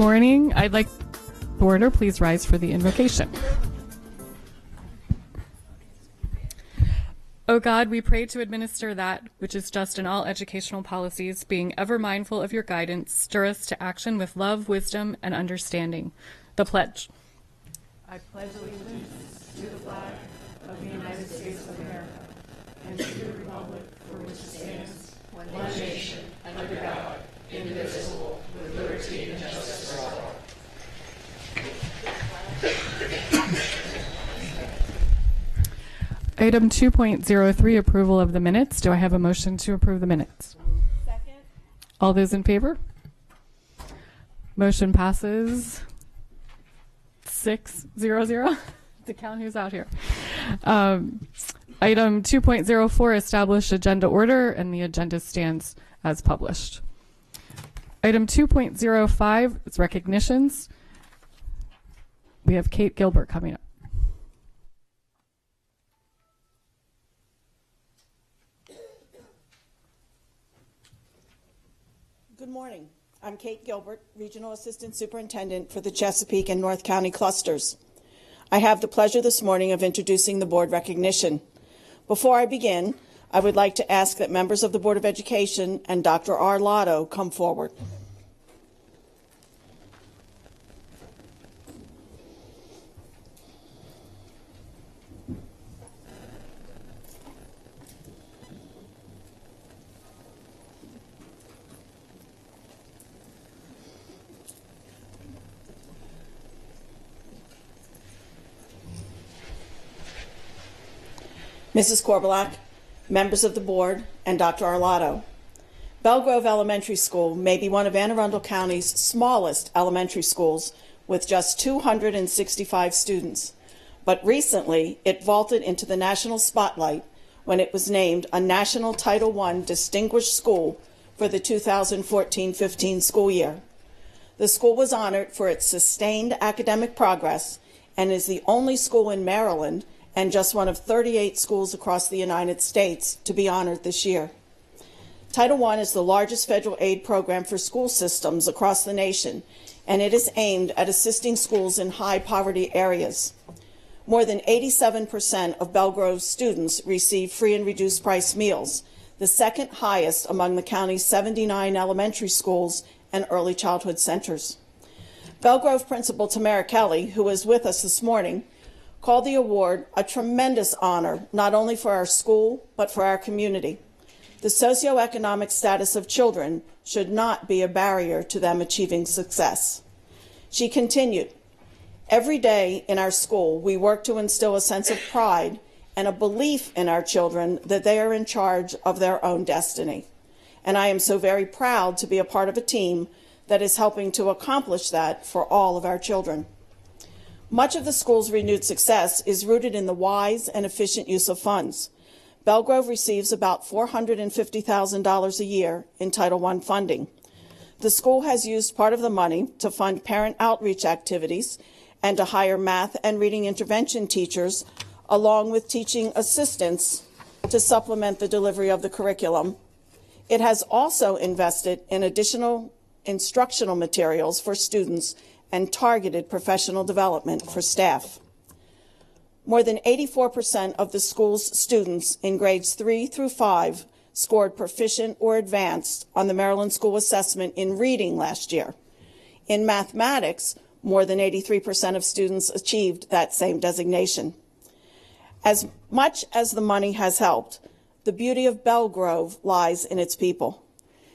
morning. I'd like the order, please rise for the invocation. O God, we pray to administer that which is just in all educational policies, being ever mindful of your guidance, stir us to action with love, wisdom, and understanding. The pledge. I pledge allegiance to the flag of the United States of America and to the republic for which it stands, one nation, under God, indivisible, with liberty and justice for all. Item 2.03, approval of the minutes. Do I have a motion to approve the minutes? Second. All those in favor? Motion passes 6-0-0. To count who's out here. Item 2.04, establish agenda order, and the agenda stands as published. Item 2.05 is recognitions. We have Kate Gilbert coming up. Good morning. I'm Kate Gilbert, Regional Assistant Superintendent for the Chesapeake and North County clusters. I have the pleasure this morning of introducing the board recognition. Before I begin, I would like to ask that members of the Board of Education and Dr. R. Lotto come forward. Mrs. Korbelak, members of the board, and Dr. Arlotto. Belgrove Elementary School may be one of Anne Arundel County's smallest elementary schools with just 265 students, but recently it vaulted into the national spotlight when it was named a National Title I Distinguished School for the 2014-15 school year. The school was honored for its sustained academic progress and is the only school in Maryland and just one of 38 schools across the United States to be honored this year. Title I is the largest federal aid program for school systems across the nation, and it is aimed at assisting schools in high poverty areas. More than 87% of Belgrove's students receive free and reduced price meals, the second highest among the county's 79 elementary schools and early childhood centers. Belgrove Principal Tamara Kelly, who is with us this morning, called the award a tremendous honor, not only for our school, but for our community. The socioeconomic status of children should not be a barrier to them achieving success. She continued, every day in our school, we work to instill a sense of pride and a belief in our children that they are in charge of their own destiny. And I am so very proud to be a part of a team that is helping to accomplish that for all of our children. Much of the school's renewed success is rooted in the wise and efficient use of funds. Belgrove receives about $450,000 a year in Title I funding. The school has used part of the money to fund parent outreach activities and to hire math and reading intervention teachers, along with teaching assistants to supplement the delivery of the curriculum. It has also invested in additional instructional materials for students and targeted professional development for staff. More than 84% of the school's students in grades 3 through 5 scored proficient or advanced on the Maryland School Assessment in reading last year. In mathematics, more than 83% of students achieved that same designation. As much as the money has helped, the beauty of Belgrove lies in its people.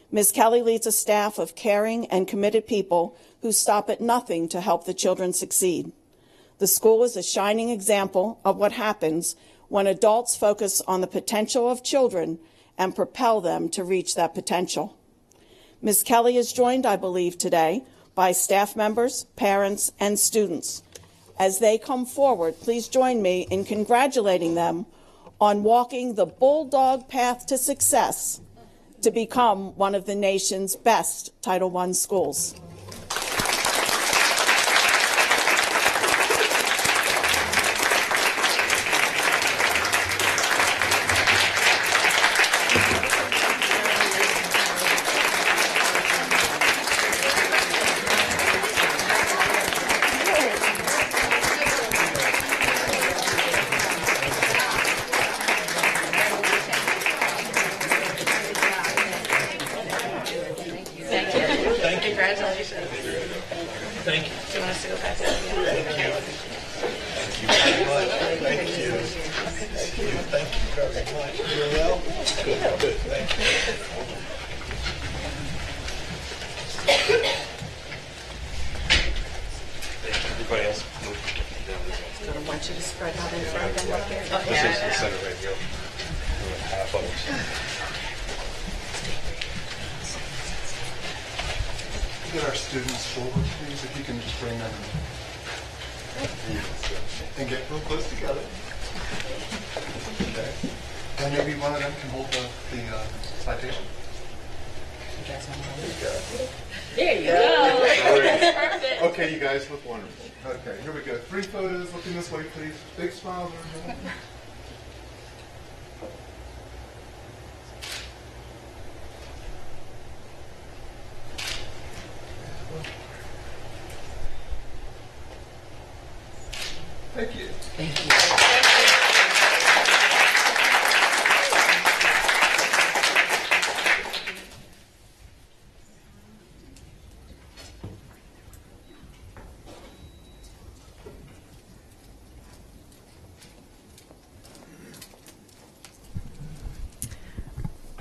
Ms. Kelly leads a staff of caring and committed people who stop at nothing to help the children succeed. The school is a shining example of what happens when adults focus on the potential of children and propel them to reach that potential. Ms. Kelly is joined, I believe, today by staff members, parents, and students. As they come forward, please join me in congratulating them on walking the bulldog path to success to become one of the nation's best Title I schools. want us to go back to Thank you. Thank you very much. Doing well? Good. Thank you. Everybody else move. I want you to spread out in front of them up there. This is the center right here. Half of it. Get our students forward, please, if you can just bring them and get real close together. Okay. And maybe one of them can hold the citation. There you go. Perfect. Okay, you guys look wonderful. Okay, here we go. 3 photos. Looking this way, please. Big smiles. Everyone. Thank you.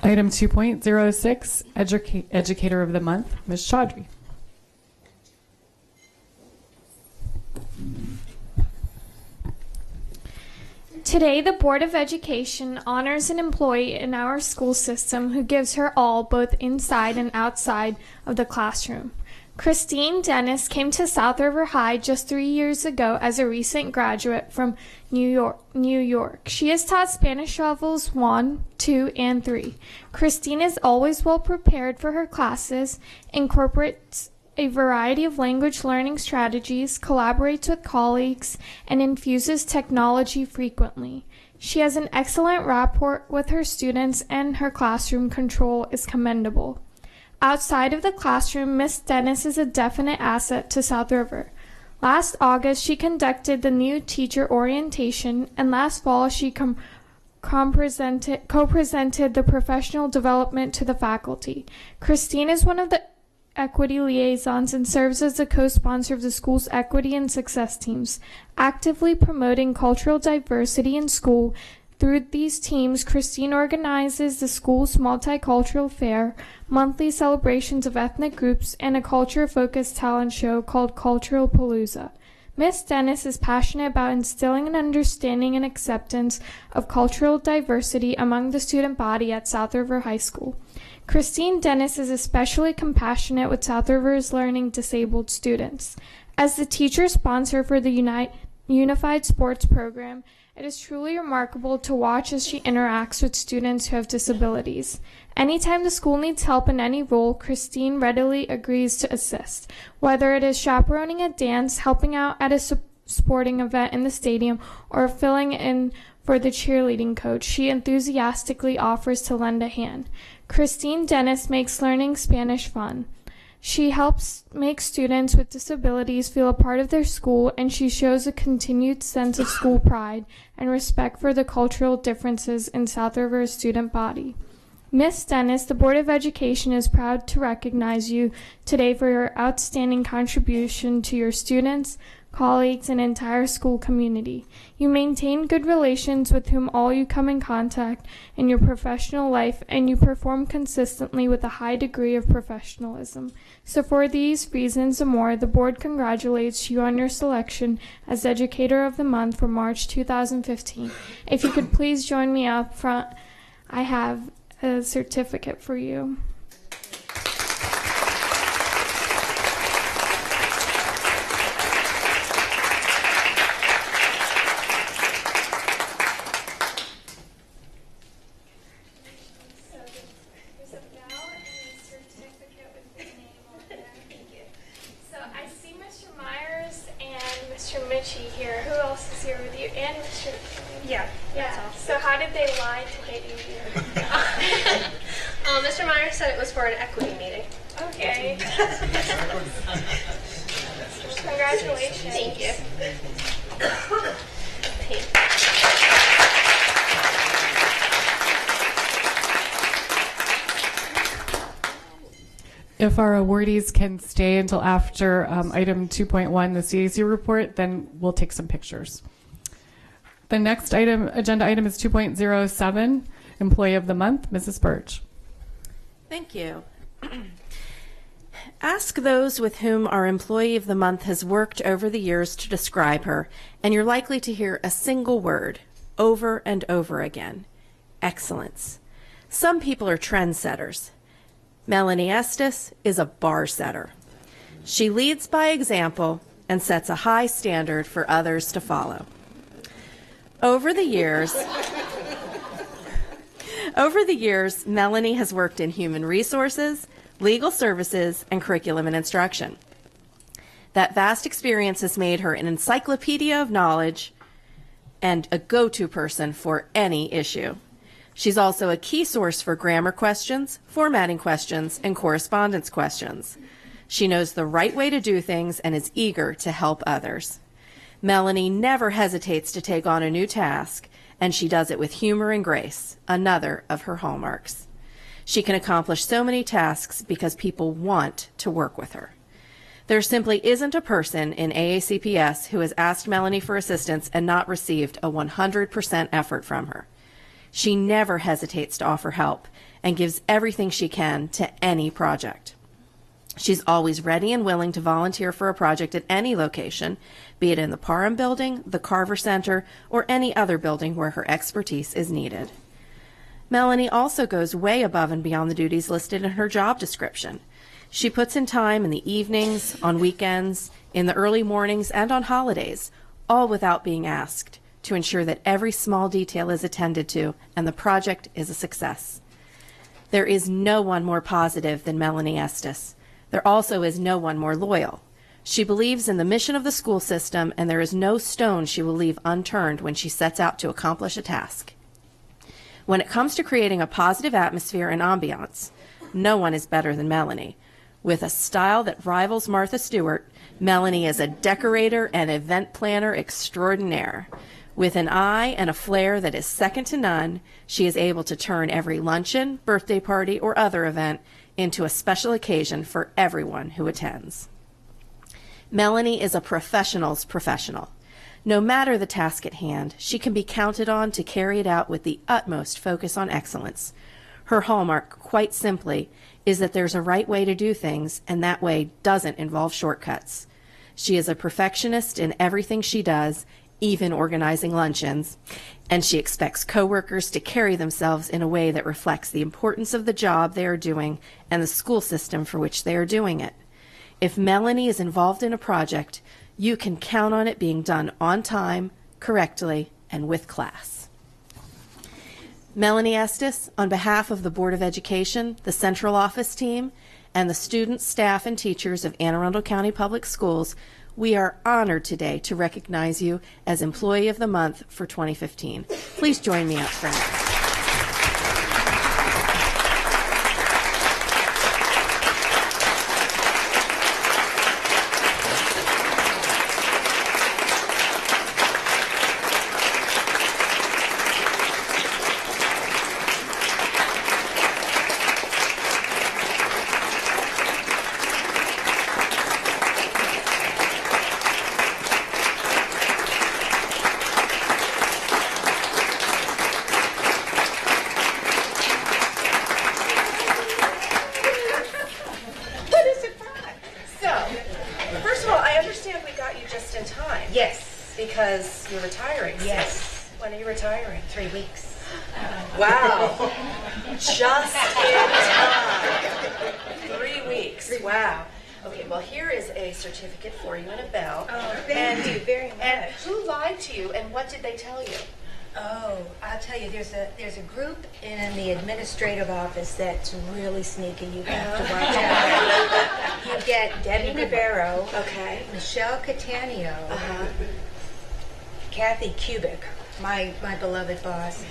Item 2.06, Educator of the Month, Ms. Chaudhry. Today, the Board of Education honors an employee in our school system who gives her all both inside and outside of the classroom. Christine Dennis came to South River High just 3 years ago as a recent graduate from New York. She has taught Spanish levels 1, 2, and 3. Christine is always well prepared for her classes, incorporates a variety of language learning strategies, collaborates with colleagues, and infuses technology frequently. She has an excellent rapport with her students, and her classroom control is commendable. Outside of the classroom, Miss Dennis is a definite asset to South River. Last August, she conducted the new teacher orientation, and last fall, she co-presented the professional development to the faculty. Christine is one of the equity liaisons and serves as the co-sponsor of the school's equity and success teams, actively promoting cultural diversity in school. Through these teams, Christine organizes the school's multicultural fair, monthly celebrations of ethnic groups, and a culture-focused talent show called Cultural Palooza. Miss Dennis is passionate about instilling an understanding and acceptance of cultural diversity among the student body at South River High School. Christine Dennis is especially compassionate with South River's learning disabled students. As the teacher sponsor for the Unified Sports Program, it is truly remarkable to watch as she interacts with students who have disabilities. Anytime the school needs help in any role, Christine readily agrees to assist. Whether it is chaperoning a dance, helping out at a sporting event in the stadium, or filling in for the cheerleading coach, she enthusiastically offers to lend a hand. Christine Dennis makes learning Spanish fun. She helps make students with disabilities feel a part of their school, and she shows a continued sense of school pride and respect for the cultural differences in South River's student body. Miss Dennis, the Board of Education is proud to recognize you today for your outstanding contribution to your students, colleagues, and entire school community. You maintain good relations with whom all you come in contact in your professional life, and you perform consistently with a high degree of professionalism. So for these reasons and more, the board congratulates you on your selection as Educator of the Month for March 2015. If you could please join me up front, I have a certificate for you. Here. Who else is here with you? And Mr. Yeah. So how did they lie to get you here? Mr. Meyer said it was for an equity meeting. Okay. Congratulations. Thank you. If our awardees can stay until after item 2.1, the CAC report, then we'll take some pictures. The next agenda item is 2.07, Employee of the Month, Mrs. Birch. Thank you. Ask those with whom our Employee of the Month has worked over the years to describe her, and you're likely to hear a single word over and over again: excellence. Some people are trendsetters. Melanie Estes is a bar setter. She leads by example and sets a high standard for others to follow. Over the years, Melanie has worked in human resources, legal services, and curriculum and instruction. That vast experience has made her an encyclopedia of knowledge and a go-to person for any issue. She's also a key source for grammar questions, formatting questions, and correspondence questions. She knows the right way to do things and is eager to help others. Melanie never hesitates to take on a new task, and she does it with humor and grace, another of her hallmarks. She can accomplish so many tasks because people want to work with her. There simply isn't a person in AACPS who has asked Melanie for assistance and not received a 100% effort from her. She never hesitates to offer help and gives everything she can to any project. She's always ready and willing to volunteer for a project at any location, be it in the Parham Building, the Carver Center, or any other building where her expertise is needed. Melanie also goes way above and beyond the duties listed in her job description. She puts in time in the evenings, on weekends, in the early mornings, and on holidays, all without being asked, to ensure that every small detail is attended to and the project is a success. There is no one more positive than Melanie Estes. There also is no one more loyal. She believes in the mission of the school system, and there is no stone she will leave unturned when she sets out to accomplish a task. When it comes to creating a positive atmosphere and ambiance, no one is better than Melanie. With a style that rivals Martha Stewart, Melanie is a decorator and event planner extraordinaire. With an eye and a flair that is second to none, she is able to turn every luncheon, birthday party, or other event into a special occasion for everyone who attends. Melanie is a professional's professional. No matter the task at hand, she can be counted on to carry it out with the utmost focus on excellence. Her hallmark, quite simply, is that there's a right way to do things, and that way doesn't involve shortcuts. She is a perfectionist in everything she does, even organizing luncheons, and she expects coworkers to carry themselves in a way that reflects the importance of the job they are doing and the school system for which they are doing it. If Melanie is involved in a project, you can count on it being done on time, correctly, and with class. Melanie Estes, on behalf of the Board of Education, the Central Office team, and the students, staff, and teachers of Anne Arundel County Public Schools, we are honored today to recognize you as Employee of the Month for 2015. Please join me up front. Because you're retiring. Yes. When are you retiring? 3 weeks. Wow. Just in time. 3 weeks. Wow. Okay, well, here is a certificate for you and a bell. Oh, thank you very much. And who lied to you, and what did they tell you? Oh, I'll tell you, there's a group in the administrative office that's really sneaky. You have to watch out. You get Debbie Navarro, Okay. Michelle Catania, Uh-huh. Kathy Kubik, my beloved boss,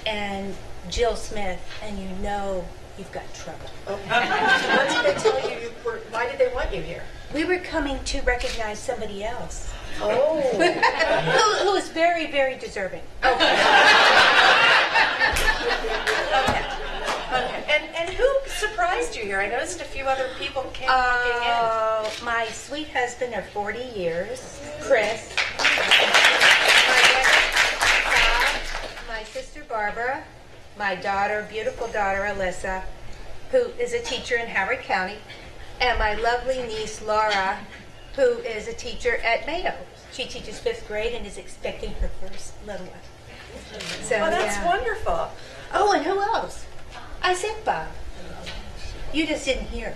and Jill Smith, and you know you've got trouble. Okay. What did they tell you? Why did they want you here? We were coming to recognize somebody else. Oh. who is very, very deserving. Okay. And who surprised you here? I noticed a few other people came walking in. My sweet husband of 40 years, Chris. My brother, Bob. My sister, Barbara. My daughter, beautiful daughter, Alyssa, who is a teacher in Howard County. And my lovely niece, Laura, who is a teacher at Mayo. She teaches 5th grade and is expecting her first little one. So, Well, that's wonderful. Oh, and who else? I said Bob. You just didn't hear.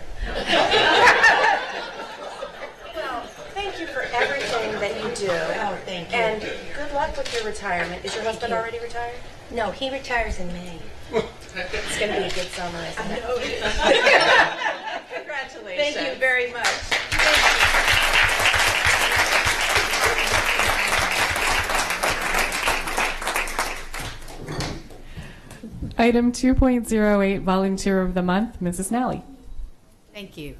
Well, thank you for everything that you do. Oh, thank you. And good luck with your retirement. Is your husband you. already retired? No, he retires in May. It's going to be a good summer, isn't it? Congratulations. Thank you very much. Item 2.08, Volunteer of the Month, Mrs. Nally. Thank you.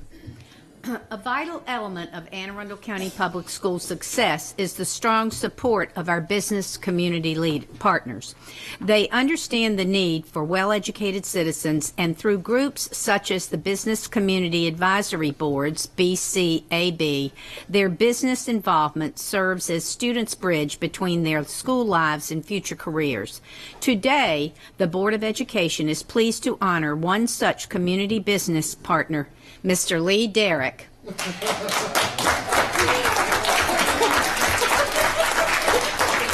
A vital element of Anne Arundel County Public Schools' success is the strong support of our business community partners. They understand the need for well-educated citizens, and through groups such as the Business Community Advisory Boards, BCAB, their business involvement serves as students' bridge between their school lives and future careers. Today, the Board of Education is pleased to honor one such community business partner, Mr. Lee Derrick.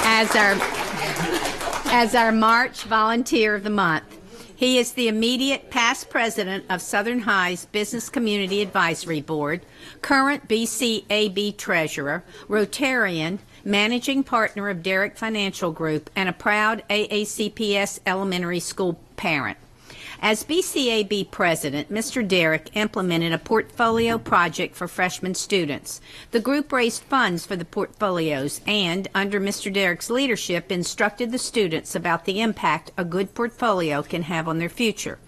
As our March Volunteer of the Month. He is the immediate past president of Southern High's Business Community Advisory Board, current BCAB treasurer, Rotarian, managing partner of Derrick Financial Group, and a proud AACPS elementary school parent. As BCAB president, Mr. Derrick implemented a portfolio project for freshman students. The group raised funds for the portfolios and, under Mr. Derrick's leadership, instructed the students about the impact a good portfolio can have on their future.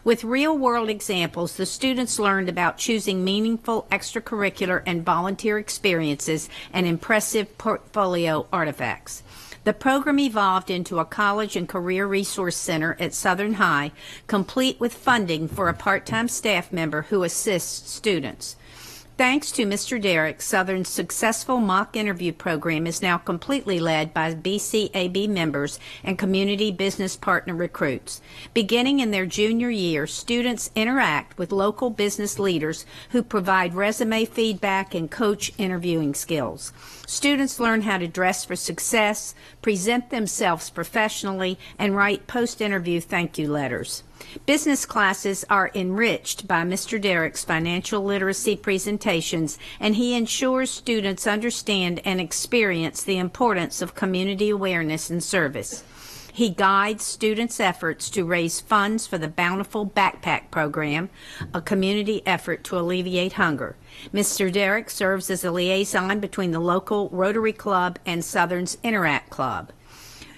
With real-world examples, the students learned about choosing meaningful extracurricular and volunteer experiences and impressive portfolio artifacts. The program evolved into a college and career resource center at Southern High, complete with funding for a part-time staff member who assists students. Thanks to Mr. Derrick, Southern's successful mock interview program is now completely led by BCAB members and community business partner recruits. Beginning in their junior year, students interact with local business leaders who provide resume feedback and coach interviewing skills. Students learn how to dress for success, present themselves professionally, and write post-interview thank you letters. Business classes are enriched by Mr. Derrick's financial literacy presentations, and he ensures students understand and experience the importance of community awareness and service. He guides students' efforts to raise funds for the Bountiful Backpack Program, a community effort to alleviate hunger. Mr. Derrick serves as a liaison between the local Rotary Club and Southern's Interact Club.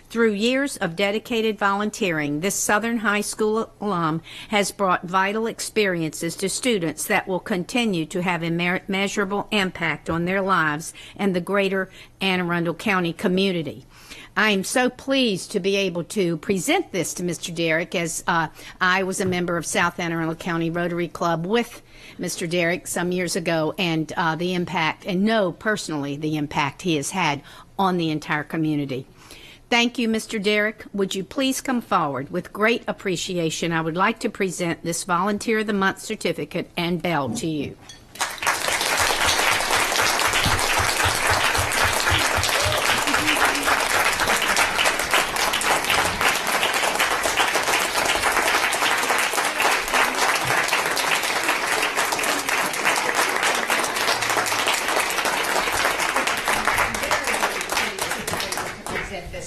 Through years of dedicated volunteering, this Southern High School alum has brought vital experiences to students that will continue to have a measurable impact on their lives and the greater Anne Arundel County community. I am so pleased to be able to present this to Mr. Derrick, as I was a member of South Anne Arundel County Rotary Club with Mr. Derrick some years ago, and the impact, and know personally the impact he has had on the entire community. Thank you, Mr. Derrick. Would you please come forward? With great appreciation, I would like to present this Volunteer of the Month certificate and bell to you.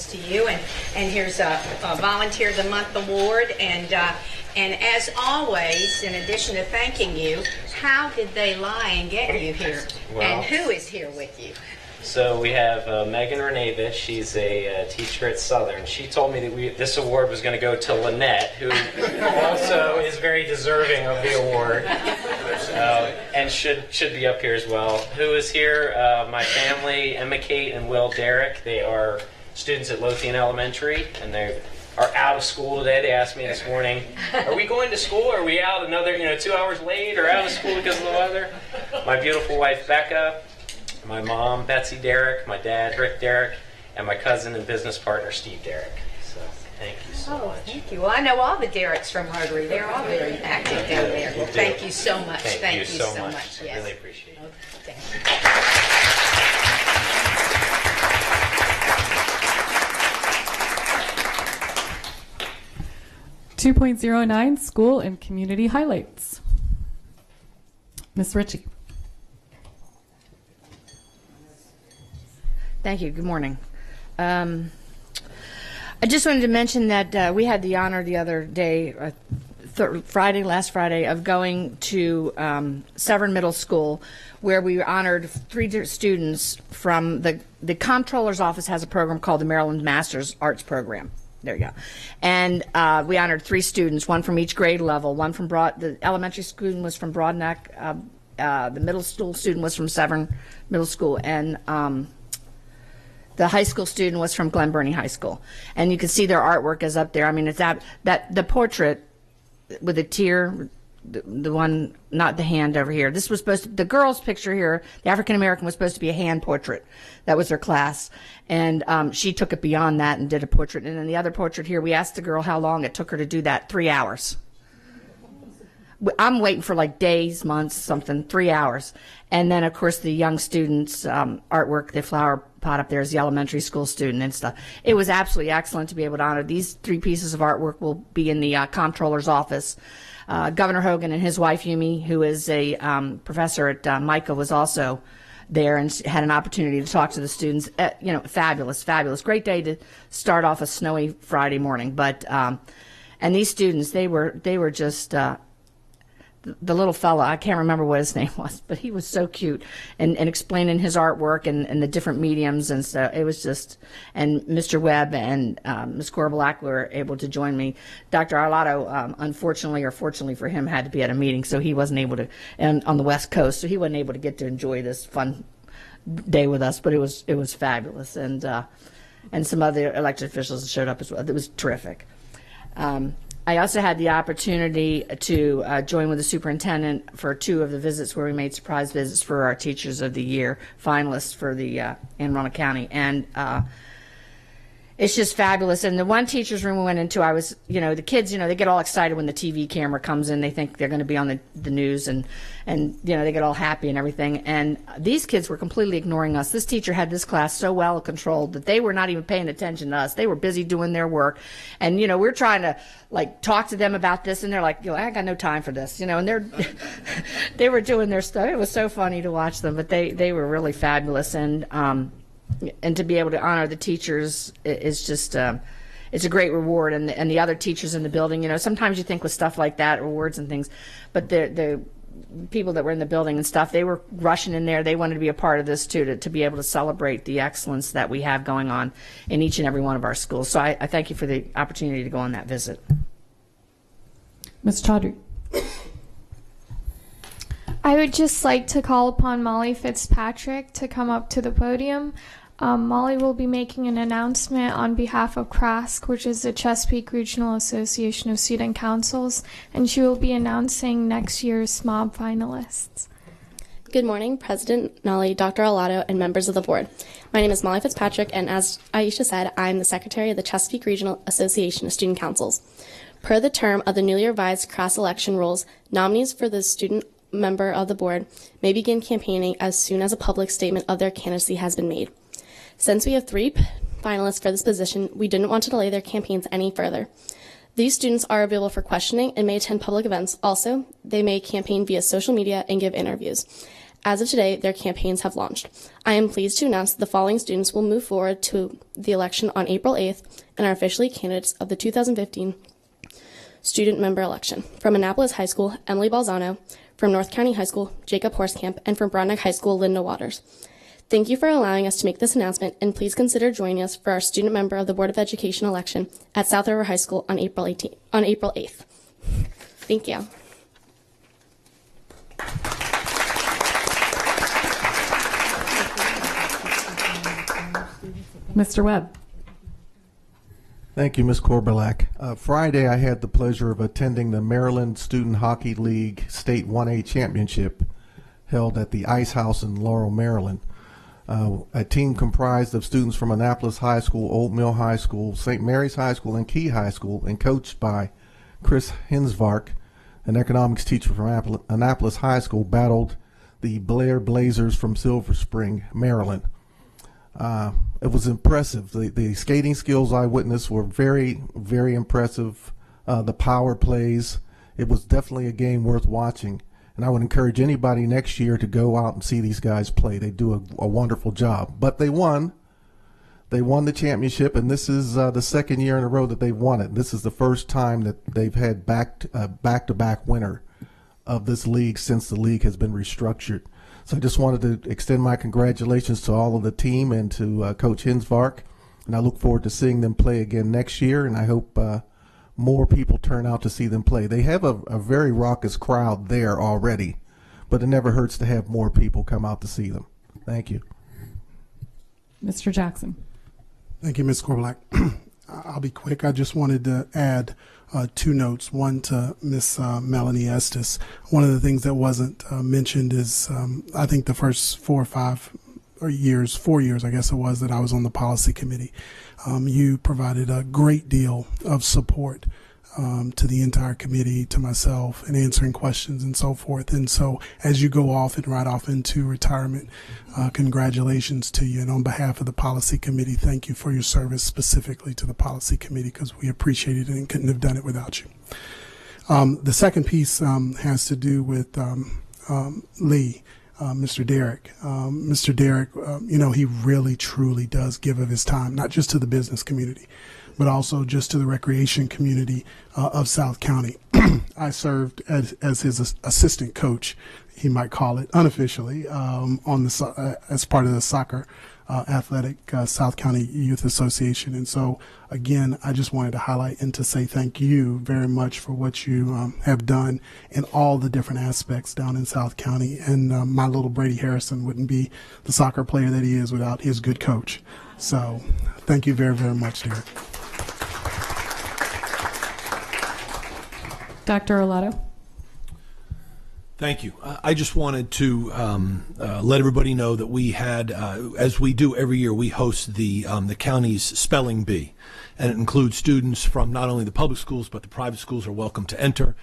To you, and here's a Volunteer of the Month award, and as always, in addition to thanking you, how did they lie and get you here? Well, and who is here with you? So we have Megan Renavich. She's a teacher at Southern. She told me that this award was going to go to Lynette, who also is very deserving of the award, and should be up here as well. Who is here? My family, Emma Kate and Will Derrick. They are students at Lothian Elementary, and they're are out of school today. They asked me this morning, are we going to school? Or are we out another 2 hours late or out of school because of the weather? My beautiful wife, Becca, my mom, Betsy Derrick, my dad, Rick Derrick, and my cousin and business partner, Steve Derrick. So thank you so much. Thank you. Well, I know all the Derricks from Rotary. They're all very active down there. Well, thank you so much. Thank you so much. I Yes. really appreciate it. Thank you. 2.09 School and Community Highlights. Ms. Ritchie. Thank you. Good morning. I just wanted to mention that we had the honor the other day, last Friday, of going to Severn Middle School, where we honored 3 students from the comptroller's office has a program called the Maryland Masters Arts Program. There you go. And we honored 3 students, one from each grade level. One from the elementary student was from Broadneck, the middle school student was from Severn Middle School, and the high school student was from Glen Burnie High School. And you can see their artwork is up there. I mean, it's that the portrait with the tear, the one, not the hand over here. This was supposed to, the girl's picture here, the African American, was supposed to be a hand portrait. That was her class. And she took it beyond that and did a portrait. And then the other portrait here, we asked the girl how long it took her to do that. 3 hours. I'm waiting for like days, months, something, 3 hours. And then, of course, the young students' artwork, the flower pot up there is the elementary school student and stuff. It was absolutely excellent to be able to honor. These 3 pieces of artwork will be in the comptroller's office. Governor Hogan and his wife, Yumi, who is a professor at Micah, was also there and had an opportunity to talk to the students. Fabulous, fabulous. Great day to start off a snowy Friday morning. But and these students, they were just the little fella, I can't remember what his name was, but he was so cute and explaining his artwork and the different mediums, and so it was just, and Mr. Webb and Ms. Korbelak were able to join me. Dr. Arlotto, unfortunately or fortunately for him, had to be at a meeting, so he wasn't able to, and on the West Coast, so he wasn't able to get to enjoy this fun day with us, but it was fabulous, and some other elected officials showed up as well. It was terrific. I also had the opportunity to join with the superintendent for 2 of the visits where we made surprise visits for our Teachers of the Year finalists for the in Arundel County, and it's just fabulous. And the one teacher's room we went into, I was, the kids, they get all excited when the TV camera comes in. They think they're going to be on the news, and they get all happy and everything. And these kids were completely ignoring us. This teacher had this class so well controlled that they were not even paying attention to us. They were busy doing their work. And, we're trying to, talk to them about this, and they're like, I got no time for this, and they were doing their stuff. It was so funny to watch them, but they were really fabulous. And to be able to honor the teachers is just it's a great reward, and the other teachers in the building. Sometimes you think with stuff like that, rewards and things, but the people that were in the building and stuff, they were rushing in there. They wanted to be a part of this too, to be able to celebrate the excellence that we have going on in each and every one of our schools. So I thank you for the opportunity to go on that visit. Ms. Chaudhry. I would just like to call upon Molly Fitzpatrick to come up to the podium. Molly will be making an announcement on behalf of CRASC, which is the Chesapeake Regional Association of Student Councils, and she will be announcing next year's SMOB finalists. Good morning, President Nolly, Dr. Arlotto, and members of the board. My name is Molly Fitzpatrick, and as Aisha said, I'm the Secretary of the Chesapeake Regional Association of Student Councils. Per the term of the newly revised CRASC election rules, nominees for the student member of the board may begin campaigning as soon as a public statement of their candidacy has been made. Since we have 3 finalists for this position, we didn't want to delay their campaigns any further. These students are available for questioning and may attend public events. Also, they may campaign via social media and give interviews. As of today, their campaigns have launched. I am pleased to announce that the following students will move forward to the election on April 8th and are officially candidates of the 2015 student member election. From Annapolis High School, Emily Balzano. From North County High School, Jacob Horskamp. And from Broadneck High School, Linda Waters. Thank you for allowing us to make this announcement, and please consider joining us for our student member of the Board of Education election at South River High School on April 8th. Thank you. Mr. Webb. Thank you, Ms. Korbelak. Friday, I had the pleasure of attending the Maryland Student Hockey League State 1A Championship held at the Ice House in Laurel, Maryland. A team comprised of students from Annapolis High School, Old Mill High School, St. Mary's High School, and Key High School, and coached by Chris Hinsvark, an economics teacher from Annapolis High School, battled the Blair Blazers from Silver Spring, Maryland. It was impressive. The skating skills I witnessed were very, very impressive. The power plays, it was definitely a game worth watching. And I would encourage anybody next year to go out and see these guys play. They do a wonderful job. But they won. They won the championship, and this is the second year in a row that they've won it. This is the first time that they've had back-to-back winner of this league since the league has been restructured. So I just wanted to extend my congratulations to all of the team and to Coach Hinsvark, and I look forward to seeing them play again next year, and I hope more people turn out to see them play. They have a very raucous crowd there already, but it never hurts to have more people come out to see them. Thank you. Mr. Jackson. Thank you, Ms. Korbelak. I'll be quick. I just wanted to add two notes. One to Miss Melanie Estes. One of the things that wasn't mentioned is I think the first 4 years, I guess it was, that I was on the policy committee. You provided a great deal of support to the entire committee, to myself, and answering questions and so forth. And so as you go off and right off into retirement, congratulations to you. And on behalf of the policy committee, thank you for your service specifically to the policy committee, because we appreciate it and couldn't have done it without you. The second piece has to do with Lee. Mr. Derrick. Mr. Derrick, he really, truly does give of his time, not just to the business community, but also just to the recreation community of South County. I served as his assistant coach, he might call it, unofficially, as part of the soccer athletic South County Youth Association. And so, again, I just wanted to highlight and to say thank you very much for what you have done in all the different aspects down in South County. And my little Brady Harrison wouldn't be the soccer player that he is without his good coach. So thank you very, very much, Derek. Dr. Arlato. Thank you. I just wanted to let everybody know that we had, as we do every year, we host the county's spelling bee, and it includes students from not only the public schools but the private schools are welcome to enter.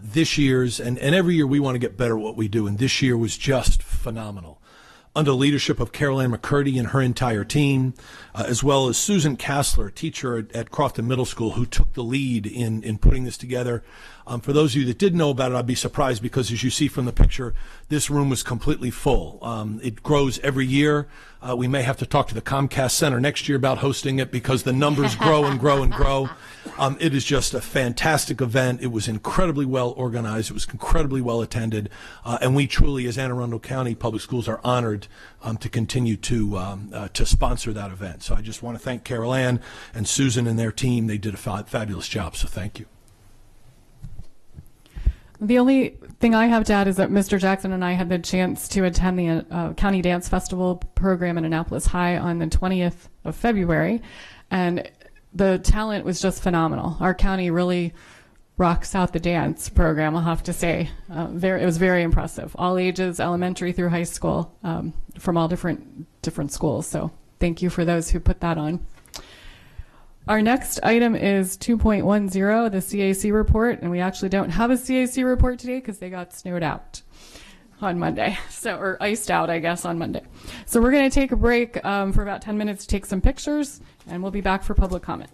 This year's, and every year we want to get better at what we do, and this year was just phenomenal. Under the leadership of Carol Ann McCurdy and her entire team, as well as Susan Kassler, a teacher at Crofton Middle School, who took the lead in putting this together. For those of you that didn't know about it, I'd be surprised, because as you see from the picture, this room was completely full. It grows every year. We may have to talk to the Comcast Center next year about hosting it, because the numbers grow and grow and grow. It is just a fantastic event. It was incredibly well organized. It was incredibly well attended. And we truly, as Anne Arundel County Public Schools, are honored to continue to sponsor that event. So I just want to thank Carol Ann and Susan and their team. They did a fabulous job, so thank you. The only thing I have to add is that Mr. Jackson and I had the chance to attend the County Dance Festival program in Annapolis High on the 20th of February, and the talent was just phenomenal. Our county really rocks out the dance program, I'll have to say. It was very impressive. All ages, elementary through high school, from all different schools. So thank you for those who put that on. Our next item is 2.10, the CAC report, and we actually don't have a CAC report today because they got snowed out on Monday, or iced out, I guess, on Monday. So we're going to take a break for about 10 minutes to take some pictures, and we'll be back for public comment.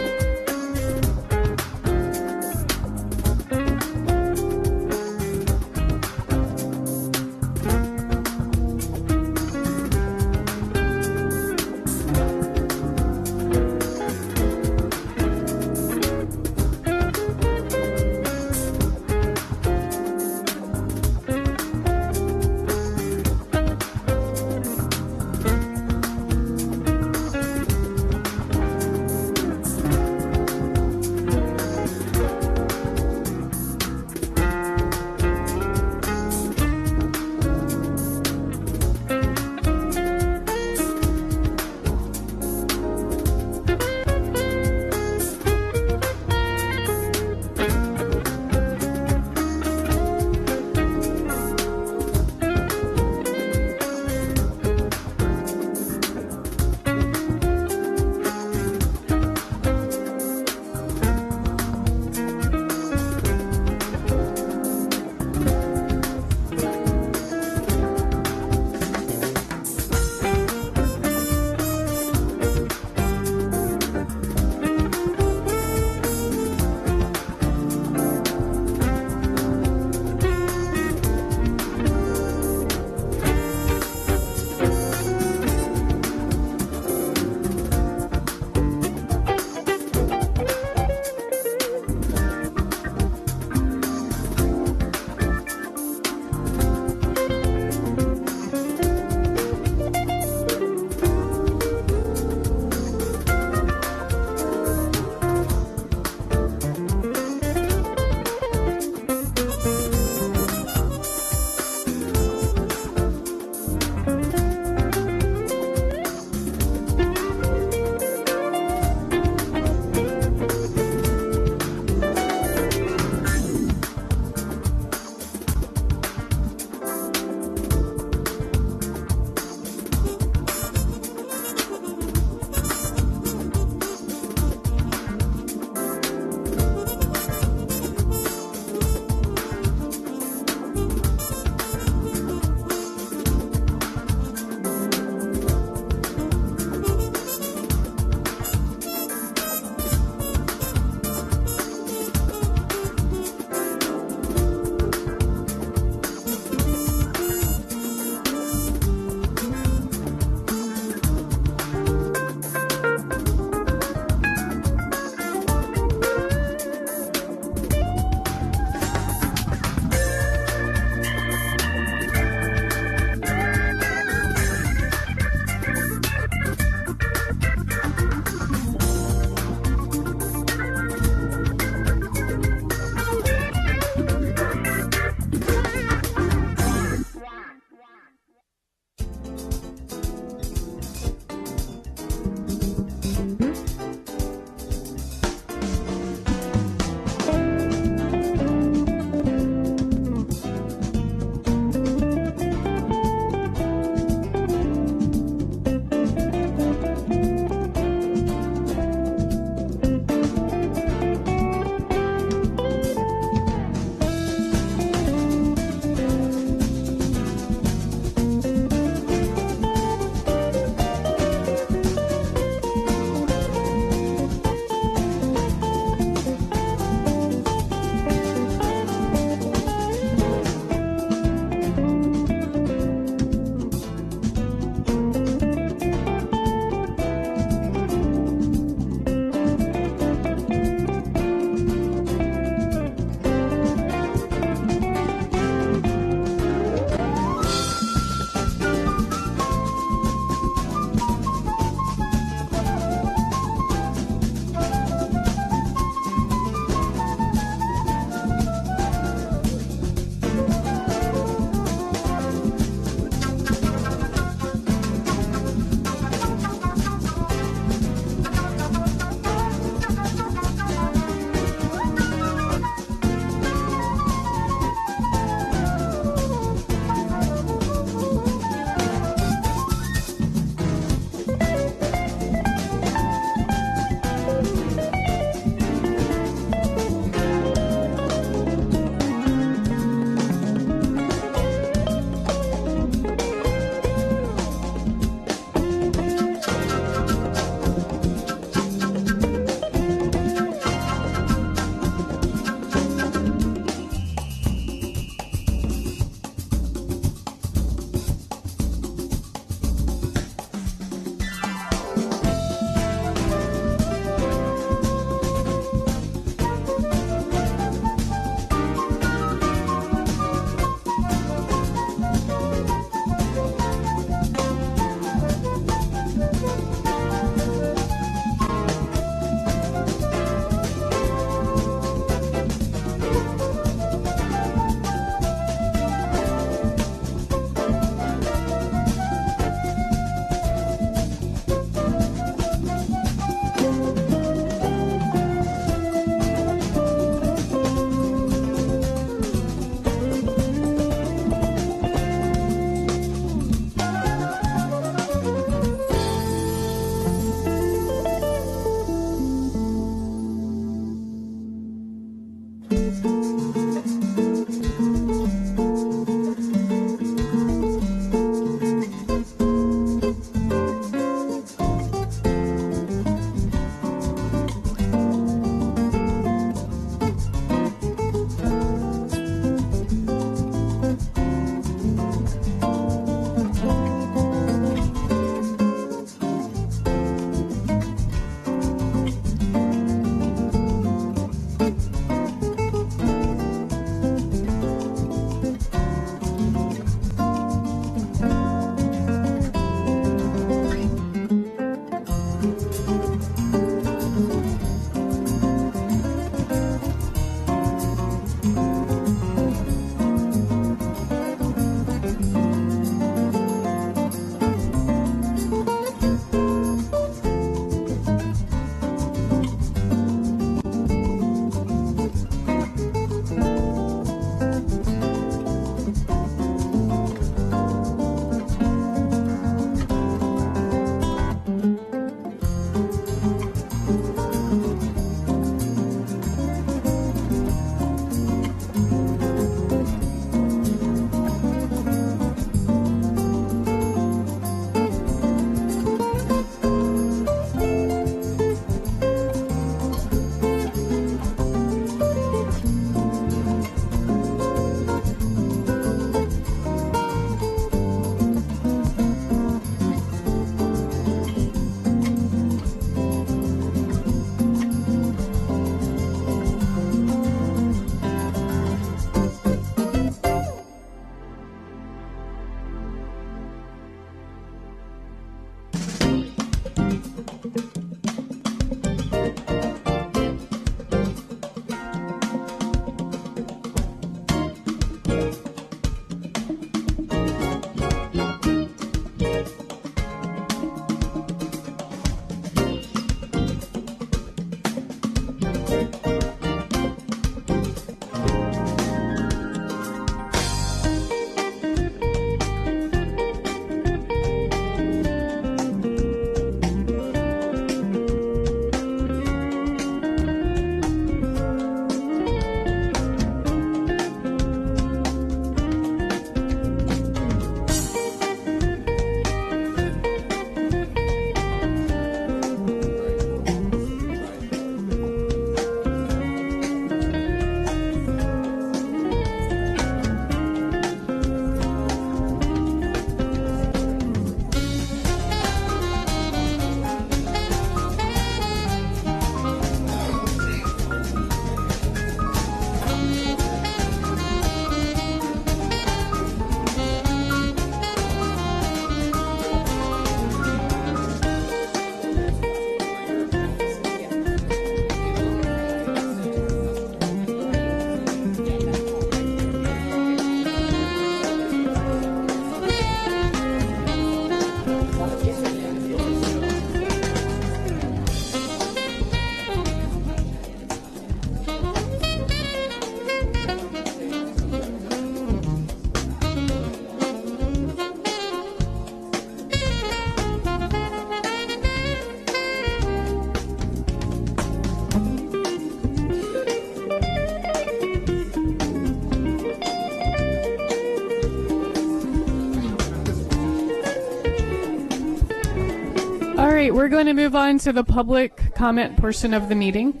Okay, we're going to move on to the public comment portion of the meeting.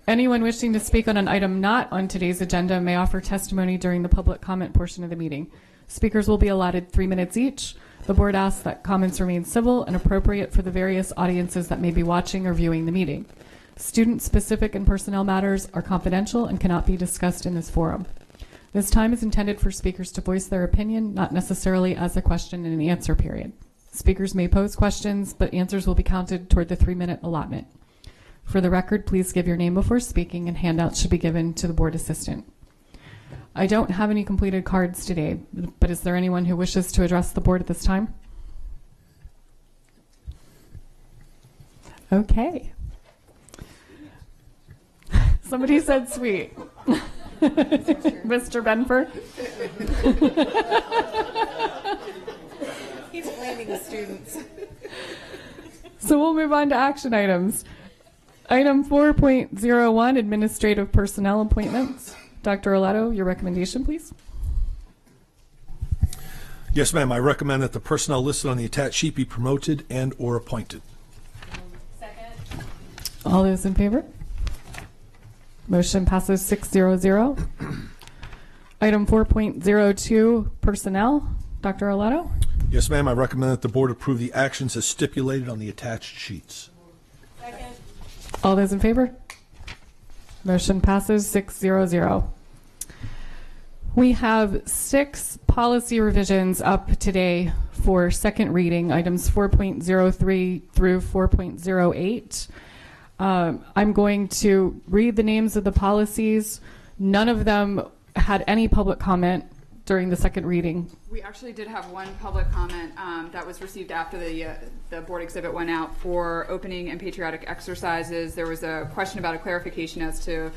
Anyone wishing to speak on an item not on today's agenda may offer testimony during the public comment portion of the meeting. Speakers will be allotted 3 minutes each. The board asks that comments remain civil and appropriate for the various audiences that may be watching or viewing the meeting. Student-specific and personnel matters are confidential and cannot be discussed in this forum. This time is intended for speakers to voice their opinion, not necessarily as a question and answer period. Speakers may pose questions, but answers will be counted toward the 3-minute allotment. For the record, please give your name before speaking, and handouts should be given to the board assistant. I don't have any completed cards today, but is there anyone who wishes to address the board at this time? Okay. Somebody said sweet. Mr. Benford? He's blaming the students. So we'll move on to action items. Item 4.01, administrative personnel appointments. Dr. Arlato, your recommendation, please. Yes, ma'am. I recommend that the personnel listed on the attached sheet be promoted and or appointed. Second. All those in favor? Motion passes 6-0-0. Item 4.02, personnel. Dr. Arlato? Yes, ma'am. I recommend that the board approve the actions as stipulated on the attached sheets. Second. All those in favor? Motion passes 6-0-0. We have 6 policy revisions up today for second reading, items 4.03 through 4.08. I'm going to read the names of the policies. None of them had any public comment during the second reading. We actually did have one public comment that was received after the board exhibit went out for opening and patriotic exercises. There was a question about a clarification as to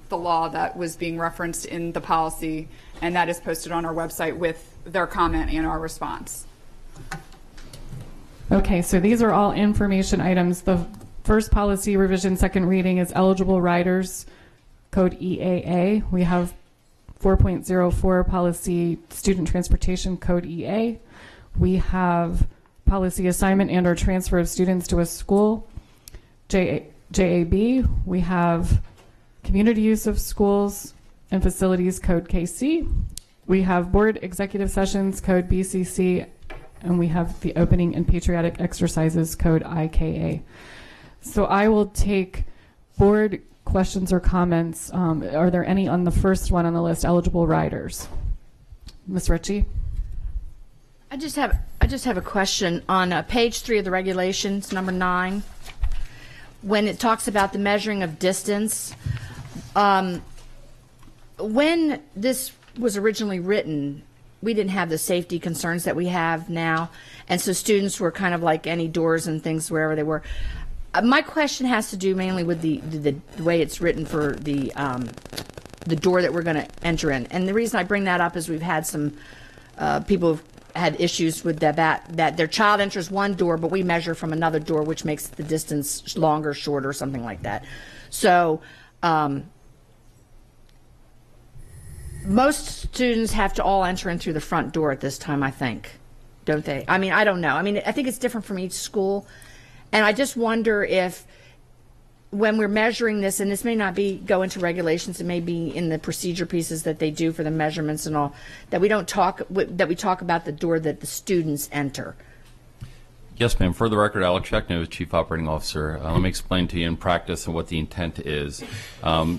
the law that was being referenced in the policy, and that is posted on our website with their comment and our response. Okay, so these are all information items. The first policy revision, second reading, is eligible riders, code EAA. We have 4.04 policy student transportation, code EA. We have policy assignment and or transfer of students to a school, JAB. We have community use of schools and facilities, code KC. We have board executive sessions, code BCC, and we have the opening and patriotic exercises, code IKA. So I will take board questions or comments. Are there any on the first one on the list, eligible riders? Ms. Ritchie? I just have a question on page 3 of the regulations, number 9, when it talks about the measuring of distance. When this was originally written, we didn't have the safety concerns that we have now, and so students were kind of like any doors and things wherever they were. My question has to do mainly with the way it's written for the door that we're going to enter in. And the reason I bring that up is we've had some people who've had issues with that their child enters one door, but we measure from another door, which makes the distance longer, shorter, something like that. So most students have to all enter in through the front door at this time, I think, don't they? I mean, I don't know. I mean, I think it's different from each school. And I just wonder if when we're measuring this, and this may not go into regulations, it may be in the procedure pieces that they do for the measurements and all, that we talk about the door that the students enter. Yes, ma'am. For the record, Alex Shekno, Chief Operating Officer. Let me explain to you in practice what the intent is.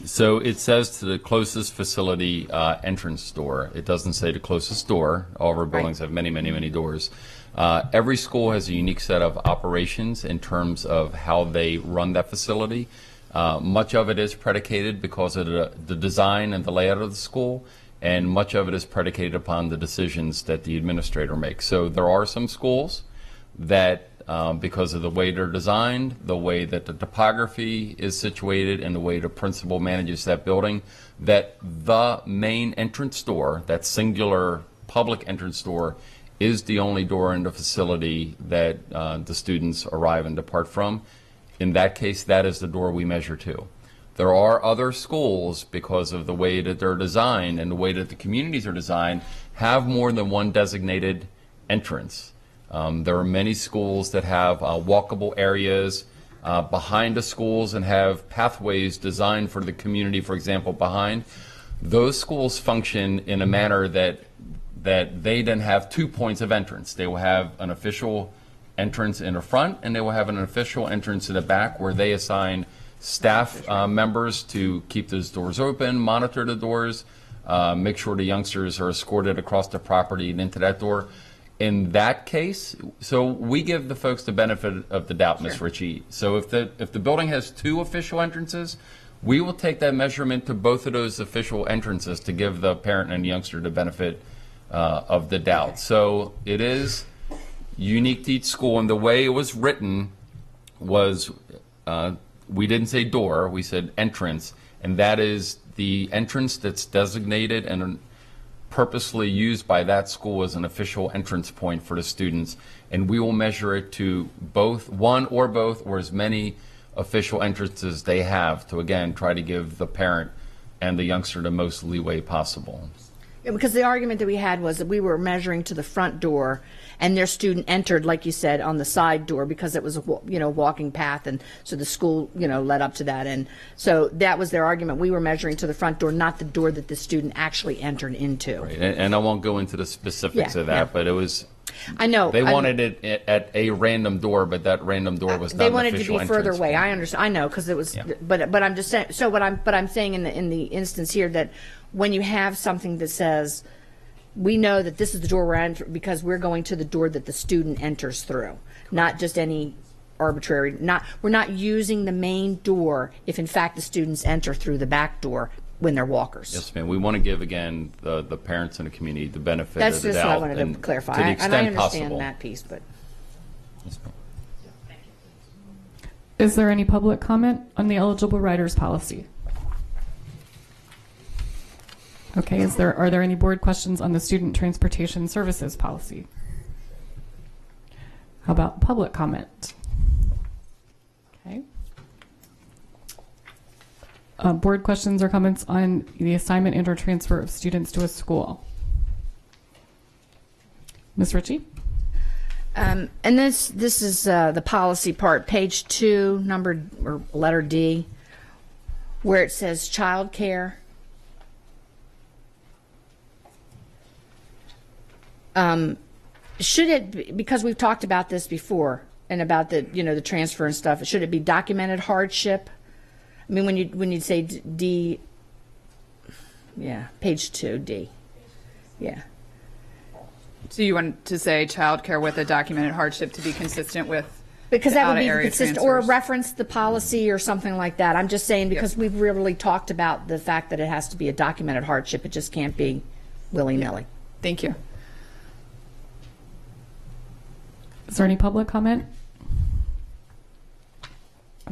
So it says to the closest facility entrance door. It doesn't say the closest door. All of our buildings have many, many, many doors. Every school has a unique set of operations in terms of how they run that facility. Much of it is predicated because of the design and the layout of the school, and much of it is predicated upon the decisions that the administrator makes. So there are some schools that, because of the way they're designed, the way that the topography is situated, and the way the principal manages that building, that the main entrance door, that singular public entrance door, is the only door in the facility that the students arrive and depart from. In that case, that is the door we measure to. There are other schools, because of the way that they're designed and the way that the communities are designed, have more than one designated entrance. There are many schools that have walkable areas behind the schools and have pathways designed for the community, for example, behind. Those schools function in a manner that they then have 2 points of entrance. They will have an official entrance in the front, and they will have an official entrance in the back where they assign staff members to keep those doors open, monitor the doors, make sure the youngsters are escorted across the property and into that door. In that case, so we give the folks the benefit of the doubt, Ms. Ritchie. So if the building has 2 official entrances, we will take that measurement to both of those official entrances to give the parent and youngster the benefit of the doubt. So it is unique to each school, and the way it was written was we didn't say door, we said entrance, and that is the entrance that's designated and purposely used by that school as an official entrance point for the students, and we will measure it to both, one or both, or as many official entrances they have to, again, try to give the parent and the youngster the most leeway possible. Yeah, because the argument that we had was that we were measuring to the front door, and their student entered, like you said, on the side door because it was a walking path, and so the school led up to that, and so that was their argument. We were measuring to the front door, not the door that the student actually entered into. Right. And I won't go into the specifics of that, but it was. I know they wanted it at a random door, but that random door was not they an wanted official to be further entrance away. point. I understand. I know because it was, but I'm just saying. So what I'm saying in the instance here that when you have something that says, we know that this is the door we're entering because we're going to the door that the student enters through, not just any arbitrary. We're not using the main door if in fact the students enter through the back door when they're walkers. Yes, ma'am. We want to give again the parents and the community the benefit That's of the just doubt. what I wanted and to clarify. To the And extent I understand possible. that piece, but. Yes, ma'am. Is there any public comment on the eligible riders policy? Okay, are there any board questions on the student transportation services policy? How about public comment? Okay. Board questions or comments on the assignment and or transfer of students to a school? Ms. Ritchie? And this is the policy part, page 2, number or letter D, where it says child care. Should it be, because we've talked about this before and about the transfer and stuff, should it be documented hardship? I mean, when you say D, yeah, page 2, D, yeah. So you want to say childcare with a documented hardship to be consistent with because that would be out-of-area consistent, or reference the policy or something like that. I'm just saying because we've really talked about the fact that it has to be a documented hardship. It just can't be willy-nilly. Thank you. Is there any public comment?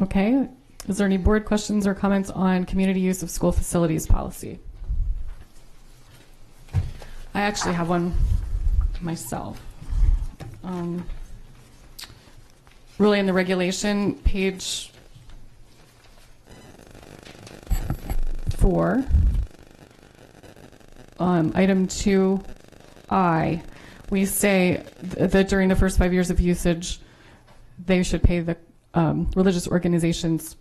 Okay. Is there any board questions or comments on community use of school facilities policy? I actually have one myself. Really in the regulation, page 4, item 2I, we say that during the first 5 years of usage, they should pay the religious organizations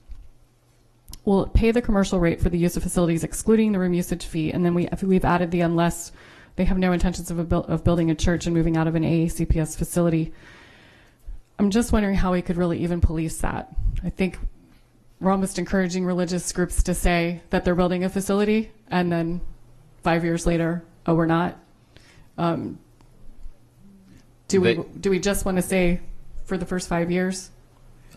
will pay the commercial rate for the use of facilities, excluding the room usage fee. And then we've added the unless they have no intentions of building a church and moving out of an AACPS facility. I'm just wondering how we could really even police that. I think we're almost encouraging religious groups to say that they're building a facility, and then 5 years later, oh, we're not. Do we just want to say for the first 5 years,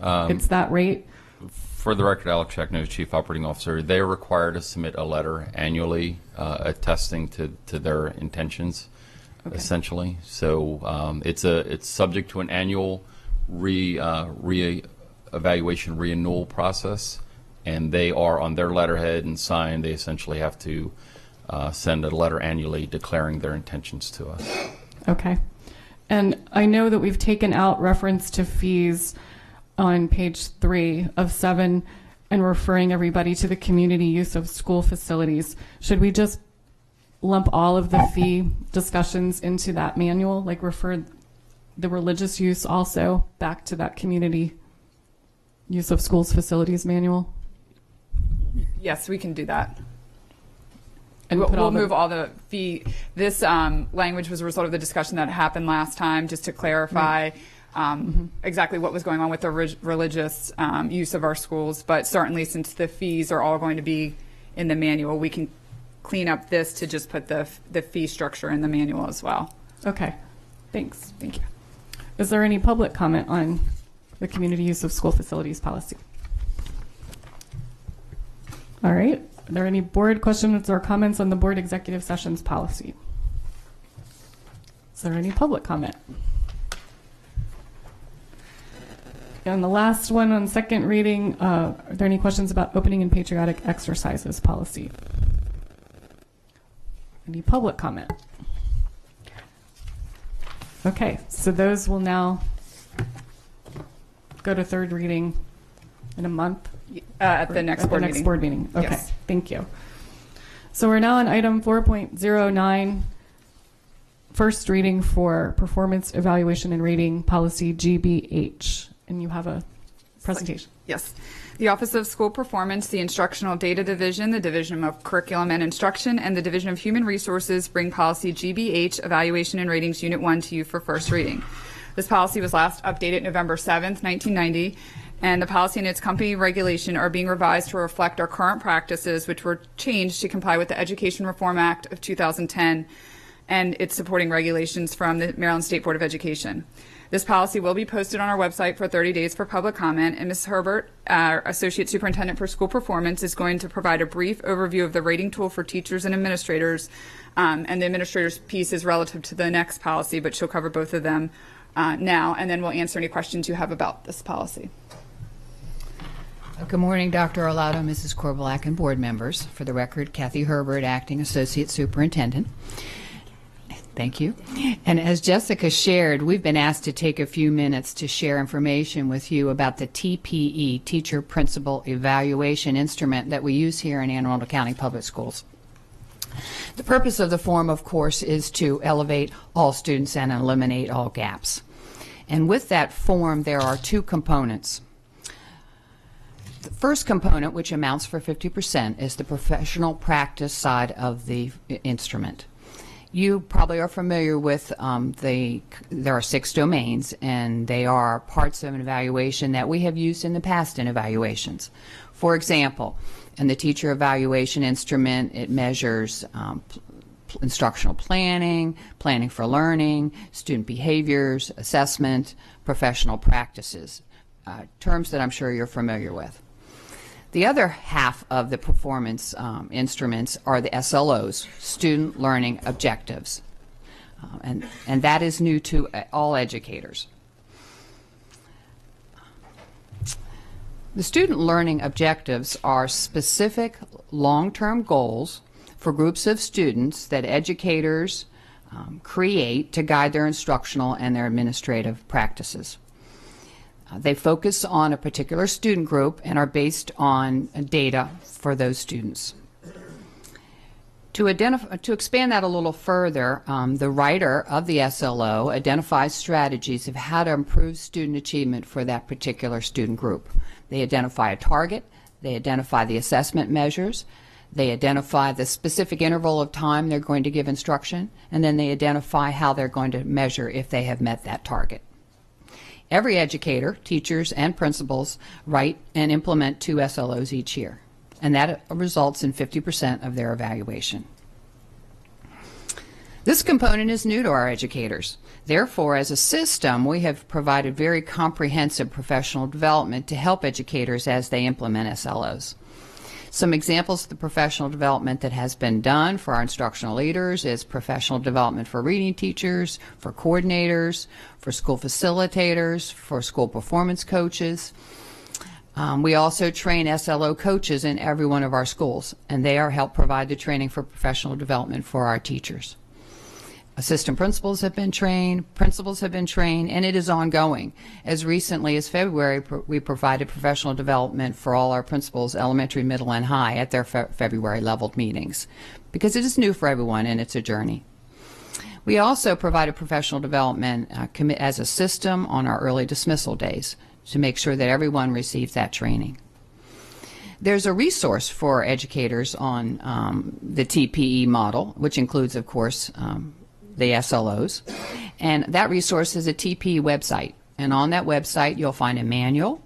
it's that rate? For the record, Alex Checkno, Chief Operating Officer, they are required to submit a letter annually attesting to their intentions, essentially. So it's subject to an annual re-evaluation, renewal process, and they are on their letterhead and sign. They essentially have to send a letter annually declaring their intentions to us. Okay. And I know that we've taken out reference to fees on page 3 of 7 and referring everybody to the community use of school facilities. Should we just lump all of the fee discussions into that manual, like refer the religious use also back to that community use of schools facilities manual? Yes, we can do that. And We'll move all the fee. This language was a result of the discussion that happened last time, just to clarify exactly what was going on with the religious use of our schools. But certainly, since the fees are all going to be in the manual, we can clean up this to just put the fee structure in the manual as well. Okay, thanks. Thank you. Is there any public comment on the community use of school facilities policy? All right. Are there any board questions or comments on the board executive sessions policy? Is there any public comment? And the last one on second reading, are there any questions about opening and patriotic exercises policy? Any public comment? Okay, so those will now go to third reading in a month? At the next board meeting. Board meeting. Okay, Yes. Thank you. So we're now on item 4.09, first reading for performance evaluation and rating policy GBH. And you have a presentation. Yes. The Office of School Performance, the Instructional Data Division, the Division of Curriculum and Instruction, and the Division of Human Resources bring policy GBH, Evaluation and Ratings Unit 1 to you for first reading. This policy was last updated November 7th, 1990, and the policy and its company regulation are being revised to reflect our current practices, which were changed to comply with the Education Reform Act of 2010 and its supporting regulations from the Maryland State Board of Education. This policy will be posted on our website for 30 days for public comment, and Ms. Herbert, our Associate Superintendent for School Performance, is going to provide a brief overview of the rating tool for teachers and administrators, and the administrators piece is relative to the next policy, but she'll cover both of them now, and then we'll answer any questions you have about this policy. Good morning, Dr. Arlotto, Mrs. Korbelak, and board members. For the record, Kathy Herbert, Acting Associate Superintendent. Thank you. And as Jessica shared, we've been asked to take a few minutes to share information with you about the TPE, Teacher Principal Evaluation Instrument, that we use here in Anne Arundel County Public Schools. The purpose of the form, of course, is to elevate all students and eliminate all gaps. And with that form, there are two components. The first component, which amounts for 50%, is the professional practice side of the instrument. You probably are familiar with there are 6 domains, and they are parts of an evaluation that we have used in the past in evaluations. For example, in the teacher evaluation instrument, it measures instructional planning, planning for learning, student behaviors, assessment, professional practices, terms that I'm sure you're familiar with. The other half of the performance instruments are the SLOs, Student Learning Objectives, and that is new to all educators. The Student Learning Objectives are specific long-term goals for groups of students that educators create to guide their instructional and their administrative practices. They focus on a particular student group and are based on data for those students. To expand that a little further, the writer of the SLO identifies strategies of how to improve student achievement for that particular student group. They identify a target, they identify the assessment measures, they identify the specific interval of time they're going to give instruction, and then they identify how they're going to measure if they have met that target. Every educator, teachers, and principals write and implement 2 SLOs each year, and that results in 50% of their evaluation. This component is new to our educators. Therefore, as a system, we have provided very comprehensive professional development to help educators as they implement SLOs. Some examples of the professional development that has been done for our instructional leaders is professional development for reading teachers, for coordinators, for school facilitators, for school performance coaches. We also train SLO coaches in every one of our schools, and they help provide the training for professional development for our teachers. Assistant principals have been trained, principals have been trained, and it is ongoing. As recently as February, we provided professional development for all our principals, elementary, middle, and high, at their February leveled meetings, because it is new for everyone and it's a journey. We also provided professional development as a system on our early dismissal days to make sure that everyone receives that training. There's a resource for educators on the TPE model, which includes, of course, the SLOs. And that resource is a TPE website. And on that website, you'll find a manual,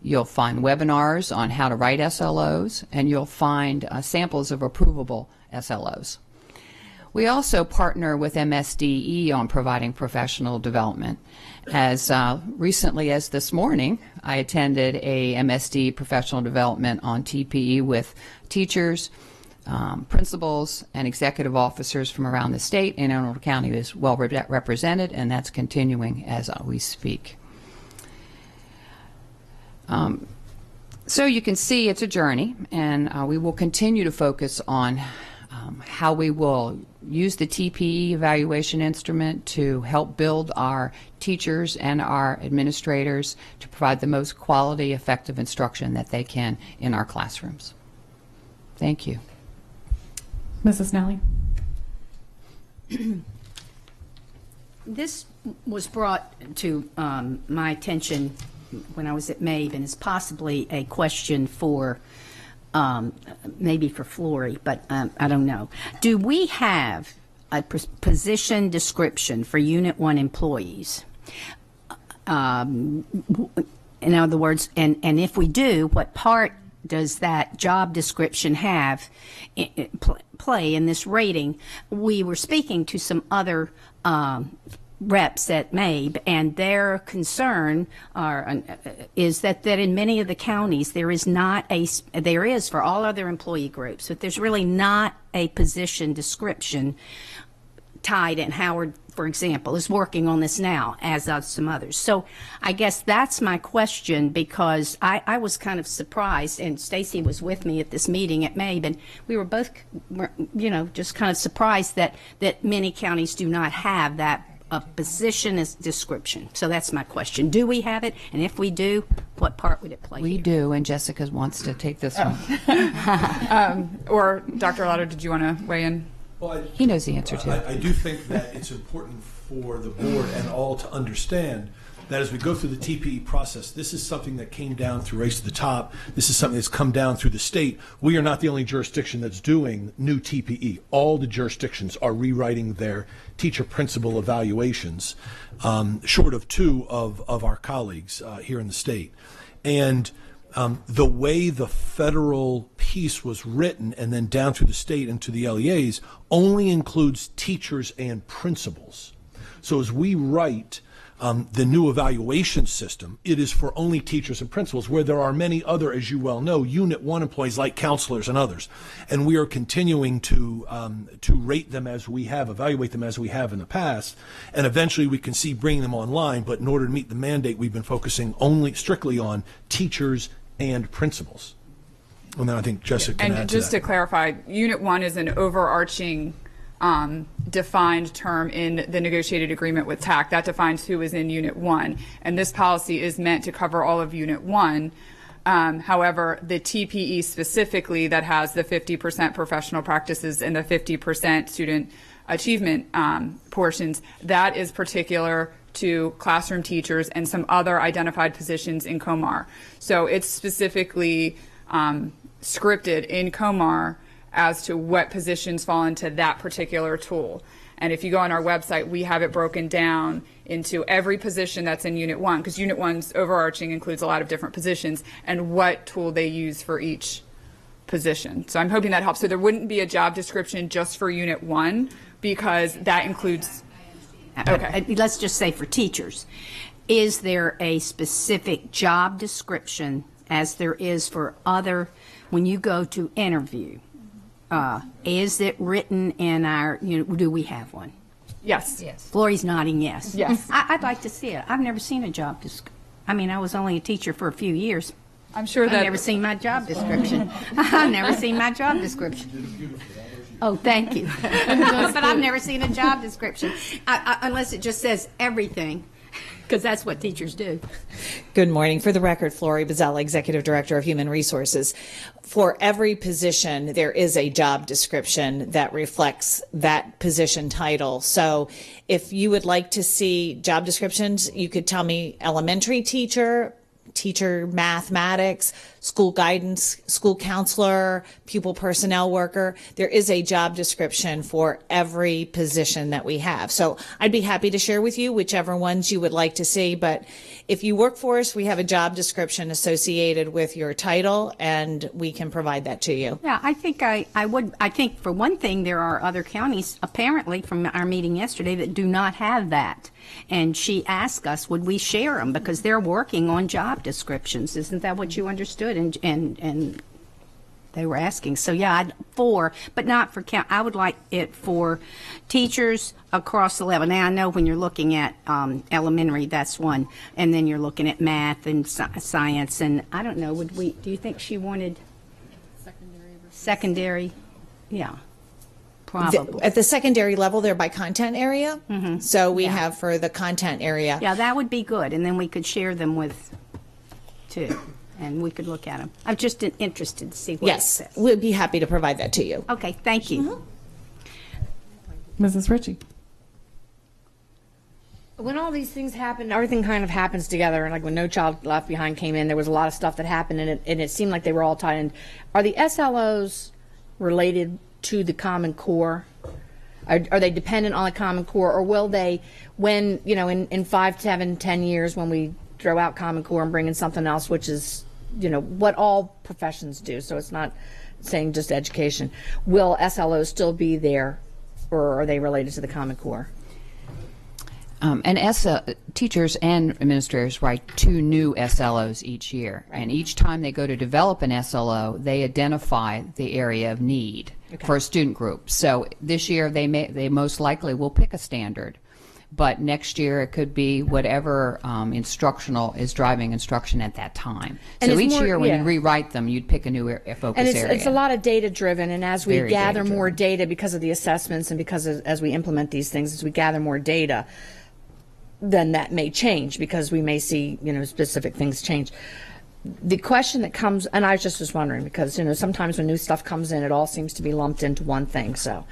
you'll find webinars on how to write SLOs, and you'll find samples of approvable SLOs. We also partner with MSDE on providing professional development. As recently as this morning, I attended a MSD professional development on TPE with teachers, principals, and executive officers from around the state, and Arundel County is well represented, and that's continuing as we speak. So you can see it's a journey, and we will continue to focus on how we will use the TPE evaluation instrument to help build our teachers and our administrators to provide the most quality, effective instruction that they can in our classrooms. Thank you. Mrs. Nally. This was brought to my attention when I was at MABE, and is possibly a question for maybe for Flory, but I don't know. Do we have a position description for Unit 1 employees? In other words, and if we do, what part does that job description have play in this rating? We were speaking to some other reps at MABE, and their concern is that in many of the counties there is for all other employee groups, but there's really not a position description tied, and Howard, for example, is working on this now, as of some others. So I guess that's my question, because I was kind of surprised, and Stacy was with me at this meeting at MABE, and we were both, just kind of surprised that many counties do not have that a position as description. So that's my question. Do we have it? And if we do, what part would it play? We do, and Jessica wants to take this one. Or Dr. Arlotto, did you want to weigh in? Well, he knows the answer to it. I do think that it's important for the board and all to understand that as we go through the TPE process, this is something that came down through Race to the Top. This is something that's come down through the state. We are not the only jurisdiction that's doing new TPE. All the jurisdictions are rewriting their teacher principal evaluations, short of two of our colleagues here in the state. And the way the federal piece was written and then down through the state and to the LEAs only includes teachers and principals. So as we write the new evaluation system, it is for only teachers and principals, where there are many other, as you well know, Unit 1 employees like counselors and others. And we are continuing to rate them as we have, evaluate them as we have in the past, and eventually we can see bringing them online. But in order to meet the mandate, we've been focusing strictly on teachers and principals. And then I think Jessica can add to that. And just to clarify, Unit 1 is an overarching defined term in the negotiated agreement with TAC. That defines who is in Unit 1. And this policy is meant to cover all of Unit 1. However, the TPE specifically that has the 50% professional practices and the 50% student achievement portions, that is particular to classroom teachers and some other identified positions in COMAR. So it's specifically scripted in COMAR as to what positions fall into that particular tool. And if you go on our website, we have it broken down into every position that's in Unit 1, because Unit 1's overarching includes a lot of different positions, and what tool they use for each position. So I'm hoping that helps. So there wouldn't be a job description just for Unit 1, because that includes... Okay. Let's just say for teachers, is there a specific job description as there is for other, when you go to interview? Is it written in our, do we have one? Yes. Yes. Flory's nodding yes. Yes. I'd like to see it. I've never seen a job description. I mean, I was only a teacher for a few years. I'm sure that... I've never seen my job description. I've never seen my job description. Oh, thank you. But I've never seen a job description, unless it just says everything. because that's what teachers do. Good morning. For the record, Flory Bozzella, Executive Director of Human Resources. For every position, there is a job description that reflects that position title. So if you would like to see job descriptions, you could tell me elementary teacher, teacher mathematics, school guidance, school counselor, pupil personnel worker. There is a job description for every position that we have. So I'd be happy to share with you whichever ones you would like to see. But if you work for us, we have a job description associated with your title, and we can provide that to you. Yeah, I think I think for one thing, there are other counties, apparently from our meeting yesterday, that do not have that. And she asked us, would we share them, because they're working on job descriptions. Isn't that what you understood? And they were asking. So yeah, but not for count. I would like it for teachers across the level. Now I know when you're looking at elementary, that's one, and then you're looking at math and science. And I don't know. Do you think she wanted secondary? Yeah. Probably. At the secondary level, they're by content area. Mm-hmm. So we have for the content area. Yeah, that would be good. And then we could share them with two, and we could look at them. I'm just interested to see what it says. We'd be happy to provide that to you. Okay, thank you. Mm-hmm. Mrs. Ritchie. When all these things happen, everything kind of happens together. And like when No Child Left Behind came in, there was a lot of stuff that happened, and it seemed like they were all tied in. Are the SLOs related to the Common Core? Are they dependent on the Common Core, or will they, when, in 5, 7, 10 years, when we throw out Common Core and bring in something else, which is, what all professions do, so it's not saying just education, will SLOs still be there, or are they related to the Common Core? Teachers and administrators write 2 new SLOs each year, and each time they go to develop an SLO, they identify the area of need for a student group. So this year they most likely will pick a standard, but next year it could be whatever instructional is driving instruction at that time. And so each year when you rewrite them, you'd pick a new focus area. And it's a lot of data driven, and as we gather more data because of the assessments and because as we implement these things, as we gather more data, then that may change because we may see, specific things change. The question that comes, and I just was wondering because, sometimes when new stuff comes in, it all seems to be lumped into one thing. So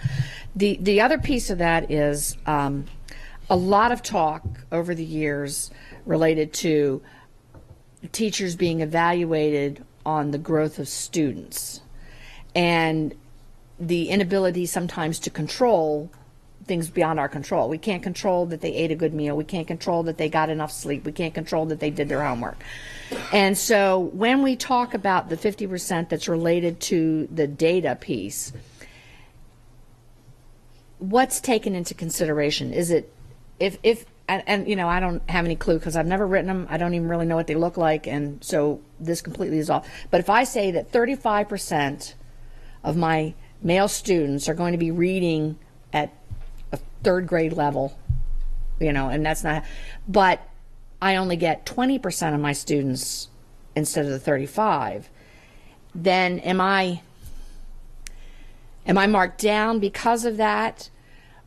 the other piece of that is a lot of talk over the years related to teachers being evaluated on the growth of students and the inability sometimes to control things beyond our control. We can't control that they ate a good meal. We can't control that they got enough sleep. We can't control that they did their homework. And so when we talk about the 50% that's related to the data piece, what's taken into consideration? Is it if and I don't have any clue because I've never written them. I don't even really know what they look like, and so this completely is off. But if I say that 35% of my male students are going to be reading at a 3rd grade level, and that's not, but I only get 20% of my students instead of the 35, then am I marked down because of that,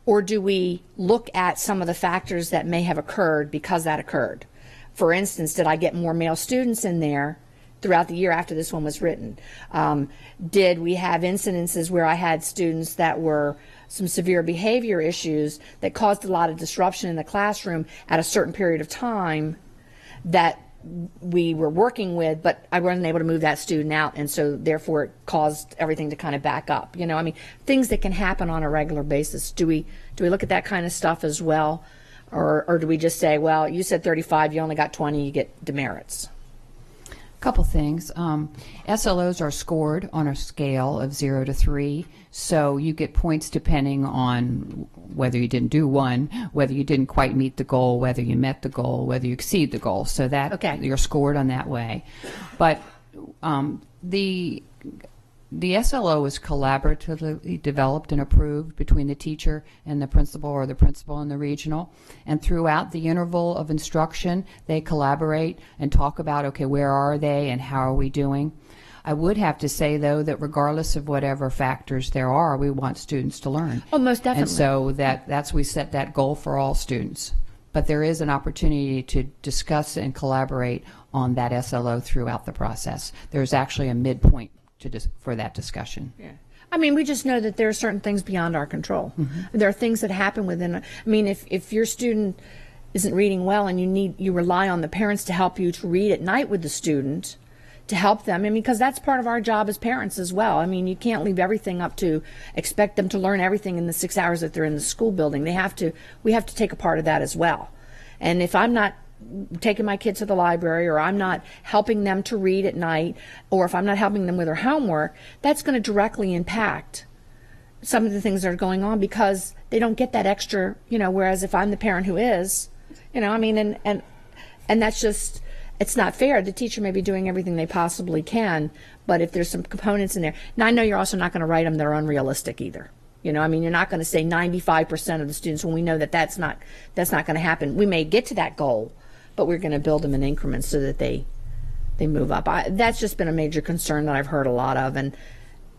or do we look at some of the factors that may have occurred because that occurred? For instance, did I get more male students in there throughout the year after this one was written? Did we have incidences where I had students that were some severe behavior issues that caused a lot of disruption in the classroom at a certain period of time that we were working with, but I wasn't able to move that student out, and so therefore it caused everything to kind of back up. Things that can happen on a regular basis. Do we look at that kind of stuff as well, or do we just say, well, you said 35, you only got 20, you get demerits? Couple things. SLOs are scored on a scale of 0 to 3, so you get points depending on whether you didn't do one, whether you didn't quite meet the goal, whether you met the goal, whether you exceed the goal. So that you're scored on that way. But the SLO is collaboratively developed and approved between the teacher and the principal, or the principal and the regional. And throughout the interval of instruction, they collaborate and talk about, okay, where are they and how are we doing? I would have to say, though, that regardless of whatever factors there are, we want students to learn. Oh, most definitely. And so that's we set that goal for all students. but there is an opportunity to discuss and collaborate on that SLO throughout the process. There's actually a midpoint for that discussion. Yeah. I mean, we just know that there are certain things beyond our control. There are things that happen within. I mean, if your student isn't reading well and you rely on the parents to help you to read at night with the student, to help them. I mean, because that's part of our job as parents as well. I mean, you can't leave everything up to expect them to learn everything in the 6 hours that they're in the school building. We have to take a part of that as well. And if I'm not taking my kids to the library, or I'm not helping them to read at night, or if I'm not helping them with their homework, that's going to directly impact some of the things that are going on, because they don't get that extra, whereas if I'm the parent who is, I mean, and that's just, it's not fair. The teacher may be doing everything they possibly can, but if there's some components in there. Now, I know you're also not going to write them that are unrealistic either. I mean, you're not going to say 95% of the students when we know that that's not going to happen. We may get to that goal, but we're going to build them in increments so that they move up. That's just been a major concern that I've heard a lot of, and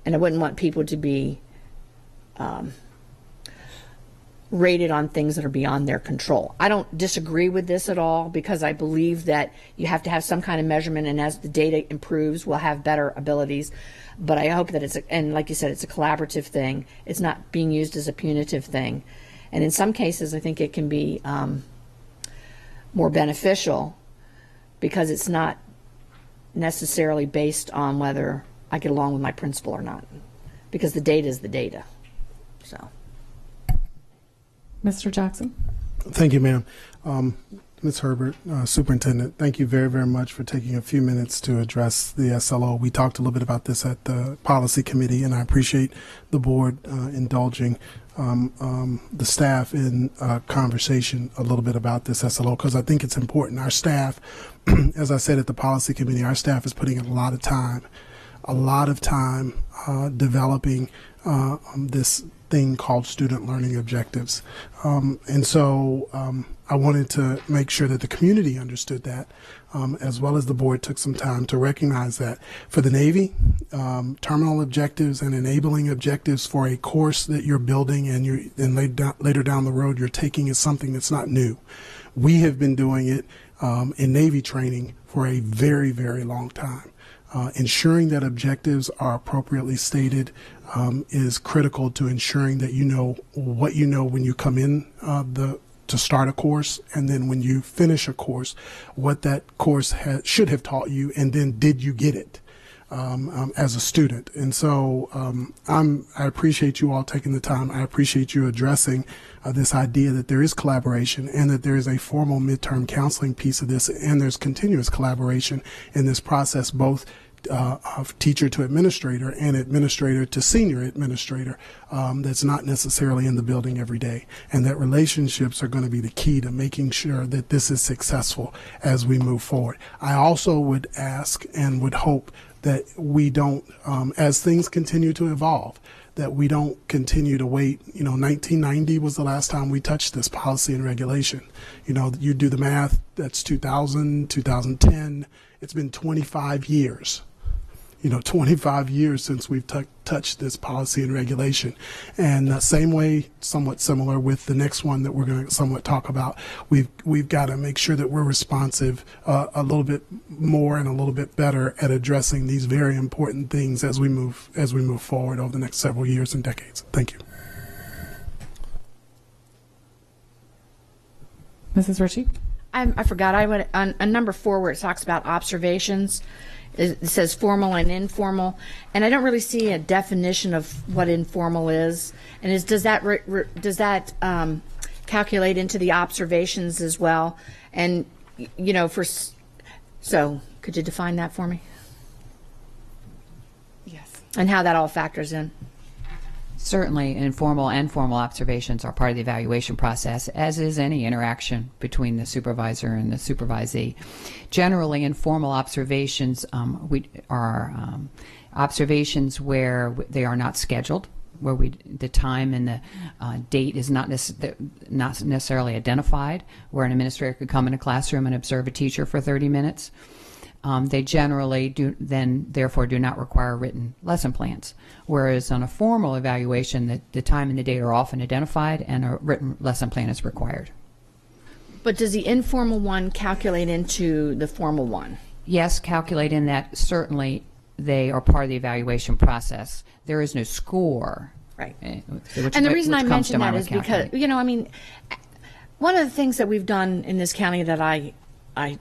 I wouldn't want people to be rated on things that are beyond their control. I don't disagree with this at all, because I believe that you have to have some kind of measurement, and as the data improves, we'll have better abilities. But I hope that and like you said, it's a collaborative thing. It's not being used as a punitive thing. And in some cases, I think it can be more beneficial, because it's not necessarily based on whether I get along with my principal or not, because the data is the data. So. Mr. Jackson. Thank you, ma'am. Ms. Herbert, Superintendent, thank you very, very much for taking a few minutes to address the SLO. We talked a little bit about this at the policy committee, and I appreciate the board indulging the staff in conversation a little bit about this SLO, because I think it's important. Our staff, as I said at the policy committee, our staff is putting in a lot of time developing this thing called student learning objectives. And so I wanted to make sure that the community understood that, as well as the board took some time to recognize that. For the Navy, terminal objectives and enabling objectives for a course that you're building and later down the road you're taking is something that's not new. We have been doing it in Navy training for a very, very long time. Ensuring that objectives are appropriately stated is critical to ensuring that you know what you know when you come in to start a course, and then when you finish a course, what that course should have taught you, and then did you get it as a student. And so I appreciate you all taking the time. I appreciate you addressing this idea that there is collaboration, and that there is a formal midterm counseling piece of this, and there's continuous collaboration in this process, both of teacher to administrator and administrator to senior administrator, that's not necessarily in the building every day. And that relationships are going to be the key to making sure that this is successful as we move forward. I also would ask and would hope that we don't, as things continue to evolve, that we don't continue to wait. 1990 was the last time we touched this policy and regulation. You do the math, that's 2000, 2010. It's been 25 years. 25 years since we've touched this policy and regulation. And same way, somewhat similar with the next one that we're going to somewhat talk about. We've got to make sure that we're responsive a little bit more and a little bit better at addressing these very important things as we move forward over the next several years and decades. Thank you. Mrs. Ritchie? I forgot. I went on number 4 where it talks about observations. It says formal and informal, and I don't really see a definition of what informal is. And does that calculate into the observations as well? And so could you define that for me? Yes. And how that all factors in? Certainly, informal and formal observations are part of the evaluation process, as is any interaction between the supervisor and the supervisee. Generally, informal observations are observations where they are not scheduled, where the time and the date is not necessarily identified, where an administrator could come in a classroom and observe a teacher for 30 minutes. They generally therefore do not require written lesson plans. Whereas on a formal evaluation, the time and the date are often identified and a written lesson plan is required. But does the informal one calculate into the formal one? Yes, calculate in that. Certainly, they are part of the evaluation process. There is no score. Right. And the reason I mention that is because, one of the things that we've done in this county that I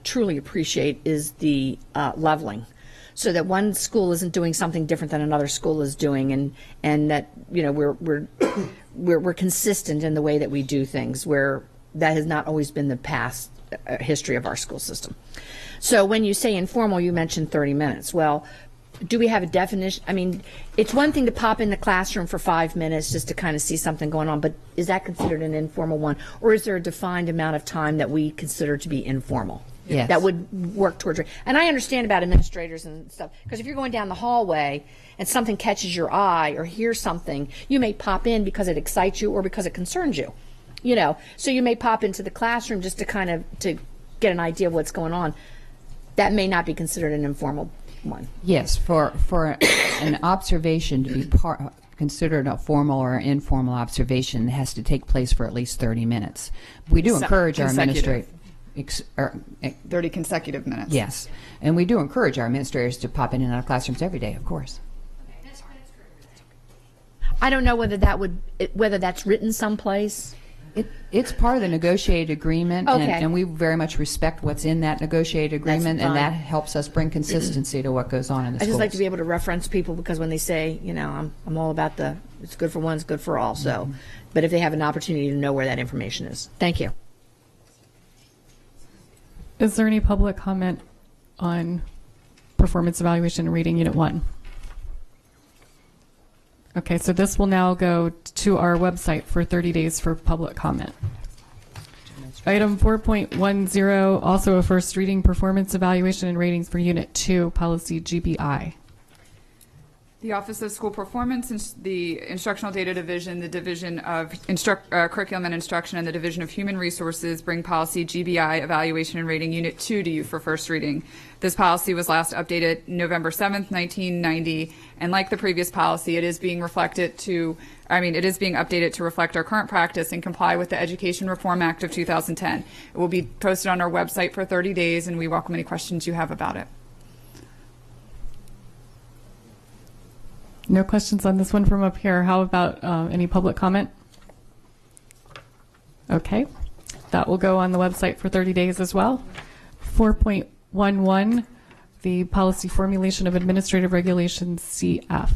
truly appreciate is the leveling, so that one school isn't doing something different than another school is doing, and that we're consistent in the way that we do things, where that has not always been the past history of our school system. So when you say informal, you mentioned 30 minutes. Well, do we have a definition? I mean, it's one thing to pop in the classroom for 5 minutes just to kind of see something going on, but is that considered an informal one? Or is there a defined amount of time that we consider to be informal? Yes. That would work towards it. And I understand about administrators and stuff, because if you're going down the hallway and something catches your eye or hear something, you may pop in because it excites you or because it concerns you. So you may pop into the classroom just to kind of to get an idea of what's going on. That may not be considered an informal one. Yes, for an observation to be considered a formal or informal observation, it has to take place for at least 30 minutes. We do encourage our administrators. 30 consecutive minutes. Yes, and we do encourage our administrators to pop in and out of classrooms every day, of course. I don't know whether that's written someplace. It's part of the negotiated agreement, Okay. and we very much respect what's in that negotiated agreement, That's and fine. that helps us bring consistency to what goes on in the I schools. just like to be able to reference people, because when they say, I'm all about it's good for one, it's good for all. So, but if they have an opportunity to know where that information is. Thank you. Is there any public comment on performance evaluation and reading unit 1? Okay, so this will now go to our website for 30 days for public comment. Item 4.10, also a first reading, performance evaluation and ratings for unit 2, policy GBI. The Office of School Performance, the Instructional Data Division, the Division of Curriculum and Instruction, and the Division of Human Resources bring policy GBI, Evaluation and Rating Unit 2 to you for first reading. This policy was last updated November 7th, 1990, and like the previous policy, it is being updated to reflect our current practice and comply with the Education Reform Act of 2010. It will be posted on our website for 30 days, and we welcome any questions you have about it. No questions on this one from up here. How about any public comment? Okay, that will go on the website for 30 days as well. 4.11, the policy formulation of administrative regulations CF.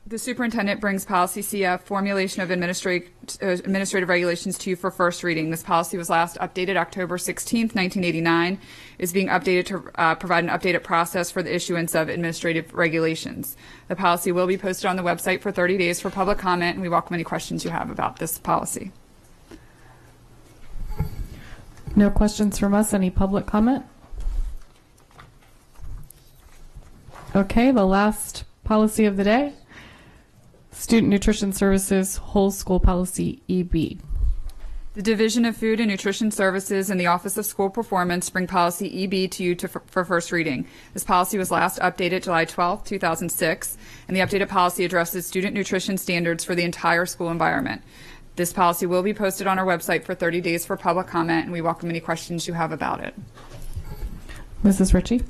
The superintendent brings policy CF, formulation of administrative regulations, to you for first reading. This policy was last updated October 16th, 1989. Is being updated to provide an updated process for the issuance of administrative regulations. The policy will be posted on the website for 30 days for public comment, and we welcome any questions you have about this policy. No questions from us. Any public comment? Okay, the last policy of the day. Student Nutrition Services Whole School Policy EB. The Division of Food and Nutrition Services and the Office of School Performance bring policy EB to you for first reading. This policy was last updated July 12, 2006, and the updated policy addresses student nutrition standards for the entire school environment. This policy will be posted on our website for 30 days for public comment, and we welcome any questions you have about it. Mrs. Ritchie?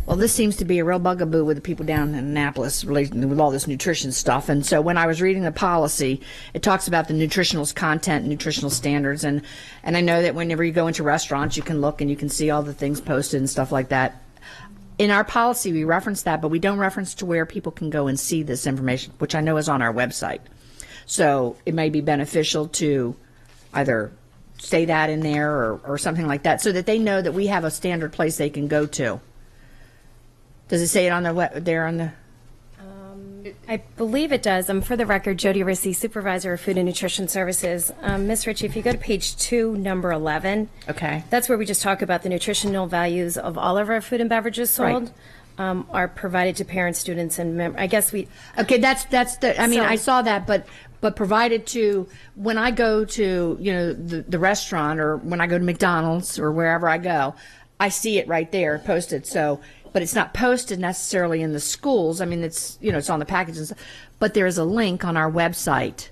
Well, this seems to be a real bugaboo with the people down in Annapolis relating with all this nutrition stuff. And so when I was reading the policy, it talks about the nutritional content, nutritional standards. And I know that whenever you go into restaurants, you can look and you can see all the things posted and stuff like that. In our policy, we reference that, but we don't reference to where people can go and see this information, which I know is on our website. So it may be beneficial to either say that in there or something like that, so that they know that we have a standard place they can go to. Does it say it on the there on the? I believe it does. For the record, Jody Rissy, Supervisor of Food and Nutrition Services. Ms. Ritchie, if you go to page 2, number 11, okay, that's where we just talk about the nutritional values of all of our food and beverages sold. Right. Are provided to parents, students, and I guess we. Okay, that's the. I mean, I saw that, but provided to when I go to the restaurant or when I go to McDonald's or wherever I go, I see it right there posted. So. But it's not posted necessarily in the schools. I mean, it's it's on the packages, but there is a link on our website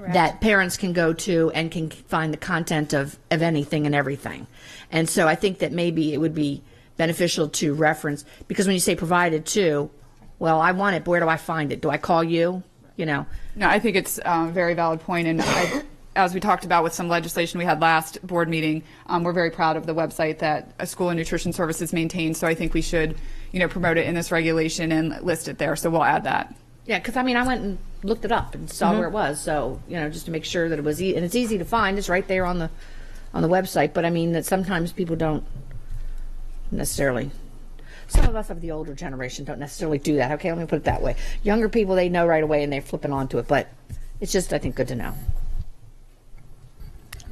that parents can go to and can find the content of anything and everything. And so I think that maybe it would be beneficial to reference, because when you say provided to, well, I want it, but where do I find it? Do I call you? No, I think it's a very valid point, and as we talked about with some legislation we had last board meeting, we're very proud of the website that a school and nutrition services maintains, so I think we should, promote it in this regulation and list it there, so we'll add that. Yeah, because I went and looked it up and saw where it was, so, just to make sure that it was, and it's easy to find, it's right there on the website, but that sometimes people don't necessarily, some of us of the older generation don't necessarily do that. Okay, let me put it that way. Younger people, they know right away and they're flipping onto it, but it's just, I think, good to know.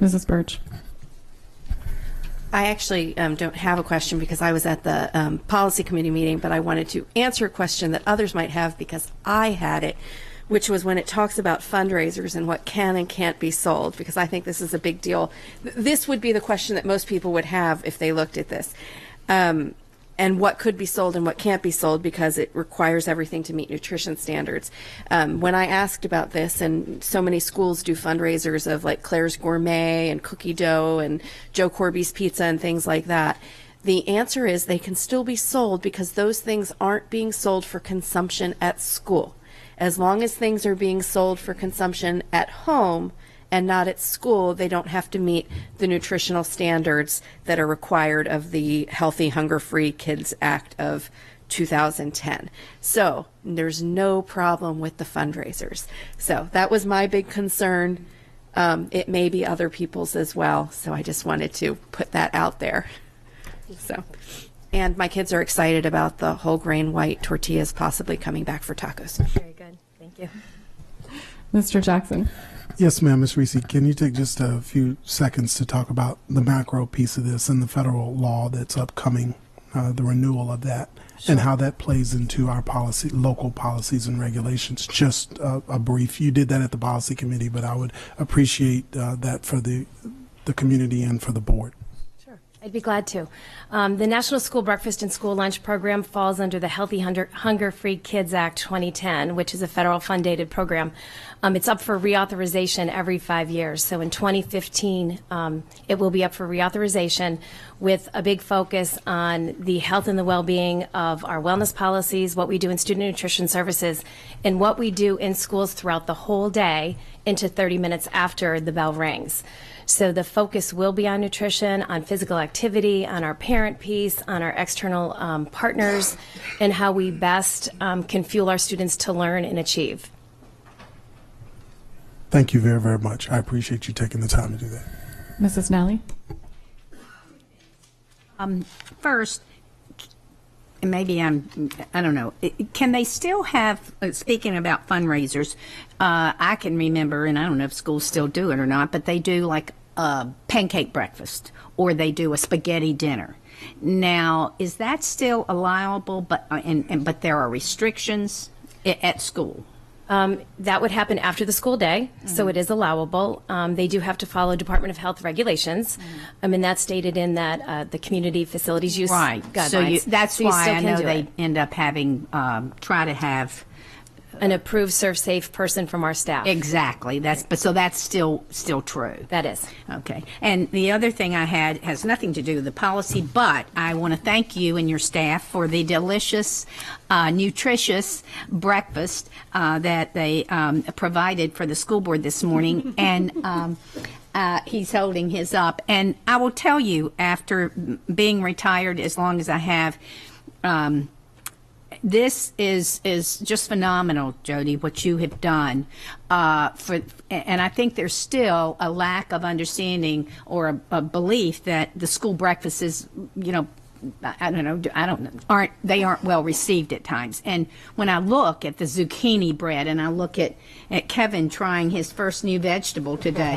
Mrs. Birch. I actually don't have a question because I was at the policy committee meeting, but I wanted to answer a question that others might have because I had it, which was when it talks about fundraisers and what can and can't be sold, because I think this is a big deal. This would be the question that most people would have if they looked at this. And what could be sold and what can't be sold, because it requires everything to meet nutrition standards. When I asked about this, and so many schools do fundraisers of like Claire's Gourmet and Cookie Dough and Joe Corby's Pizza and things like that, the answer is they can still be sold because those things aren't being sold for consumption at school. As long as things are being sold for consumption at home and not at school, they don't have to meet the nutritional standards that are required of the Healthy Hunger-Free Kids Act of 2010. So there's no problem with the fundraisers. So that was my big concern. It may be other people's as well, so I just wanted to put that out there. So, and my kids are excited about the whole grain white tortillas possibly coming back for tacos. Very good. Thank you. Mr. Jackson. Yes, ma'am, Ms. Reese. Can you take just a few seconds to talk about the macro piece of this and the federal law that's upcoming, the renewal of that, and how that plays into our policy, local policies and regulations? Just a brief. You did that at the policy committee, but I would appreciate that for the community and for the board. I'd be glad to. The National School Breakfast and School Lunch Program falls under the Healthy Hunger-Free Kids Act 2010, which is a federal fundated program. It's up for reauthorization every 5 years. So in 2015, it will be up for reauthorization with a big focus on the health and the well-being of our wellness policies, what we do in student nutrition services, and what we do in schools throughout the whole day into 30 minutes after the bell rings. So the focus will be on nutrition, on physical activity, on our parent piece, on our external partners, and how we best can fuel our students to learn and achieve. Thank you very, very much. I appreciate you taking the time to do that. Mrs. Nally? First, maybe I don't know, can they still have, speaking about fundraisers, I can remember, and I don't know if schools still do it or not, but they do like a pancake breakfast or they do a spaghetti dinner. Now, is that still allowable, but there are restrictions at school? That would happen after the school day, so it is allowable. They do have to follow Department of Health regulations, and that's stated in that the community facilities use guidelines. So that's why I know they end up having try to have an approved Serve Safe person from our staff. Exactly. So that's still true. That is. Okay. And the other thing I had has nothing to do with the policy, but I want to thank you and your staff for the delicious, nutritious breakfast that they provided for the school board this morning. And he's holding his up. And I will tell you, after being retired as long as I have, this is just phenomenal, Jody, what you have done. And I think there's still a lack of understanding or a belief that the school breakfast is, aren't well received at times. And when I look at the zucchini bread and I look at Kevin trying his first new vegetable today.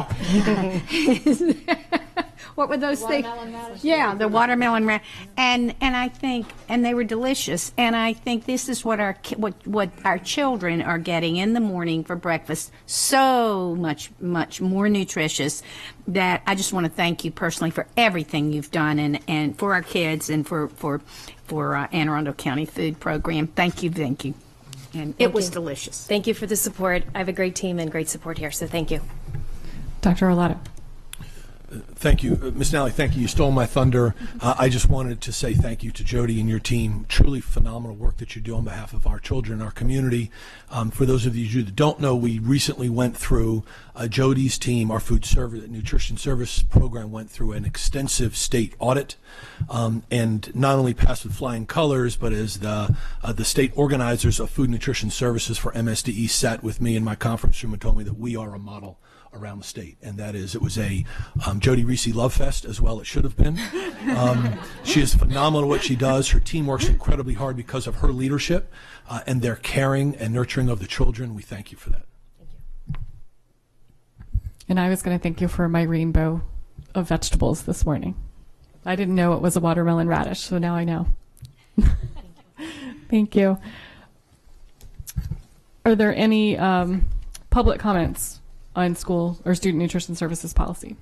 What were those things? Yeah, the watermelon radish. And I think, and they were delicious. And I think this is what our children are getting in the morning for breakfast. So much more nutritious that I just want to thank you personally for everything you've done and for our kids and for Anne Arundel County Food Program. Thank you. And Thank it was you. delicious. Thank you for the support. I have a great team and great support here, so thank you. Dr. Arlato. Thank you. Ms. Nally, thank you. You stole my thunder. I just wanted to say thank you to Jody and your team. Truly phenomenal work that you do on behalf of our children, our community. For those of you that don't know, we recently went through, Jody's team, our food service, nutrition service program went through an extensive state audit, and not only passed with flying colors, but as the state organizers of food nutrition services for MSDE sat with me in my conference room and told me that we are a model around the state, and that is, it was a Jody Reese Love Fest as well. It should have been. She is phenomenal at what she does. Her team works incredibly hard because of her leadership and their caring and nurturing of the children. We thank you for that. And I was going to thank you for my rainbow of vegetables this morning. I didn't know it was a watermelon radish, so now I know. Thank you. Are there any public comments on school or student nutrition services policy?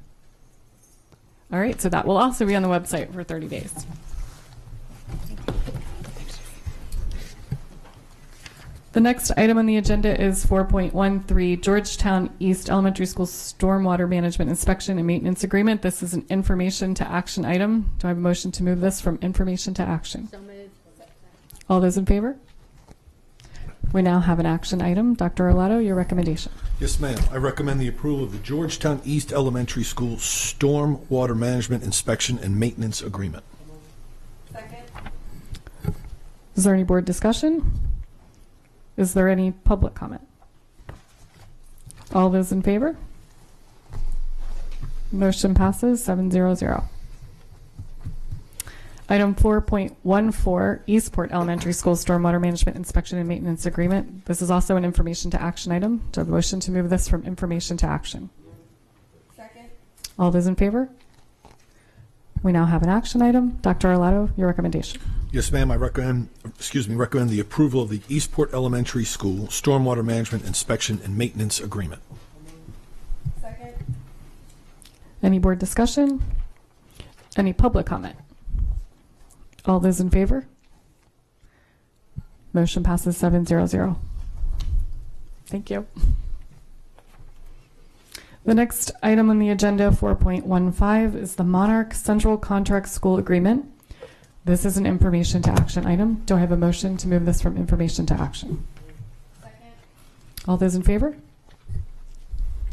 All right, so that will also be on the website for 30 days. The next item on the agenda is 4.13, Georgetown East Elementary School Stormwater Management Inspection and Maintenance Agreement. This is an information to action item. Do I have a motion to move this from information to action? So moved. All those in favor? We now have an action item. Dr. Arlato, your recommendation. Yes, ma'am. I recommend the approval of the Georgetown East Elementary School Storm Water Management Inspection and Maintenance Agreement. Second. Is there any board discussion? Is there any public comment? All those in favor? Motion passes 7-0-0. Item 4.14, Eastport Elementary School Stormwater Management Inspection and Maintenance Agreement. This is also an information to action item. Do I have a motion to move this from information to action? Second. All those in favor? We now have an action item. Dr. Arlato, your recommendation. Yes, ma'am. I recommend the approval of the Eastport Elementary School Stormwater Management Inspection and Maintenance Agreement. Second. Any board discussion? Any public comment? All those in favor? Motion passes 7-0-0. Thank you. The next item on the agenda, 4.15, is the Monarch Central Contract School Agreement. This is an information to action item. Do I have a motion to move this from information to action? Second. All those in favor?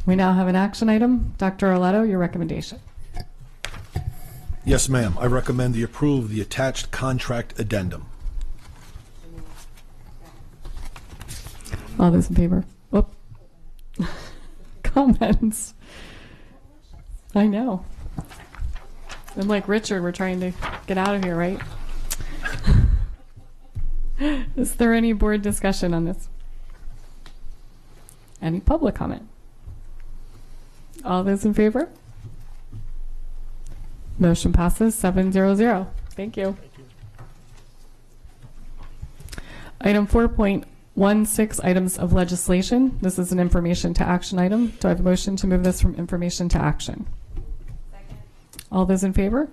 We now have an action item. Dr. Arlato, your recommendation. Yes, ma'am. I recommend the approval of the attached contract addendum. All those in favor? Oh. Comments? I know. I'm like Richard, we're trying to get out of here, right? Is there any board discussion on this? Any public comment? All those in favor? Motion passes 7-0-0. Thank you. Item 4.16, items of legislation. This is an information to action item. Do I have a motion to move this from information to action? Second. All those in favor?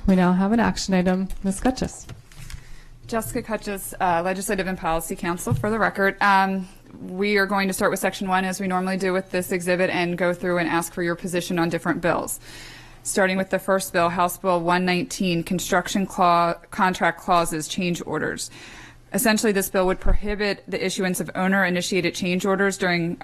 We now have an action item. Ms. Cutchess. Jessica Cutchess, Legislative and Policy Counsel, for the record. We are going to start with Section 1 as we normally do with this exhibit and go through and ask for your position on different bills. Starting with the first bill, House Bill 119, Construction Contract Clauses Change Orders. Essentially, this bill would prohibit the issuance of owner-initiated change orders during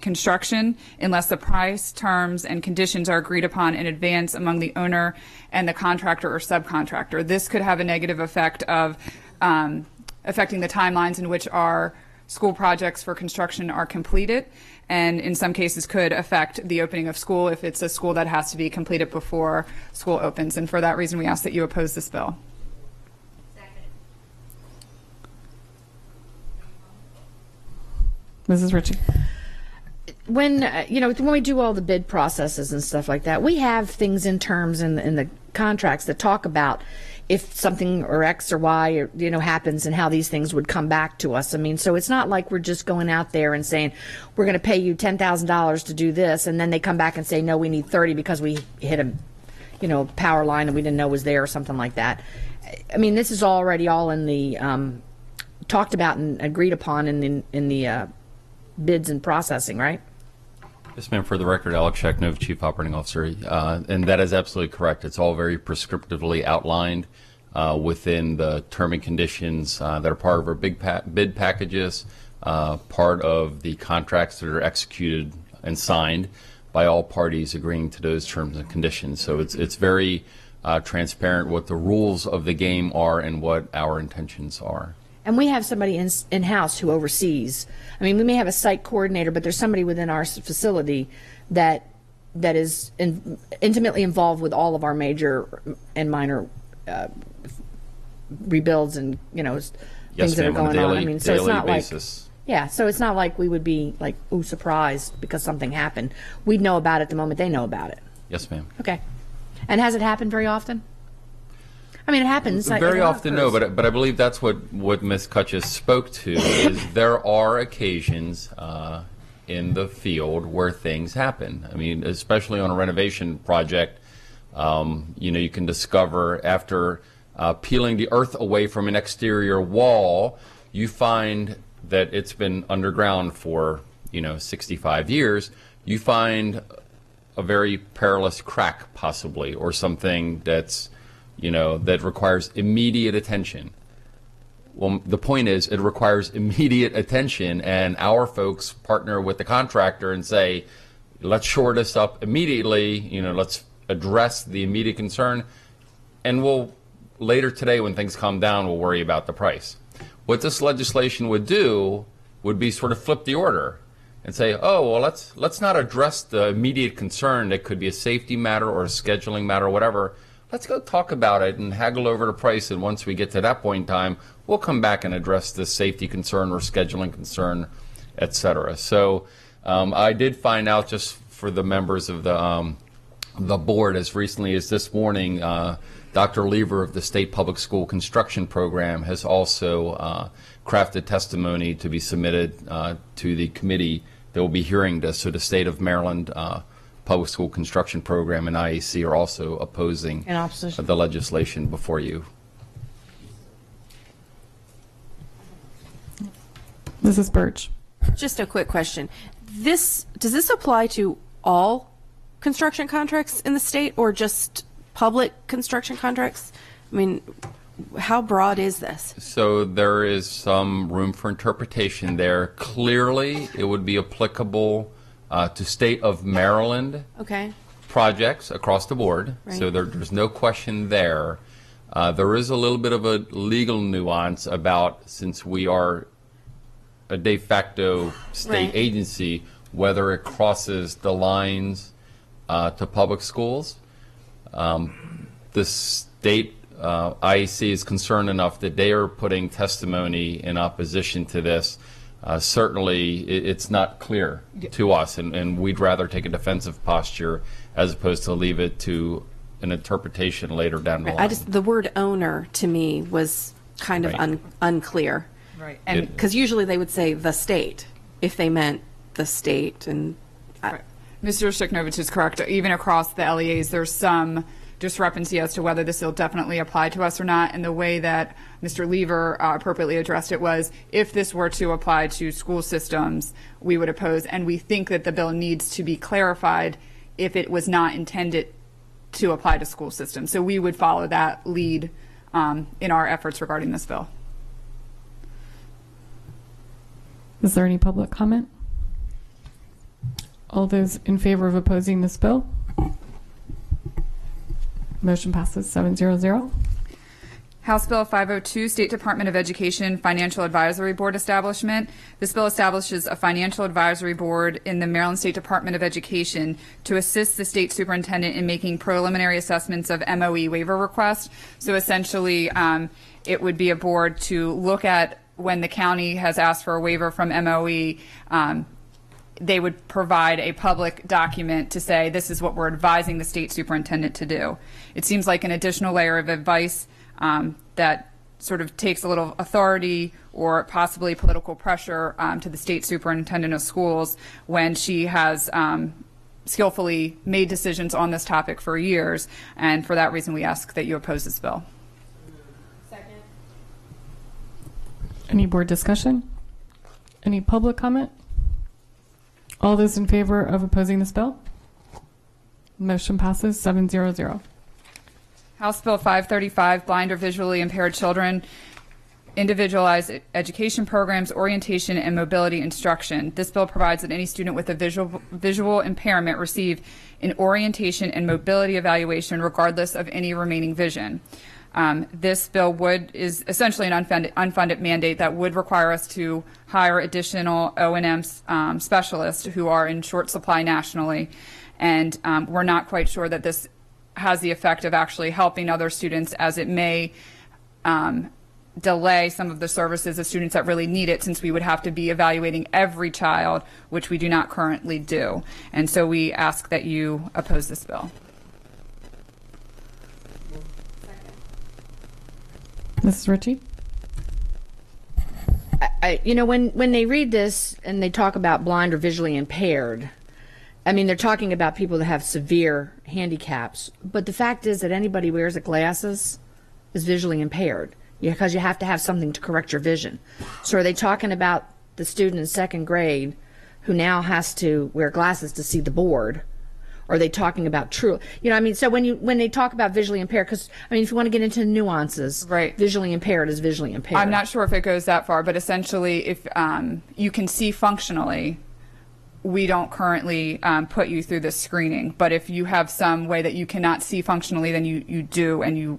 construction unless the price, terms, and conditions are agreed upon in advance among the owner and the contractor or subcontractor. This could have a negative effect of affecting the timelines in which our school projects for construction are completed, and in some cases could affect the opening of school if it's a school that has to be completed before school opens. And for that reason, we ask that you oppose this bill. Mrs. Ritchie. When when we do all the bid processes and stuff like that, we have things in terms in the contracts that talk about if something or X or Y or, happens and how these things would come back to us. I mean, so it's not like we're just going out there and saying we're going to pay you $10,000 to do this, and then they come back and say no, we need 30 because we hit a power line and we didn't know was there or something like that. I mean, this is already all in the talked about and agreed upon in the bids and processing, right? Yes, ma'am. For the record, Alex Sheknov, Chief Operating Officer, and that is absolutely correct. It's all very prescriptively outlined within the term and conditions that are part of our bid packages, part of the contracts that are executed and signed by all parties agreeing to those terms and conditions. So it's very transparent what the rules of the game are and what our intentions are. And we have somebody in-house who oversees. I mean, we may have a site coordinator, but there's somebody within our facility that is intimately involved with all of our major and minor rebuilds and, things that are going on. I mean, so it's not basis. So it's not like we would be like, ooh, surprised because something happened. We'd know about it the moment they know about it. Yes, ma'am. Okay. And has it happened very often? I mean, it happens. Very often, no, but I believe that's what Ms. Kutches spoke to, is there are occasions in the field where things happen. I mean, especially on a renovation project, you can discover after peeling the earth away from an exterior wall, you find that it's been underground for, 65 years. You find a very perilous crack, possibly, or something that's that requires immediate attention. Well, the point is, it requires immediate attention, and our folks partner with the contractor and say, let's shore this up immediately, let's address the immediate concern, and we'll, later today when things calm down, we'll worry about the price. What this legislation would do would be sort of flip the order and say, oh, well, let's not address the immediate concern that could be a safety matter or a scheduling matter or whatever. Let's go talk about it and haggle over the price, and once we get to that point in time, we'll come back and address this safety concern or scheduling concern, et cetera. So I did find out, just for the members of the board, as recently as this morning, Dr. Lever of the State Public School Construction Program has also crafted testimony to be submitted to the committee that will be hearing this. So the State of Maryland Public School Construction Program and IAC are also opposing the legislation before you. Mrs. Birch. Just a quick question. Does this apply to all construction contracts in the state or just public construction contracts? I mean, how broad is this? So there is some room for interpretation there. Clearly, it would be applicable to State of Maryland projects across the board. Right. So there's no question there. There is a little bit of a legal nuance about, since we are a de facto state agency, whether it crosses the lines to public schools. The state IEC is concerned enough that they are putting testimony in opposition to this. Certainly, it's not clear to us, and we'd rather take a defensive posture as opposed to leave it to an interpretation later down the line. The word owner to me was kind of unclear. Right. And because usually they would say the state if they meant the state. And Mr. Sheknovich is correct. Even across the LEAs, there's some discrepancy as to whether this will definitely apply to us or not. And the way that Mr. Lever appropriately addressed it was, if this were to apply to school systems, we would oppose. And we think that the bill needs to be clarified if it was not intended to apply to school systems. So we would follow that lead in our efforts regarding this bill. Is there any public comment? All those in favor of opposing this bill? Motion passes 7-0-0. House Bill 502, State Department of Education Financial Advisory Board establishment. This bill establishes a financial advisory board in the Maryland State Department of Education to assist the state superintendent in making preliminary assessments of MOE waiver requests. So essentially, it would be a board to look at when the county has asked for a waiver from MOE. They would provide a public document to say, this is what we're advising the state superintendent to do. It seems like an additional layer of advice that sort of takes a little authority or possibly political pressure to the state superintendent of schools when she has skillfully made decisions on this topic for years. And for that reason, we ask that you oppose this bill. Any Any board discussion? Any public comment? All those in favor of opposing this bill? Motion passes 700. House Bill 535, blind or visually impaired children, individualized education programs, orientation, and mobility instruction. This bill provides that any student with a visual impairment receive an orientation and mobility evaluation regardless of any remaining vision. This bill is essentially an unfunded mandate that would require us to hire additional O&M specialists who are in short supply nationally. And we're not quite sure that this has the effect of actually helping other students, as it may delay some of the services of students that really need it, since we would have to be evaluating every child, which we do not currently do. And so we ask that you oppose this bill. Mrs. Ritchie? When they read this and they talk about blind or visually impaired, I mean, they're talking about people that have severe handicaps. But the fact is that anybody who wears glasses is visually impaired, because you have to have something to correct your vision. So are they talking about the student in second grade who now has to wear glasses to see the board? Or are they talking about true? So when they talk about visually impaired, because if you want to get into the nuances, right? Visually impaired is visually impaired. I'm not sure if it goes that far, but essentially, if you can see functionally, we don't currently put you through this screening. But if you have some way that you cannot see functionally, then you do, and you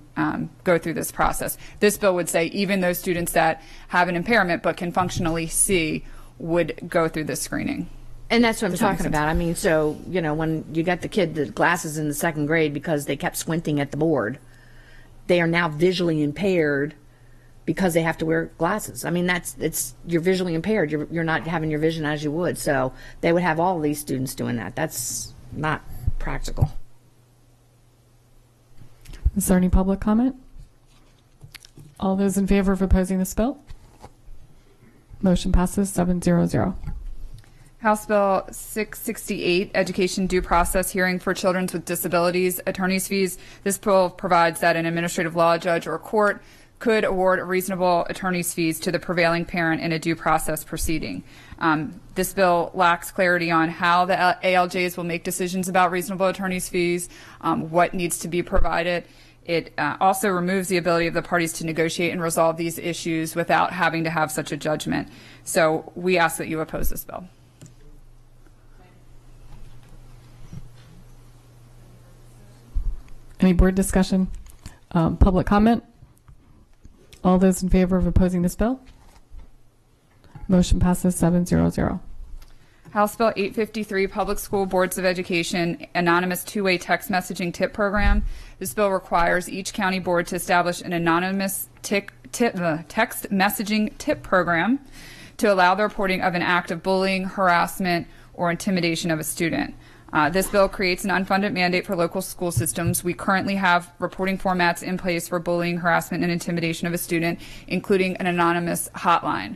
go through this process. This bill would say even those students that have an impairment but can functionally see would go through this screening. And that's what I'm talking about. When you got the kid with glasses in the second grade because they kept squinting at the board, they are now visually impaired because they have to wear glasses. You're visually impaired. You're not having your vision as you would. So they would have all of these students doing that. That's not practical. Is there any public comment? All those in favor of opposing this bill? Motion passes 700. House Bill 668, Education Due Process Hearing for Children with Disabilities, Attorney's Fees. This bill provides that an administrative law judge or court could award reasonable attorney's fees to the prevailing parent in a due process proceeding. This bill lacks clarity on how the ALJs will make decisions about reasonable attorney's fees, what needs to be provided. It also removes the ability of the parties to negotiate and resolve these issues without having to have such a judgment. So we ask that you oppose this bill. Any board discussion? Public comment? All those in favor of opposing this bill? Motion passes 700. House Bill 853, Public School Boards of Education Anonymous Two-Way Text Messaging Tip Program. This bill requires each county board to establish an anonymous text messaging tip program to allow the reporting of an act of bullying, harassment, or intimidation of a student. This bill creates an unfunded mandate for local school systems. We currently have reporting formats in place for bullying, harassment, and intimidation of a student, including an anonymous hotline.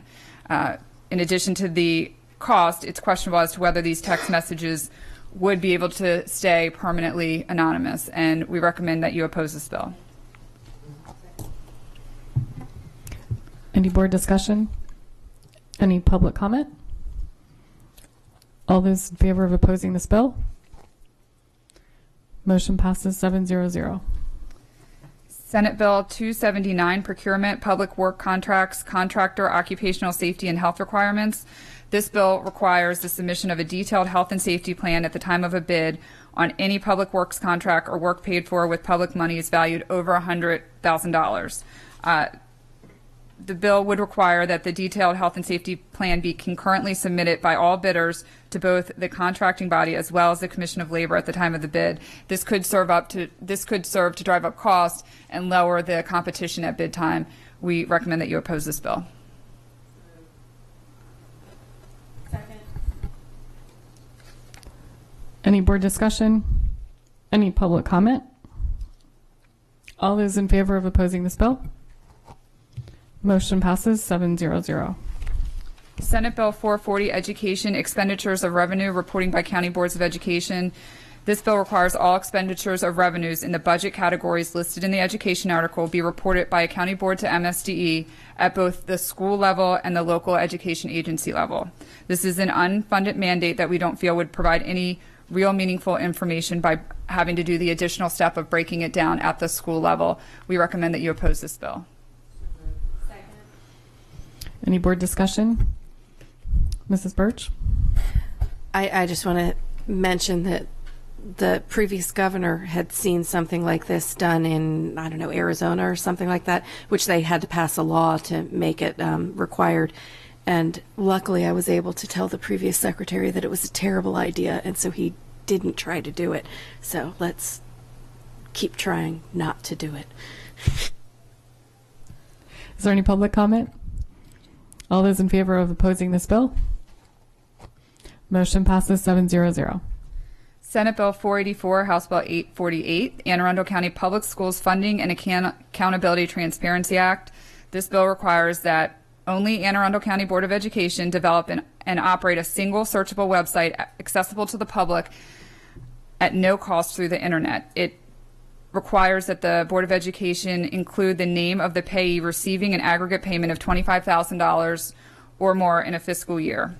In addition to the cost, it's questionable as to whether these text messages would be able to stay permanently anonymous, and we recommend that you oppose this bill. Any board discussion? Any public comment? All those in favor of opposing this bill? Motion passes 700. Senate Bill 279, Procurement, Public Work Contracts, Contractor, Occupational Safety and Health Requirements. This bill requires the submission of a detailed health and safety plan at the time of a bid on any public works contract or work paid for with public monies valued over $100,000. The bill would require that the detailed health and safety plan be concurrently submitted by all bidders to both the contracting body as well as the Commission of Labor at the time of the bid. This could serve to drive up cost and lower the competition at bid time. We recommend that you oppose this bill. Second. Any board discussion? Any public comment? All those in favor of opposing this bill? Motion passes 700. Senate Bill 440, Education Expenditures of Revenue Reporting by County Boards of Education. This bill requires all expenditures of revenues in the budget categories listed in the education article be reported by a county board to MSDE at both the school level and the local education agency level. This is an unfunded mandate that we don't feel would provide any real meaningful information by having to do the additional step of breaking it down at the school level. We recommend that you oppose this bill. Any board discussion? Mrs. Birch? I just want to mention that the previous governor had seen something like this done in, I don't know, Arizona or something like that, which they had to pass a law to make it required. And luckily, I was able to tell the previous secretary that it was a terrible idea, and so he didn't try to do it. So let's keep trying not to do it. Is there any public comment? All those in favor of opposing this bill? Motion passes 7-0-0. Senate Bill 484, House Bill 848, Anne Arundel County Public Schools Funding and Accountability Transparency Act. This bill requires that only Anne Arundel County Board of Education develop and operate a single searchable website accessible to the public at no cost through the internet. It requires that the Board of Education include the name of the payee receiving an aggregate payment of $25,000 or more in a fiscal year.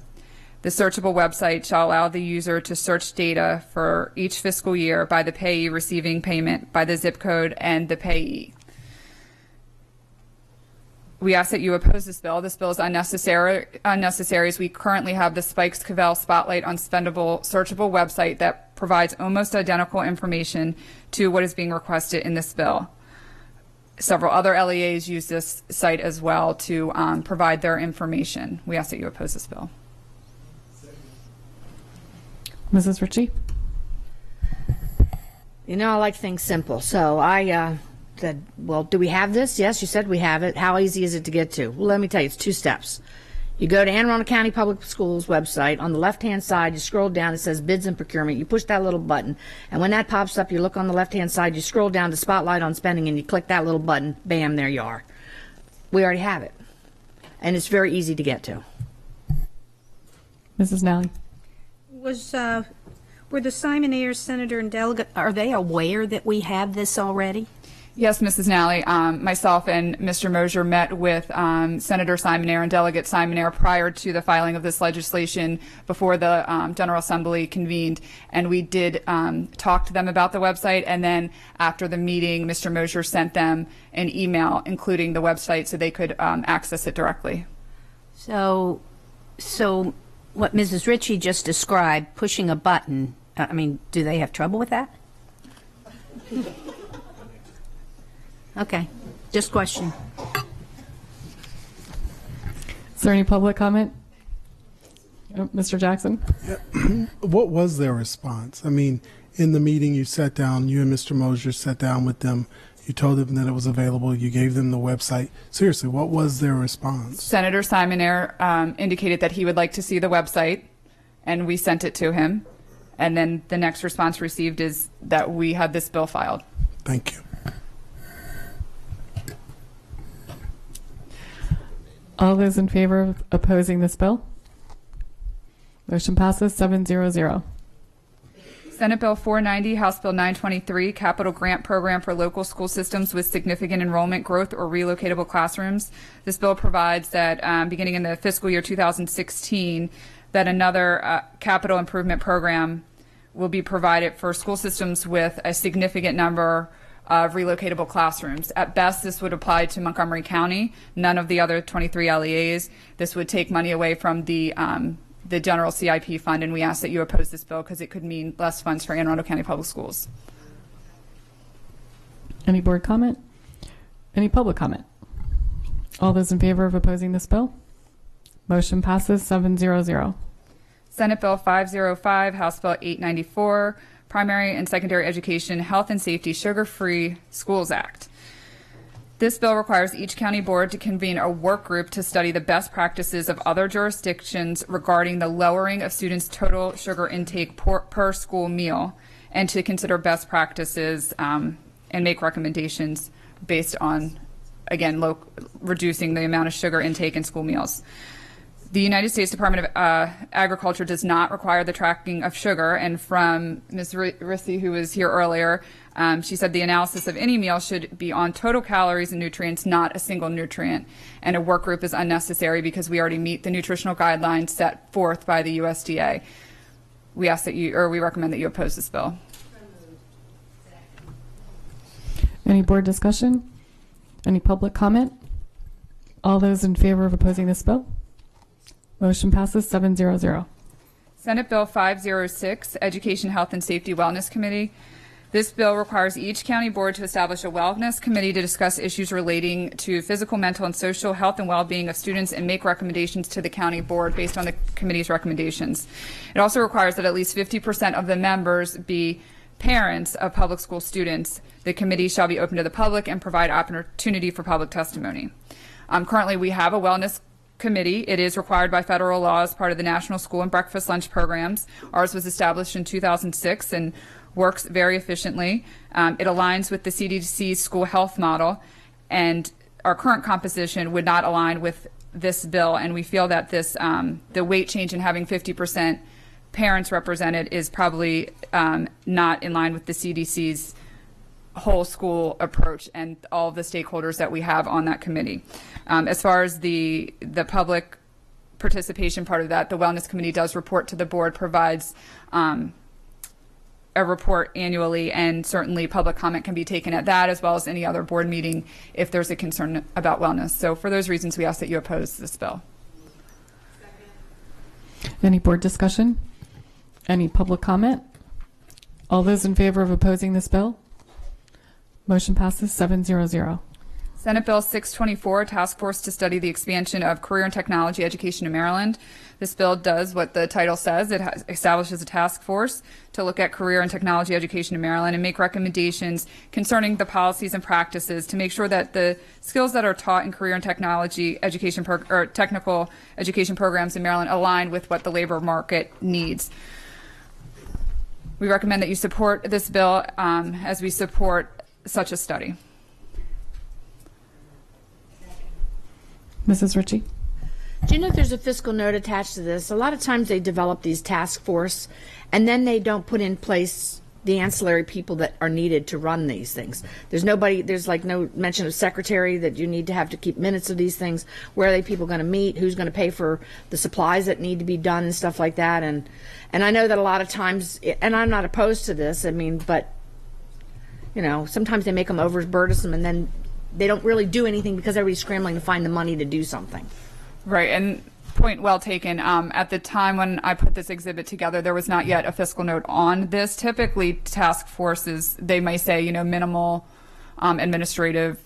The searchable website shall allow the user to search data for each fiscal year by the payee receiving payment, by the zip code, and the payee. We ask that you oppose this bill. This bill is unnecessary as we currently have the Spikes Cavell Spotlight on Spendable searchable website that provides almost identical information to what is being requested in this bill. Several other LEAs use this site as well to provide their information. We ask that you oppose this bill. Mrs. Ritchie? You know, I like things simple. So I said, well, do we have this? Yes, you said we have it. How easy is it to get to? Well, let me tell you, it's 2 steps. You go to Anne Arundel County Public Schools website. On the left-hand side, you scroll down. It says Bids and Procurement. You push that little button. And when that pops up, you look on the left-hand side. You scroll down to Spotlight on Spending, and you click that little button. Bam, there you are. We already have it. And it's very easy to get to. Mrs. Nally? Were the Simon Ayers Senator and Delegate, are they aware that we have this already? Yes, Mrs. Nally. Myself and Mr. Mosier met with Senator Simon Ayers and Delegate Simon Ayers prior to the filing of this legislation before the General Assembly convened, and we did talk to them about the website, and then after the meeting, Mr. Mosier sent them an email including the website so they could access it directly. So what Mrs. Ritchie just described, pushing a button, I mean, do they have trouble with that? Okay, just question. Is there any public comment? Mr. Jackson? What was their response? I mean, in the meeting you sat down, you and Mr. Mosier sat down with them, you told them that it was available, you gave them the website. Seriously, what was their response? Senator Simon Ayers indicated that he would like to see the website, and we sent it to him. And then the next response received is that we had this bill filed. Thank you. All those in favor of opposing this bill? Motion passes 7-0-0. Senate Bill 490, House Bill 923, Capital Grant Program for Local School Systems with Significant Enrollment Growth or Relocatable Classrooms. This bill provides that beginning in the fiscal year 2016, that another capital improvement program will be provided for school systems with a significant number of relocatable classrooms. At best, this would apply to Montgomery County, none of the other 23 LEAs. This would take money away from the general CIP fund, and we ask that you oppose this bill because it could mean less funds for Anne Arundel County Public Schools. Any board comment? Any public comment? All those in favor of opposing this bill? Motion passes 7-0-0. Senate Bill 505, House Bill 894, Primary and Secondary Education Health and Safety Sugar-Free Schools Act. This bill requires each county board to convene a work group to study the best practices of other jurisdictions regarding the lowering of students' total sugar intake per school meal, and to consider best practices and make recommendations based on, again, reducing the amount of sugar intake in school meals. The United States Department of Agriculture does not require the tracking of sugar. And from Ms. Rissy, who was here earlier, she said the analysis of any meal should be on total calories and nutrients, not a single nutrient. And a work group is unnecessary because we already meet the nutritional guidelines set forth by the USDA. We ask that we recommend that you oppose this bill. Any board discussion? Any public comment? All those in favor of opposing this bill? Motion passes 7-0-0. Senate Bill 506, Education, Health, and Safety Wellness Committee. This bill requires each county board to establish a wellness committee to discuss issues relating to physical, mental, and social health and well-being of students and make recommendations to the county board based on the committee's recommendations. It also requires that at least 50% of the members be parents of public school students. The committee shall be open to the public and provide opportunity for public testimony. Currently, we have a wellness committee. It is required by federal law as part of the National School and Breakfast Lunch Programs. Ours was established in 2006 and works very efficiently. It aligns with the CDC's school health model, and our current composition would not align with this bill, and we feel that this the weight change in having 50% parents represented is probably not in line with the CDC's whole school approach and all of the stakeholders that we have on that committee. As far as the public participation part of that, the Wellness Committee does report to the board, provides a report annually, and certainly public comment can be taken at that as well as any other board meeting if there's a concern about wellness. So for those reasons, we ask that you oppose this bill. Any board discussion? Any public comment? All those in favor of opposing this bill? Motion passes 7-0-0. Senate Bill 624, Task Force to Study the Expansion of Career and Technology Education in Maryland. This bill does what the title says. It establishes a task force to look at career and technology education in Maryland and make recommendations concerning the policies and practices to make sure that the skills that are taught in career and technology education or technical education programs in Maryland align with what the labor market needs. We recommend that you support this bill as we support such a study. Mrs. Ritchie? Do you know there's a fiscal note attached to this? A lot of times they develop these task force and then they don't put in place the ancillary people that are needed to run these things. There's like no mention of secretary that you need to have to keep minutes of these things. Where are they people going to meet? Who's going to pay for the supplies that need to be done and stuff like that? And I know that a lot of times, and I'm not opposed to this, I mean, but you know, sometimes they make them overburdensome and then they don't really do anything because everybody's scrambling to find the money to do something. Right, and point well taken. At the time when I put this exhibit together, there was not yet a fiscal note on this. Typically, task forces, they may say, you know, minimal administrative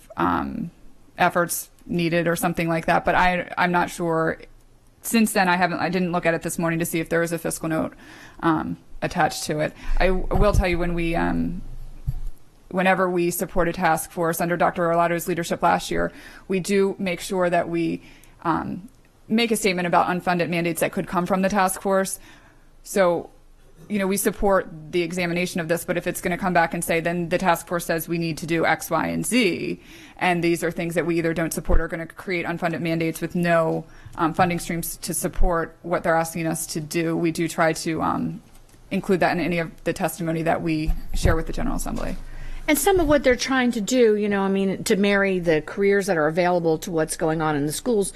efforts needed or something like that, but I'm not sure. Since then, I didn't look at it this morning to see if there was a fiscal note attached to it. I will tell you whenever we support a task force under Dr. Arlotto's leadership last year, we do make sure that we make a statement about unfunded mandates that could come from the task force. So, you know, we support the examination of this, but if it's going to come back and say, then the task force says we need to do X, Y, and Z, and these are things that we either don't support or are going to create unfunded mandates with no funding streams to support what they're asking us to do, we do try to include that in any of the testimony that we share with the General Assembly. And some of what they're trying to do, you know, I mean, to marry the careers that are available to what's going on in the schools,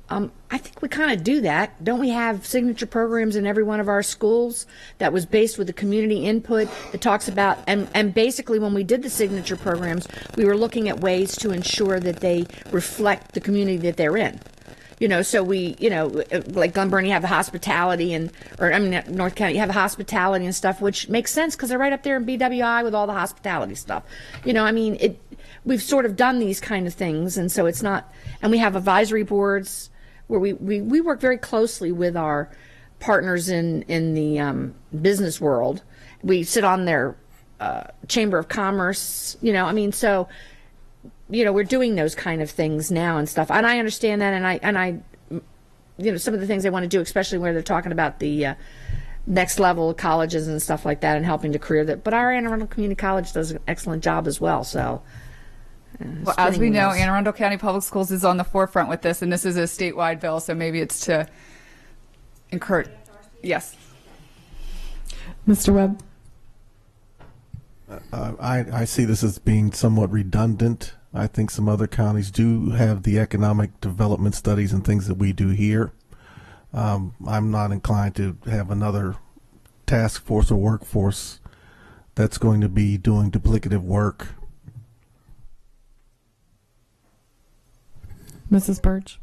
I think we kind of do that. Don't we have signature programs in every one of our schools that was based with the community input that talks about, and basically when we did the signature programs, we were looking at ways to ensure that they reflect the community that they're in. You know, so we, you know, like Glen Burnie, you have the hospitality North County, you have the hospitality and stuff, which makes sense because they're right up there in BWI with all the hospitality stuff. You know, I mean, we've sort of done these kind of things, and so it's not, and we have advisory boards where we work very closely with our partners in the business world. We sit on their Chamber of Commerce, you know, I mean, so, you know, we're doing those kind of things now and stuff, and I understand that, and I, you know, some of the things they want to do, especially where they're talking about the next level colleges and stuff like that, and helping to career that. But our Anne Arundel Community College does an excellent job as well. So, Well, as we know, Anne Arundel County Public Schools is on the forefront with this, and this is a statewide bill, so maybe it's to encourage. Yes. Mr. Webb? I see this as being somewhat redundant. I think some other counties do have the economic development studies and things that we do here. I'm not inclined to have another task force or workforce that's going to be doing duplicative work. Mrs. Birch?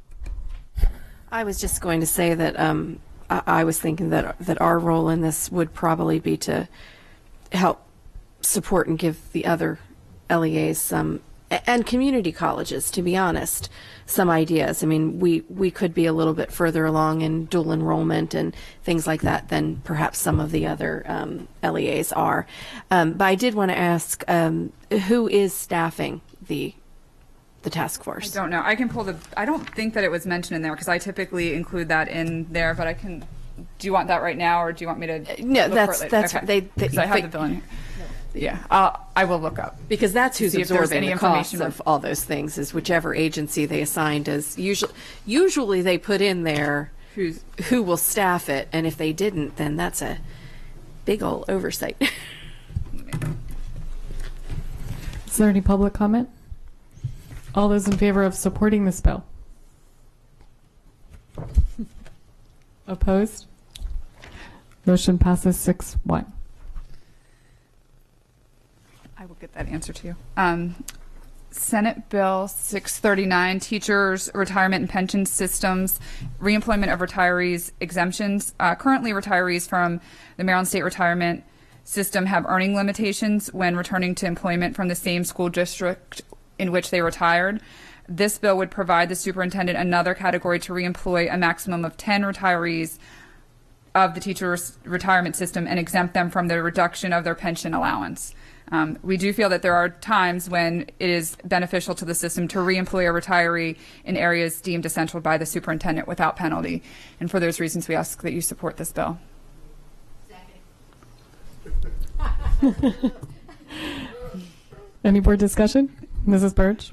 I was just going to say that I was thinking that our role in this would probably be to help support and give the other LEAs some, and community colleges, to be honest, some ideas. I mean, we could be a little bit further along in dual enrollment and things like that than perhaps some of the other LEAs are. But I did want to ask, who is staffing the task force? I don't know. I can pull I don't think that it was mentioned in there because I typically include that in there, but I can. Do you want that right now, or do you want me to? No, look for it later? Okay. They I have the bill in here. Yeah, I will look up because that's who's see if there's absorbing any the cost information of all those things is whichever agency they assigned as usually they put in there who will staff it, and if they didn't, then that's a big old oversight. Is there any public comment? All those in favor of supporting this bill? Opposed? Motion passes 6-1. I will get that answer to you. Senate Bill 639, Teachers, Retirement and Pension Systems, Reemployment of Retirees Exemptions. Currently, retirees from the Maryland State Retirement System have earning limitations when returning to employment from the same school district in which they retired. This bill would provide the superintendent another category to reemploy a maximum of 10 retirees of the teachers' retirement system and exempt them from the reduction of their pension allowance. We do feel that there are times when it is beneficial to the system to reemploy a retiree in areas deemed essential by the superintendent without penalty. And for those reasons, we ask that you support this bill. Any board discussion? Mrs. Birch?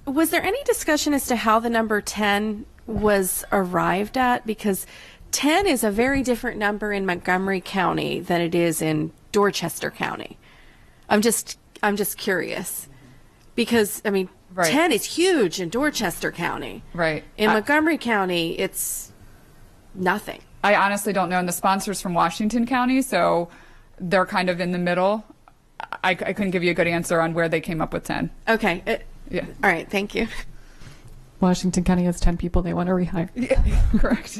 Was there any discussion as to how the number 10 was arrived at? Because 10 is a very different number in Montgomery County than it is in Dorchester County. I'm just curious because I mean, right. 10 is huge in Dorchester County. Right. In Montgomery County, it's nothing. I honestly don't know. And the sponsor's from Washington County, so they're kind of in the middle. I couldn't give you a good answer on where they came up with 10. Okay. Yeah. All right. Thank you. Washington County has 10 people they want to rehire. Yeah, correct.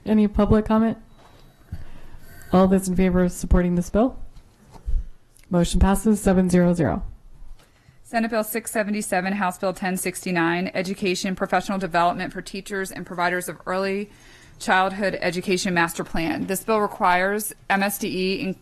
Any public comment? All those in favor of supporting this bill? Motion passes 7-0-0. Senate Bill 677, House Bill 1069, Education Professional Development for Teachers and Providers of Early Childhood Education Master Plan. This bill requires MSDE in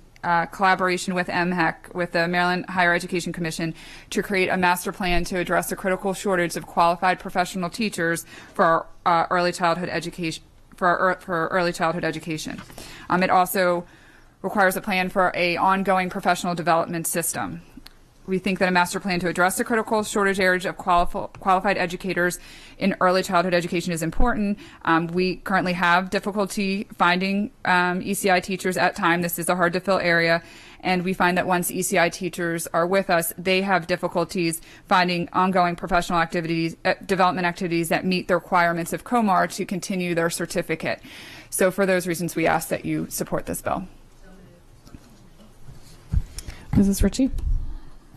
collaboration with MHEC, with the Maryland Higher Education Commission, to create a master plan to address the critical shortage of qualified professional teachers for early childhood education. For early childhood education. It also requires a plan for an ongoing professional development system. We think that a master plan to address the critical shortage of qualified educators in early childhood education is important. We currently have difficulty finding ECI teachers at time. This is a hard to fill area. And we find that once ECI teachers are with us, they have difficulties finding ongoing professional activities, development activities that meet the requirements of COMAR to continue their certificate. So for those reasons, we ask that you support this bill. Mrs. Ritchie?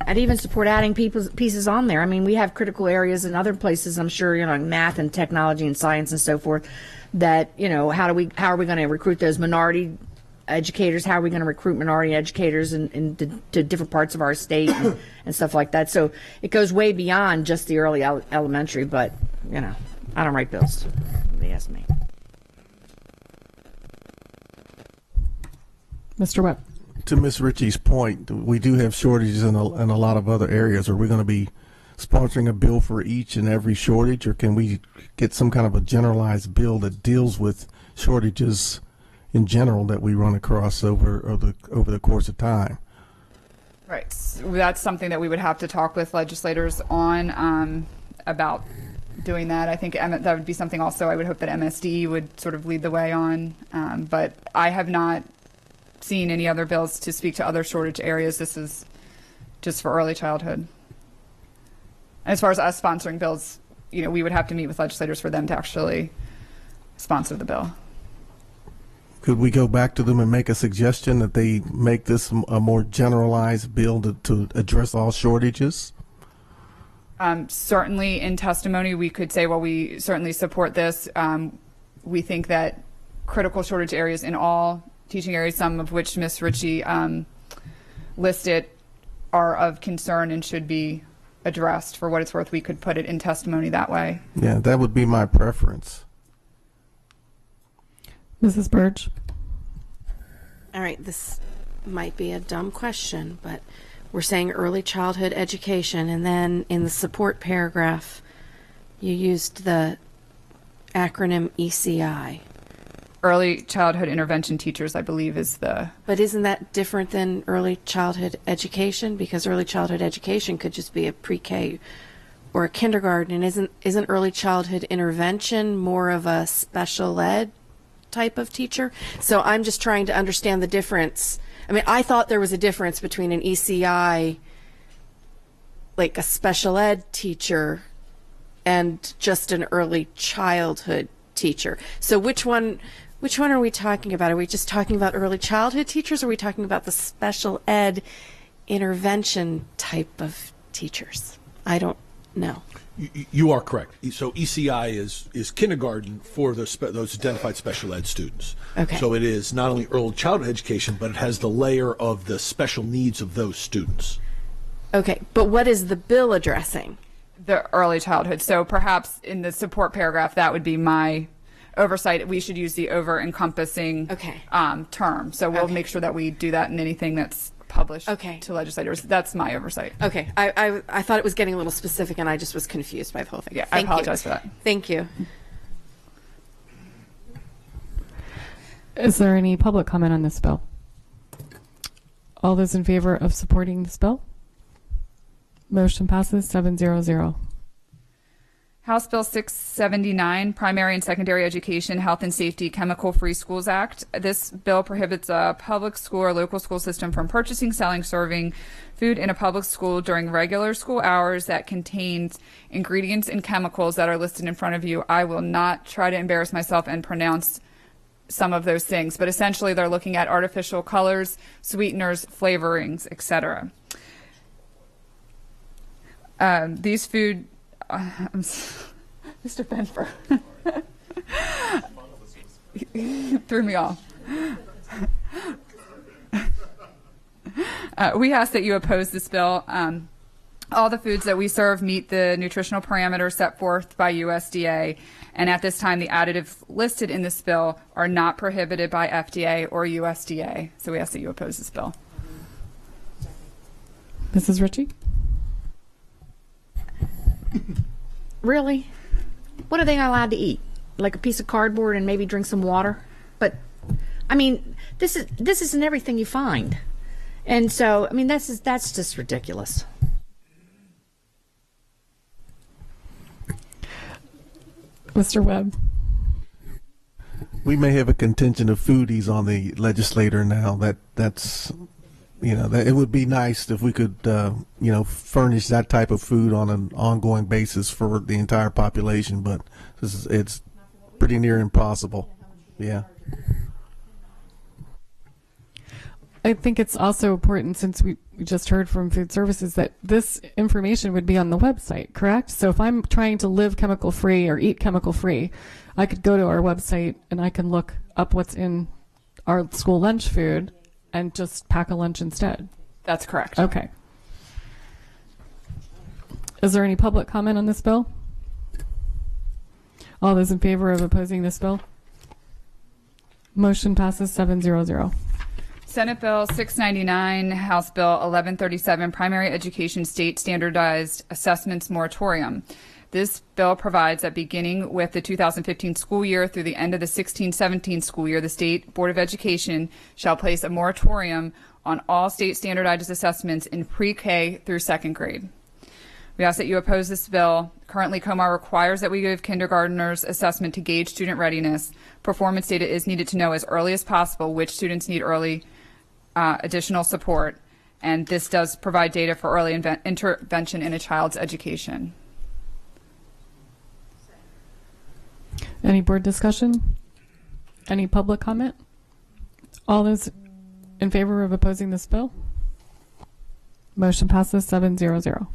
I'd even support adding pieces on there. I mean, we have critical areas in other places, I'm sure, math and technology and science and so forth, that, how are we going to recruit those minority educators? How are we going to recruit minority educators to different parts of our state and stuff like that? So it goes way beyond just the early elementary, but, I don't write bills. They ask me. Mr. Webb? To Ms. Ritchie's point, we do have shortages in a lot of other areas. Are we going to be sponsoring a bill for each and every shortage, or can we get some kind of a generalized bill that deals with shortages in general that we run across over the course of time? Right. So that's something that we would have to talk with legislators on about doing that. I think that would be something also I would hope that MSD would sort of lead the way on. But I have not seen any other bills to speak to other shortage areas. This is just for early childhood. As far as us sponsoring bills, we would have to meet with legislators for them to actually sponsor the bill. Could we go back to them and make a suggestion that they make this a more generalized bill to address all shortages? Certainly in testimony, we could say, well, we certainly support this. We think that critical shortage areas in all teaching areas, some of which Ms. Ritchie listed, are of concern and should be addressed. For what it's worth, we could put it in testimony that way. Yeah, that would be my preference. Mrs. Burge. All right, this might be a dumb question, but we're saying early childhood education, and then in the support paragraph, you used the acronym ECI. Early childhood intervention teachers, I believe, is the... But isn't that different than early childhood education? Because early childhood education could just be a pre-K or a kindergarten, and isn't early childhood intervention more of a special ed type of teacher? So I'm just trying to understand the difference. I mean, I thought there was a difference between an ECI, like a special ed teacher, and just an early childhood teacher. So which one are we talking about? Are we just talking about early childhood teachers, or are we talking about the special ed intervention type of teachers? I don't know. You are correct. So ECI is kindergarten for those identified special ed students. Okay. So it is not only early childhood education, but it has the layer of the special needs of those students. Okay, but what is the bill addressing? The early childhood. So perhaps in the support paragraph, that would be my oversight. We should use the over-encompassing term. So we'll make sure that we do that in anything that's published to legislators. That's my oversight. Okay. I thought it was getting a little specific, and I just was confused by the whole thing. Yeah, I apologize for that. Thank you. Is there any public comment on this bill? All those in favor of supporting this bill? Motion passes 7-0-0. House Bill 679, Primary and Secondary Education, Health and Safety, Chemical-Free Schools Act. This bill prohibits a public school or local school system from purchasing, selling, serving food in a public school during regular school hours that contains ingredients and chemicals that are listed in front of you. I will not try to embarrass myself and pronounce some of those things, but essentially they're looking at artificial colors, sweeteners, flavorings, etc. These food... Mr. Benfer threw me off. We ask that you oppose this bill. All the foods that we serve meet the nutritional parameters set forth by USDA, and at this time the additives listed in this bill are not prohibited by FDA or USDA. So we ask that you oppose this bill. Mrs. Ritchie? Really? What are they not allowed to eat? Like a piece of cardboard and maybe drink some water? But I mean, this isn't everything you find. And so, I mean, that's just ridiculous. Mr. Webb? We may have a contingent of foodies on the legislator now. That's that it would be nice if we could furnish that type of food on an ongoing basis for the entire population, but it's pretty near impossible. Yeah. I think it's also important, since we just heard from Food Services, that this information would be on the website, correct? So if I'm trying to live chemical free or eat chemical free, I could go to our website and I can look up what's in our school lunch food and just pack a lunch instead. That's correct. Okay. Is there any public comment on this bill? All those in favor of opposing this bill? Motion passes 7-0-0. Senate Bill 699, House Bill 1137, Primary Education State Standardized Assessments Moratorium. This bill provides that beginning with the 2015 school year through the end of the 16-17 school year, the State Board of Education shall place a moratorium on all state standardized assessments in pre-K through second grade. We ask that you oppose this bill. Currently, COMAR requires that we give kindergartners assessment to gauge student readiness. Performance data is needed to know as early as possible which students need early additional support, and this does provide data for early intervention in a child's education. Any board discussion? Any public comment? All those in favor of opposing this bill? Motion passes 7-0-0.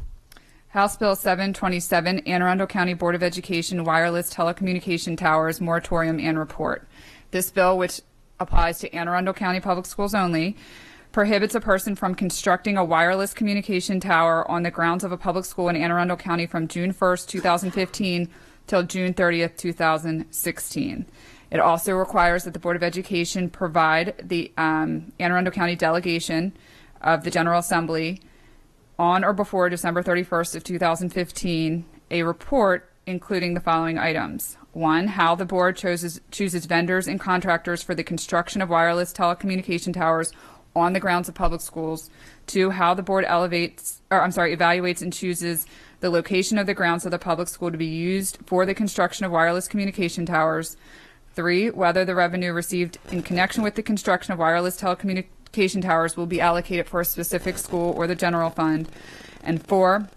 House Bill 727, Anne Arundel County Board of Education Wireless Telecommunication Towers Moratorium and Report. This bill, which applies to Anne Arundel County Public Schools only, prohibits a person from constructing a wireless communication tower on the grounds of a public school in Anne Arundel County from June 1st, 2015 till June 30th, 2016. It also requires that the Board of Education provide the Anne Arundel County delegation of the General Assembly on or before December 31st of 2015 a report including the following items. 1, how the board chooses vendors and contractors for the construction of wireless telecommunication towers on the grounds of public schools. 2, how the board evaluates and chooses the location of the grounds of the public school to be used for the construction of wireless communication towers. 3, whether the revenue received in connection with the construction of wireless telecommunication towers will be allocated for a specific school or the general fund. And 4,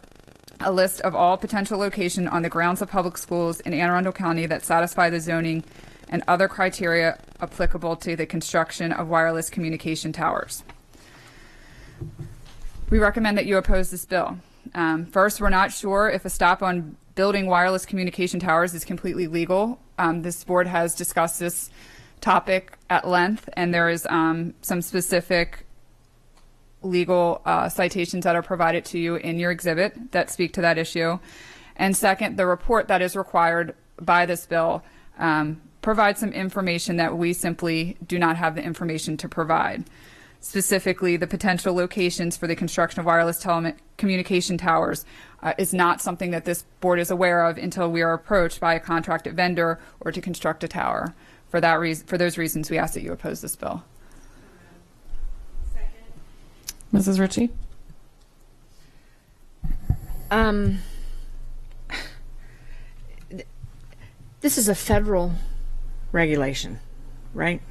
a list of all potential locations on the grounds of public schools in Anne Arundel County that satisfy the zoning and other criteria applicable to the construction of wireless communication towers. We recommend that you oppose this bill. First, we're not sure if a stop on building wireless communication towers is completely legal. This board has discussed this topic at length, and there is some specific legal citations that are provided to you in your exhibit that speak to that issue. And second, the report that is required by this bill provides some information that we simply do not have the information to provide. Specifically, the potential locations for the construction of wireless telecommunication towers is not something that this board is aware of until we are approached by a contracted vendor or to construct a tower. For those reasons, we ask that you oppose this bill. Mrs. Ritchie? This is a federal regulation, right?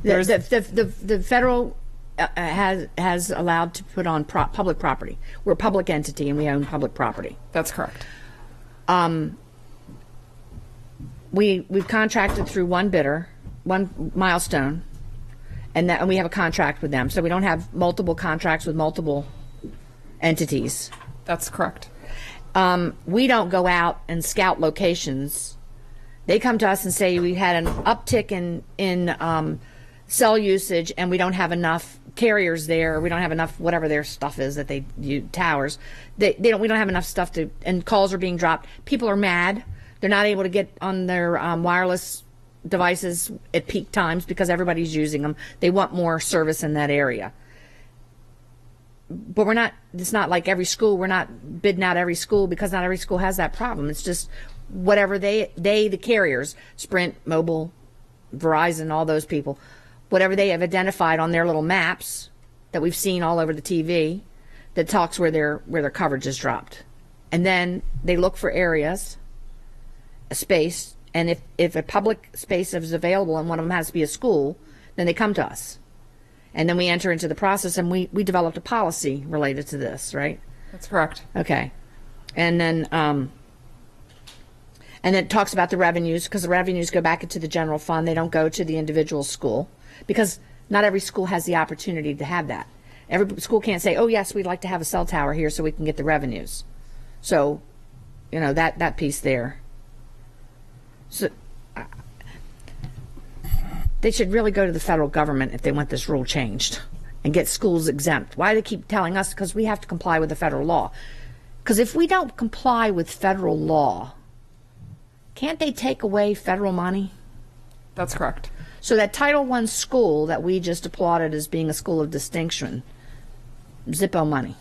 The federal has allowed to put on public property. We're a public entity and we own public property. That's correct. We've contracted through one bidder, one Milestone, and we have a contract with them. So we don't have multiple contracts with multiple entities. That's correct. We don't go out and scout locations. They come to us and say we had an uptick in cell usage and we don't have enough carriers there. We don't have enough whatever their stuff is that they use, towers. We don't have enough stuff to, and calls are being dropped. People are mad. They're not able to get on their wireless devices at peak times because everybody's using them. They want more service in that area. But it's not like every school, we're not bidding out every school because not every school has that problem. It's just whatever the carriers, Sprint, Mobile, Verizon, all those people, whatever they have identified on their little maps that we've seen all over the TV that talks where their coverage is dropped. And then they look for areas, a space, and if a public space is available and one of them has to be a school, then they come to us. And then we enter into the process and we developed a policy related to this, right? That's correct. Okay. And then it talks about the revenues, because the revenues go back into the general fund. They don't go to the individual school because not every school has the opportunity to have that. Every school can't say, oh yes, we'd like to have a cell tower here so we can get the revenues. So, that piece there. So they should really go to the federal government if they want this rule changed and get schools exempt. Why do they keep telling us? Because we have to comply with the federal law. Because if we don't comply with federal law, can't they take away federal money? That's correct. So that Title I school that we just applauded as being a school of distinction, Zippo money.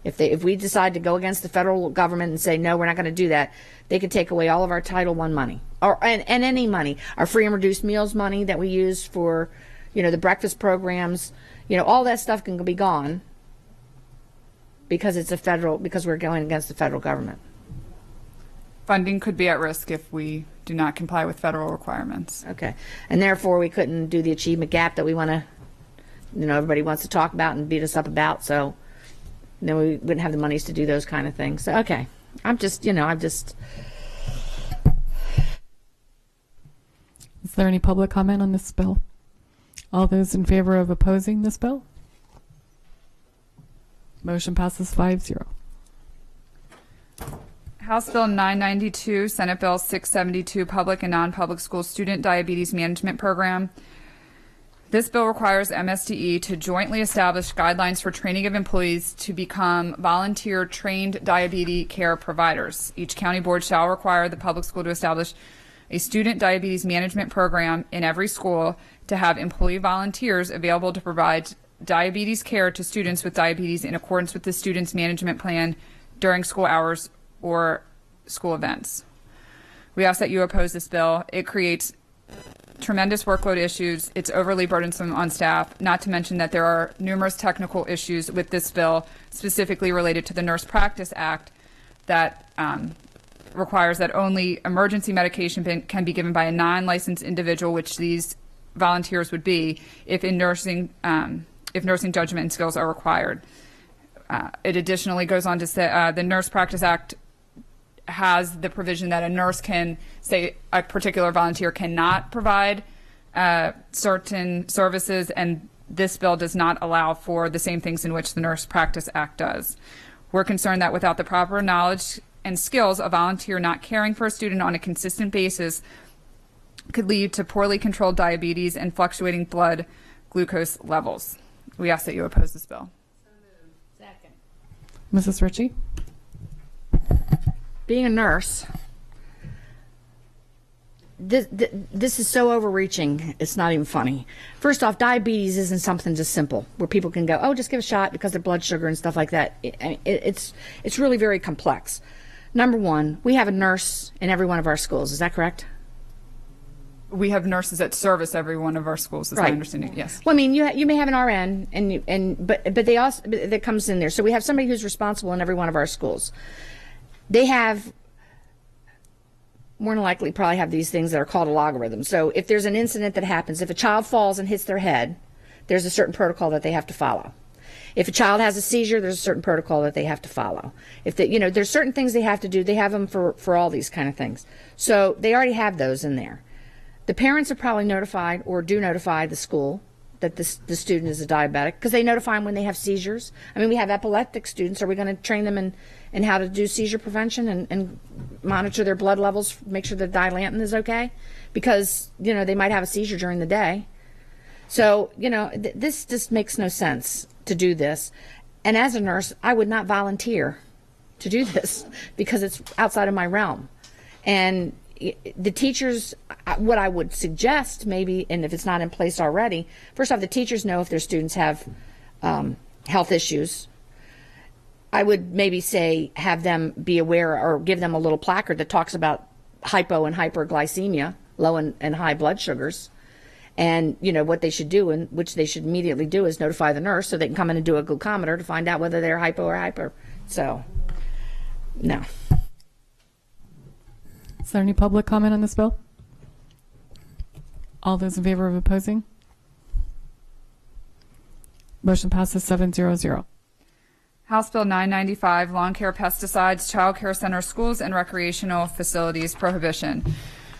If we decide to go against the federal government and say, no, we're not going to do that, they could take away all of our Title I money, and any money, our free and reduced meals money that we use for, the breakfast programs, all that stuff can be gone because because we're going against the federal government. Funding could be at risk if we do not comply with federal requirements. Okay. And therefore we couldn't do the achievement gap that we want to, everybody wants to talk about and beat us up about. So then we wouldn't have the monies to do those kind of things. So, okay. Is there any public comment on this bill? All those in favor of opposing this bill? Motion passes 5-0. House Bill 992, Senate Bill 672, Public and Non-Public School Student Diabetes Management Program. This bill requires MSDE to jointly establish guidelines for training of employees to become volunteer trained diabetes care providers. Each county board shall require the public school to establish a student diabetes management program in every school to have employee volunteers available to provide diabetes care to students with diabetes in accordance with the student's management plan during school hours or school events. We ask that you oppose this bill. It creates tremendous workload issues. It's overly burdensome on staff, not to mention that there are numerous technical issues with this bill, specifically related to the Nurse Practice Act, that requires that only emergency medication can be given by a non-licensed individual, which these volunteers would be, if nursing judgment and skills are required. It additionally goes on to say the Nurse Practice Act has the provision that a nurse can say a particular volunteer cannot provide certain services, and this bill does not allow for the same things in which the Nurse Practice Act does. We're concerned that without the proper knowledge and skills, a volunteer not caring for a student on a consistent basis could lead to poorly controlled diabetes and fluctuating blood glucose levels. We ask that you oppose this bill. Second. Mrs. Ritchie? Being a nurse, this is so overreaching, it's not even funny. First off, diabetes isn't something just simple where people can go, oh, just give a shot because their blood sugar and stuff like that. It's really very complex. Number one, we have a nurse in every one of our schools. Is that correct? We have nurses that service every one of our schools, is my understanding. Yes. Well, I mean, you may have an RN, but they also that comes in there. So we have somebody who's responsible in every one of our schools. They have, more than likely, probably have these things that are called a logarithm. So if there's an incident that happens, if a child falls and hits their head, there's a certain protocol that they have to follow. If a child has a seizure, there's a certain protocol that they have to follow. If they, there's certain things they have to do. They have them for all these kind of things. So they already have those in there. The parents are probably notified or do notify the school that the student is a diabetic because they notify them when they have seizures. I mean, we have epileptic students. Are we going to train them in how to do seizure prevention and monitor their blood levels, make sure the Dilantin is okay? Because, they might have a seizure during the day. So, this just makes no sense to do this. And as a nurse, I would not volunteer to do this because it's outside of my realm. And the teachers, what I would suggest maybe, and if it's not in place already, first off, the teachers know if their students have health issues. I would maybe say have them be aware or give them a little placard that talks about hypo and hyperglycemia, low and high blood sugars, and what they should do, and which they should immediately do is notify the nurse so they can come in and do a glucometer to find out whether they're hypo or hyper. So, no. Is there any public comment on this bill? All those in favor of opposing? Motion passes 7-0-0. House Bill 995, Lawn Care Pesticides, Child Care Center, Schools, and Recreational Facilities Prohibition.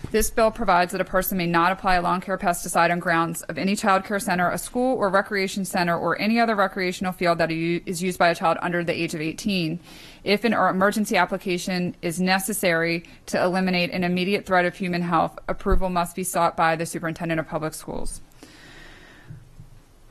This bill provides that a person may not apply a lawn care pesticide on grounds of any child care center, a school or recreation center, or any other recreational field that is used by a child under the age of 18. If an emergency application is necessary to eliminate an immediate threat of human health, approval must be sought by the superintendent of public schools.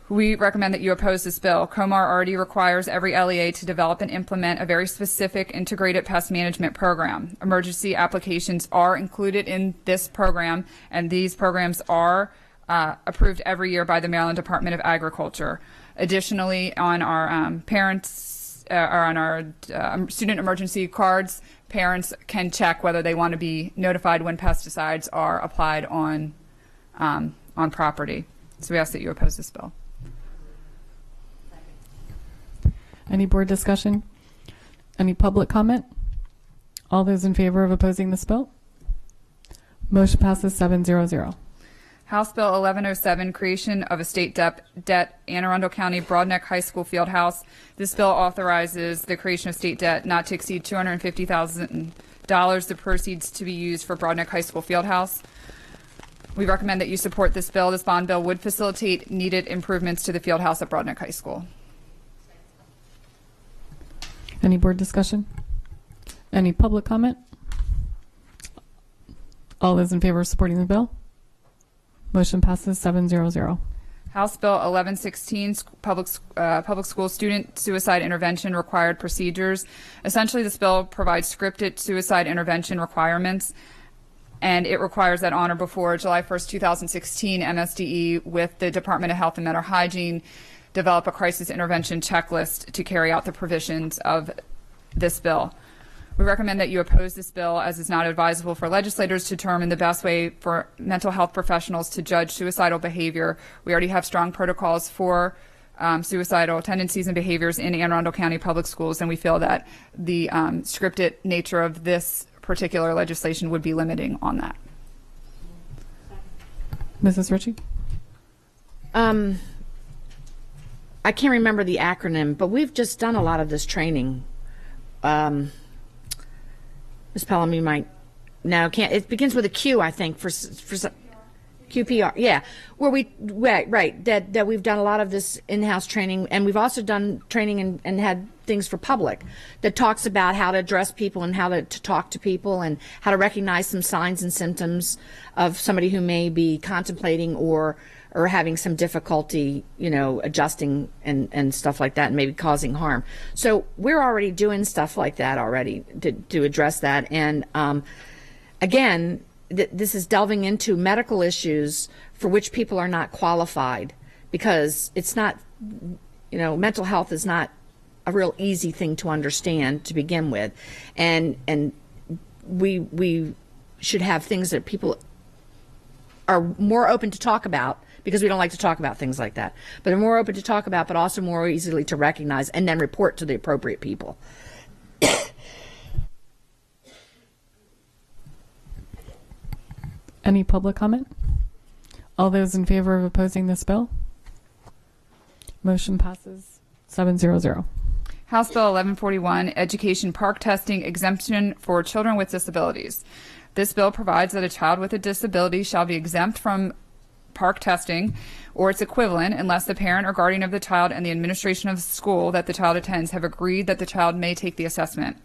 We recommend that you oppose this bill. COMAR already requires every LEA to develop and implement a very specific integrated pest management program. Emergency applications are included in this program, and these programs are approved every year by the Maryland Department of Agriculture. Additionally, on our parents student emergency cards, parents can check whether they want to be notified when pesticides are applied on property. So we ask that you oppose this bill. Any board discussion? Any public comment? All those in favor of opposing this bill? Motion passes 7-0-0. House Bill 1107, creation of a state debt, Anne Arundel County Broadneck High School Fieldhouse. This bill authorizes the creation of state debt not to exceed $250,000. The proceeds to be used for Broadneck High School Fieldhouse. We recommend that you support this bill. This bond bill would facilitate needed improvements to the fieldhouse at Broadneck High School. Any board discussion? Any public comment? All those in favor of supporting the bill? Motion passes 7-0-0. House Bill 1116, public school student suicide intervention required procedures. Essentially, this bill provides scripted suicide intervention requirements, and it requires that on or before July 1st, 2016, MSDE with the Department of Health and Mental Hygiene develop a crisis intervention checklist to carry out the provisions of this bill. We recommend that you oppose this bill, as it's not advisable for legislators to determine the best way for mental health professionals to judge suicidal behavior. We already have strong protocols for suicidal tendencies and behaviors in Anne Arundel County Public Schools, and we feel that the scripted nature of this particular legislation would be limiting on that. Mrs. Ritchie? I can't remember the acronym, but we've just done a lot of this training. Ms. Pelham, you might can't. It begins with a Q, I think, for QPR. Yeah, where we right that we've done a lot of this in-house training, and we've also done training and had things for public that talks about how to address people and how to talk to people and how to recognize some signs and symptoms of somebody who may be contemplating or having some difficulty, adjusting and stuff like that, and maybe causing harm. So we're already doing stuff like that already to address that. And again, this is delving into medical issues for which people are not qualified, because it's not, mental health is not a real easy thing to understand to begin with. And we should have things that people are more open to talk about, because we don't like to talk about things like that. But they're more open to talk about, but also more easily to recognize and then report to the appropriate people. Any public comment? All those in favor of opposing this bill? Motion passes 7-0-0. House Bill 1141, education park testing exemption for children with disabilities. This bill provides that a child with a disability shall be exempt from park testing or its equivalent unless the parent or guardian of the child and the administration of the school that the child attends have agreed that the child may take the assessment.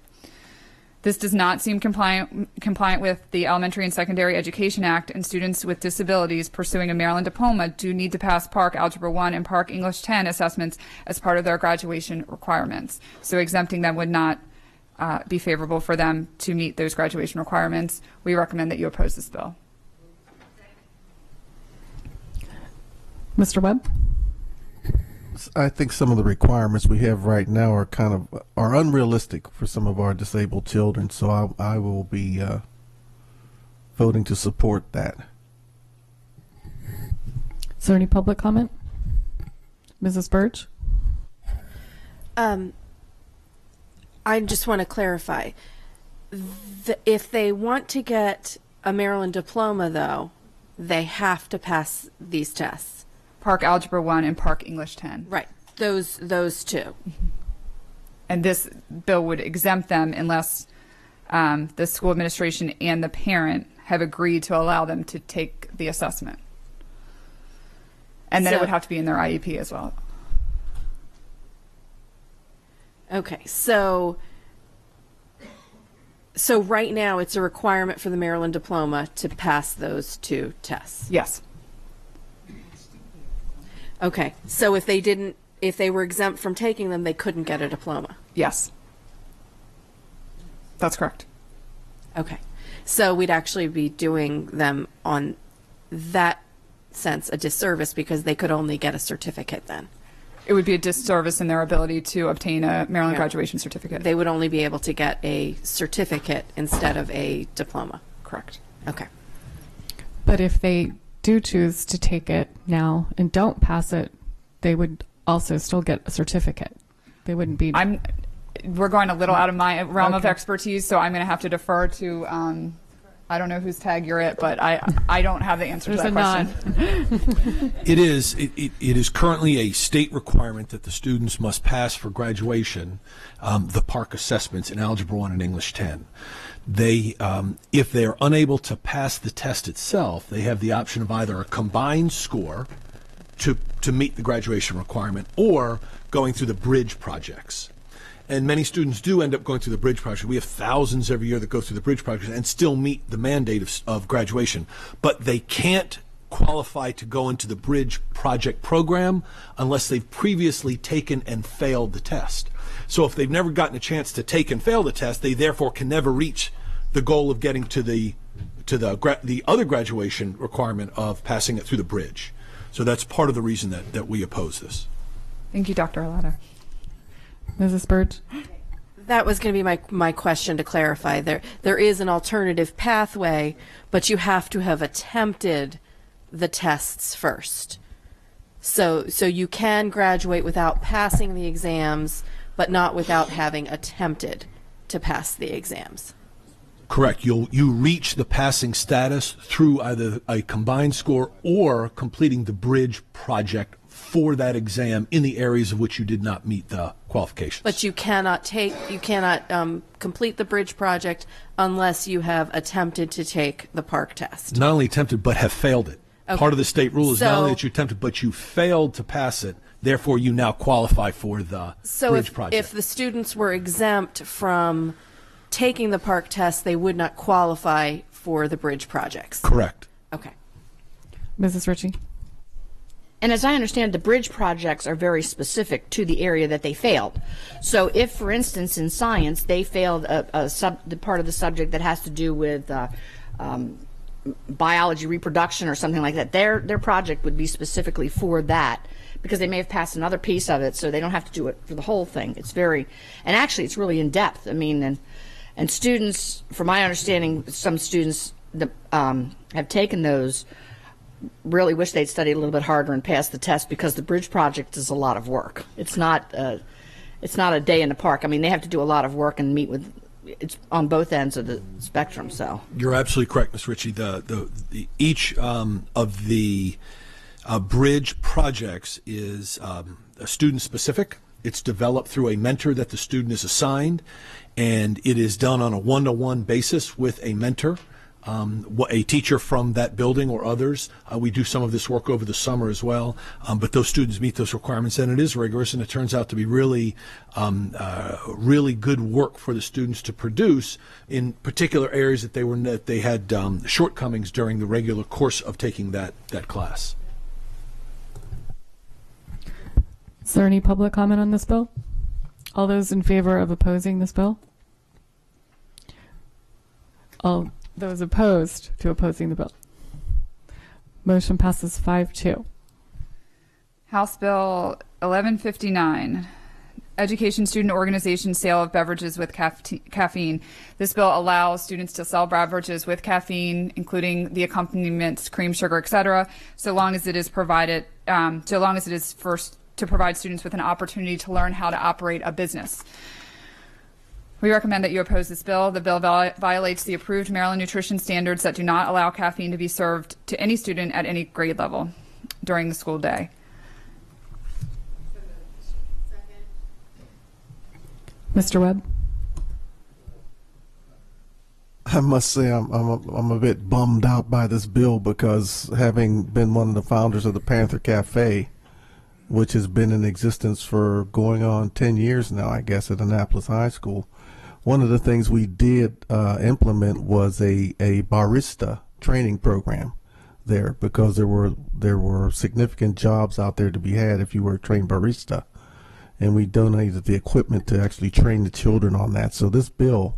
This does not seem compliant with the Elementary and Secondary Education Act, and students with disabilities pursuing a Maryland diploma do need to pass Park Algebra 1 and Park English 10 assessments as part of their graduation requirements. So exempting them would not be favorable for them to meet those graduation requirements. We recommend that you oppose this bill. Mr. Webb? I think some of the requirements we have right now are unrealistic for some of our disabled children, so I will be voting to support that. Is there any public comment? Mrs. Birch? I just want to clarify. If they want to get a Maryland diploma, though, they have to pass these tests. Park Algebra 1 and Park English 10. Right. Those two. And this bill would exempt them unless the school administration and the parent have agreed to allow them to take the assessment. And then it would have to be in their IEP as well. Okay. So right now it's a requirement for the Maryland diploma to pass those two tests. Yes. Okay. So if they were exempt from taking them, they couldn't get a diploma. Yes. That's correct. Okay. So we'd actually be doing them on that sense a disservice, because they could only get a certificate then. it would be a disservice in their ability to obtain a Maryland graduation certificate. They would only be able to get a certificate instead of a diploma. Correct. Okay. But if they do choose to take it now and don't pass it, they would also still get a certificate. They wouldn't be. We're going a little out of my realm of Okay. expertise, so I'm going to have to defer to. I don't know whose tag you're at, but I don't have the answer to that question. It is currently a state requirement that the students must pass for graduation the PARCC assessments in Algebra 1 and English 10. They, if they are unable to pass the test itself, they have the option of either a combined score to meet the graduation requirement or going through the bridge projects. And many students do end up going through the bridge project. We have thousands every year that go through the bridge project and still meet the mandate of graduation. But they can't qualify to go into the bridge project program unless they've previously taken and failed the test. So if they've never gotten a chance to take and fail the test, they therefore can never reach the goal of getting to the other graduation requirement of passing it through the bridge. So that's part of the reason that we oppose this. Thank you, Dr. Arlotto. Mrs. Bird? That was going to be my question to clarify. There is an alternative pathway, but you have to have attempted the tests first. So you can graduate without passing the exams, but not without having attempted to pass the exams. Correct. You reach the passing status through either a combined score or completing the bridge project for that exam in the areas of which you did not meet the qualifications. But you cannot complete the bridge project unless you have attempted to take the PARCC test. Not only attempted, but have failed it. Okay. Part of the state rule is not only that you attempted, but you failed to pass it. Therefore, you now qualify for the bridge project. So if the students were exempt from taking the PARCC test, they would not qualify for the bridge projects. Correct. Okay. Mrs. Ritchie? And as I understand, the bridge projects are very specific to the area that they failed. So if, for instance, in science, they failed the part of the subject that has to do with biology, reproduction, or something like that, their project would be specifically for that, because they may have passed another piece of it, so they don't have to do it for the whole thing. It's very, and actually it's really in depth. I mean, and students, from my understanding, some students that have taken those really wish they'd studied a little bit harder and passed the test, because the bridge project is a lot of work. It's not a day in the park. I mean, they have to do a lot of work and meet with, it's on both ends of the spectrum. So you're absolutely correct, Ms. Ritchie. Each of the bridge projects is student specific. It's developed through a mentor that the student is assigned, and it is done on a one-to-one basis with a mentor. A teacher from that building or others. We do some of this work over the summer as well, but those students meet those requirements, and it is rigorous, and it turns out to be really good work for the students to produce in particular areas that they had shortcomings during the regular course of taking that class. Is there any public comment on this bill? All those in favor of opposing this bill? All those opposed to opposing the bill? Motion passes 5-2. House Bill 1159, Education Student Organization Sale of Beverages with Caffeine. This bill allows students to sell beverages with caffeine, including the accompaniments, cream, sugar, etc., so long as it is provided, so long as it is first to provide students with an opportunity to learn how to operate a business. We recommend that you oppose this bill. The bill violates the approved Maryland nutrition standards that do not allow caffeine to be served to any student at any grade level during the school day. Mr. Webb? I must say I'm a bit bummed out by this bill, because having been one of the founders of the Panther Cafe, which has been in existence for going on 10 years now, I guess, at Annapolis High School, one of the things we did implement was a barista training program there, because there were significant jobs out there to be had if you were a trained barista, and we donated the equipment to actually train the children on that. So this bill,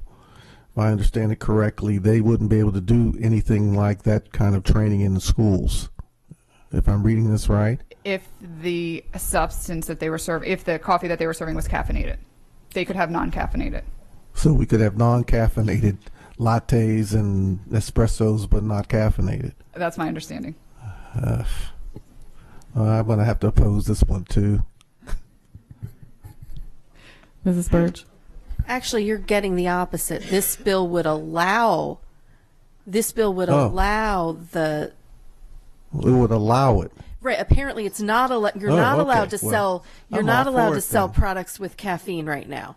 if I understand it correctly, they wouldn't be able to do anything like that kind of training in the schools. if I'm reading this right. If the substance that they were serving, if the coffee that they were serving was caffeinated, they could have non-caffeinated. So we could have non-caffeinated lattes and espressos, but not caffeinated. That's my understanding. I'm going to have to oppose this one too. Mrs. Burge. Actually, you're getting the opposite. This bill would allow. Allow the. It would allow it. Right. Apparently, it's not. You're not allowed to sell. You're I'm not all allowed for to it sell then. products with caffeine right now,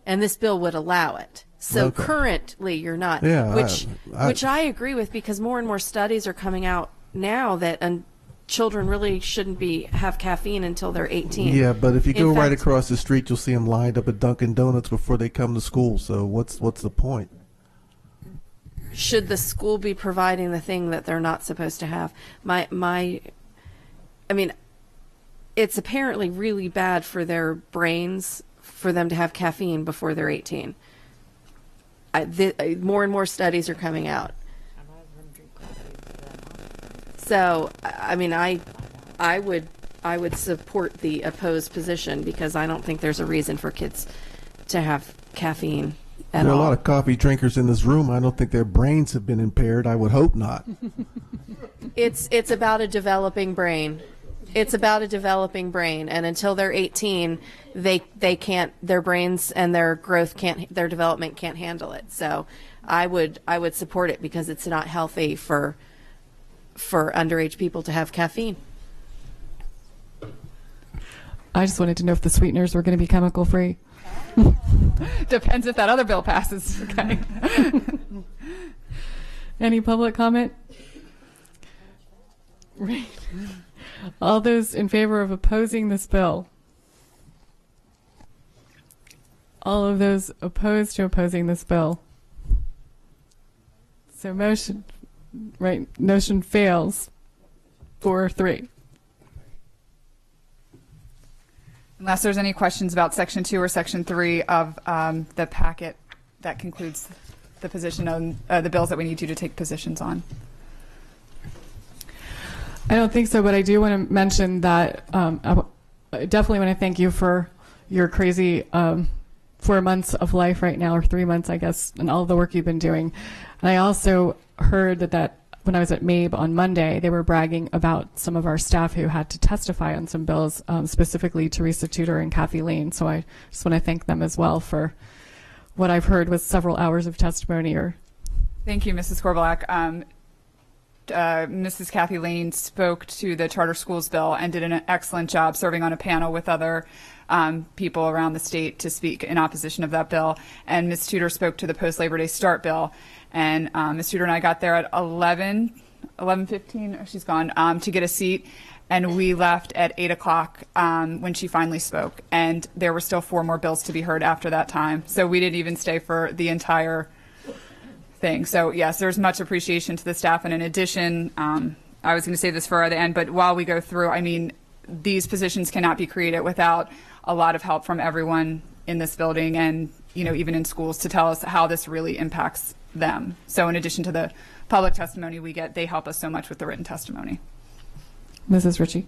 and this bill would allow it. So Okay. currently, you're not. Yeah, which I agree with, because more and more studies are coming out now that children really shouldn't have caffeine until they're 18. Yeah, but if you In go right fact, across the street, you'll see them lined up at Dunkin' Donuts before they come to school. So what's the point? should the school be providing the thing that they're not supposed to have? I mean, it's apparently really bad for their brains for them to have caffeine before they're 18. More and more studies are coming out. So, I mean, I would support the opposed position, because I don't think there's a reason for kids to have caffeine at There are all. a lot of coffee drinkers in this room. I don't think their brains have been impaired. I would hope not. It's about a developing brain. It's about a developing brain, and until they're 18, they can't. Their brains and their growth can't. Their development can't handle it. So, I would support it, because it's not healthy for underage people to have caffeine. I just wanted to know if the sweeteners were going to be chemical free. Depends if that other bill passes. Okay. Any public comment? Right. All those in favor of opposing this bill? All of those opposed to opposing this bill? So motion fails 4-3. Unless there's any questions about Section 2 or Section 3 of the packet, that concludes the position on the bills that we need you to take positions on. I don't think so, but I do want to mention that I definitely want to thank you for your crazy 4 months of life right now, or 3 months, I guess, and all the work you've been doing. And I also heard that when I was at MABE on Monday, they were bragging about some of our staff who had to testify on some bills, specifically Teresa Tudor and Kathy Lane. So I just want to thank them as well for what I've heard was several hours of testimony. Thank you, Mrs. Korbelak. Mrs. Kathy Lane spoke to the charter schools bill and did an excellent job serving on a panel with other people around the state to speak in opposition of that bill. And Ms. Tudor spoke to the post-Labor Day START bill. And Ms. Tudor and I got there at 11:15, she's gone, to get a seat. And we left at 8 o'clock when she finally spoke. And there were still 4 more bills to be heard after that time. So we didn't even stay for the entire thing. So yes, there's much appreciation to the staff. And in addition, I was going to say this for the end, but while we go through, I mean, these positions cannot be created without a lot of help from everyone in this building and, you know, even in schools, to tell us how this really impacts them. So in addition to the public testimony we get, they help us so much with the written testimony. Mrs. Ritchie.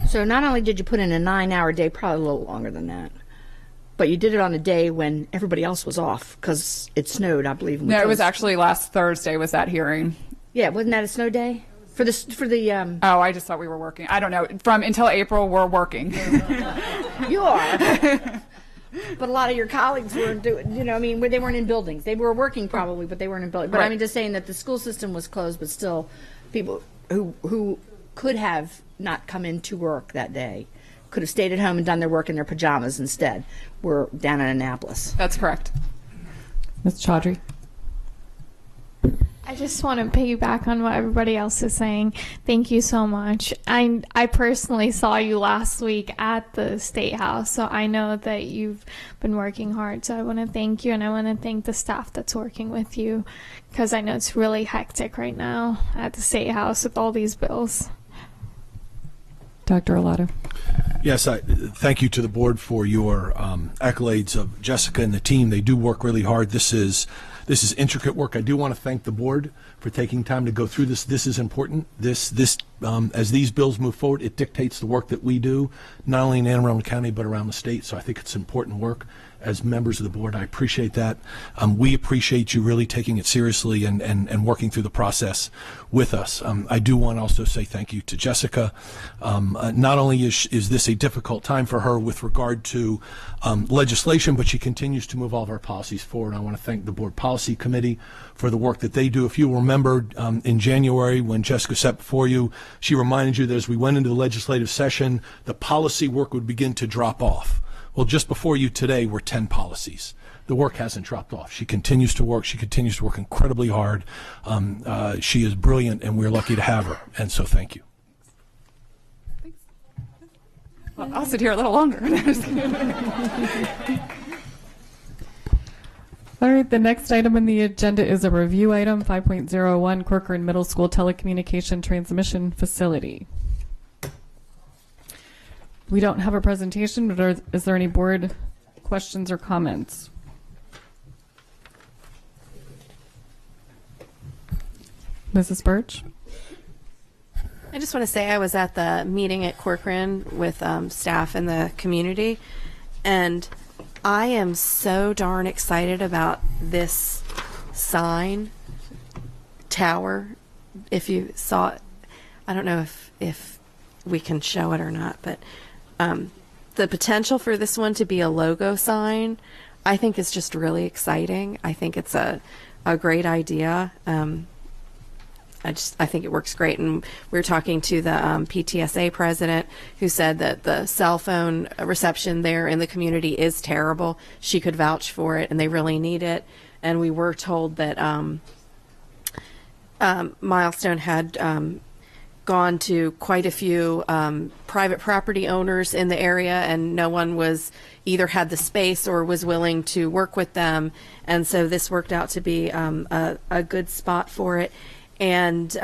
So not only did you put in a 9-hour day, probably a little longer than that, but you did it on a day when everybody else was off because it snowed, I believe. No, it was actually last Thursday was that hearing. Yeah, wasn't that a snow day? For the Oh, I just thought we were working. I don't know. From until April, we're working. You are. But a lot of your colleagues weren't doing, you know, I mean, they weren't in buildings. They were working probably, but they weren't in buildings. But I Right. mean, just saying that the school system was closed, but still people who could have not come into work that day could have stayed at home and done their work in their pajamas instead were down in Annapolis. That's correct. Ms. Chaudhry. I just want to piggyback on what everybody else is saying. Thank you so much. I personally saw you last week at the State House, so I know that you've been working hard. So I want to thank you, and I want to thank the staff that's working with you, because I know it's really hectic right now at the State House with all these bills. Dr. Arlato. Yes, thank you to the board for your accolades of Jessica and the team. They do work really hard. This is This is intricate work. I do want to thank the board for taking time to go through this. This is important. As these bills move forward, it dictates the work that we do, not only in Anne Arundel County, but around the state. So I think it's important work. As members of the board, I appreciate that. We appreciate you really taking it seriously and working through the process with us. I do want to also say thank you to Jessica. Not only is this a difficult time for her with regard to legislation, but she continues to move all of our policies forward. I want to thank the Board Policy Committee for the work that they do. If you remember in January when Jessica sat before you, she reminded you that as we went into the legislative session, the policy work would begin to drop off. Well, just before you today were 10 policies. The work hasn't dropped off. She continues to work. She continues to work incredibly hard. She is brilliant, and we're lucky to have her. And so thank you. Well, I'll sit here a little longer. All right, the next item on the agenda is a review item, 5.01, Corcoran Middle School Telecommunication Transmission Facility. We don't have a presentation, but is there any board questions or comments? Mrs. Birch? I just want to say I was at the meeting at Corcoran with staff and the community, and I am so darn excited about this sign tower. If you saw it, I don't know if we can show it or not, but the potential for this one to be a logo sign, I think is just really exciting. I think it's a great idea. I think it works great. And we were talking to the PTSA president, who said that the cell phone reception there in the community is terrible. She could vouch for it, and they really need it. And we were told that Milestone had gone to quite a few private property owners in the area, and no one was either had the space or was willing to work with them. And so this worked out to be a good spot for it. And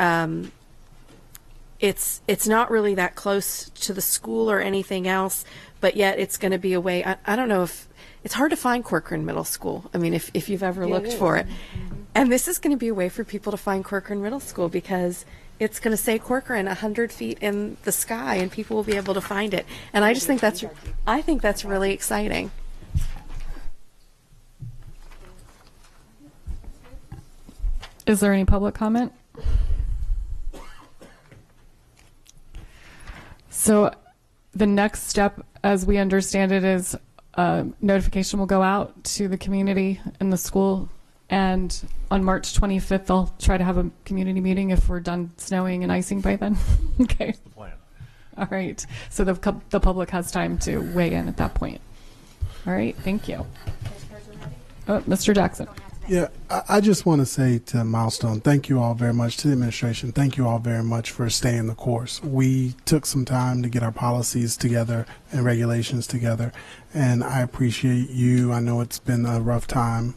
it's not really that close to the school or anything else, but yet it's going to be a way. I don't know if it's hard to find Corcoran Middle School. I mean, if you've ever looked for it. And this is going to be a way for people to find Corcoran Middle School, because it's going to say Corcoran 100 feet in the sky, and people will be able to find it. And I just think that's really exciting. Is there any public comment? So the next step, as we understand it, is notification will go out to the community and the school, and on March 25th they'll try to have a community meeting if we're done snowing and icing by then. Okay. That's the plan. All right. So the public has time to weigh in at that point. All right. Thank you. Mr. Jackson. Yeah, I just want to say to Milestone, thank you all very much. To the administration, thank you all very much for staying the course. We took some time to get our policies together and regulations together, and I appreciate you. I know it's been a rough time,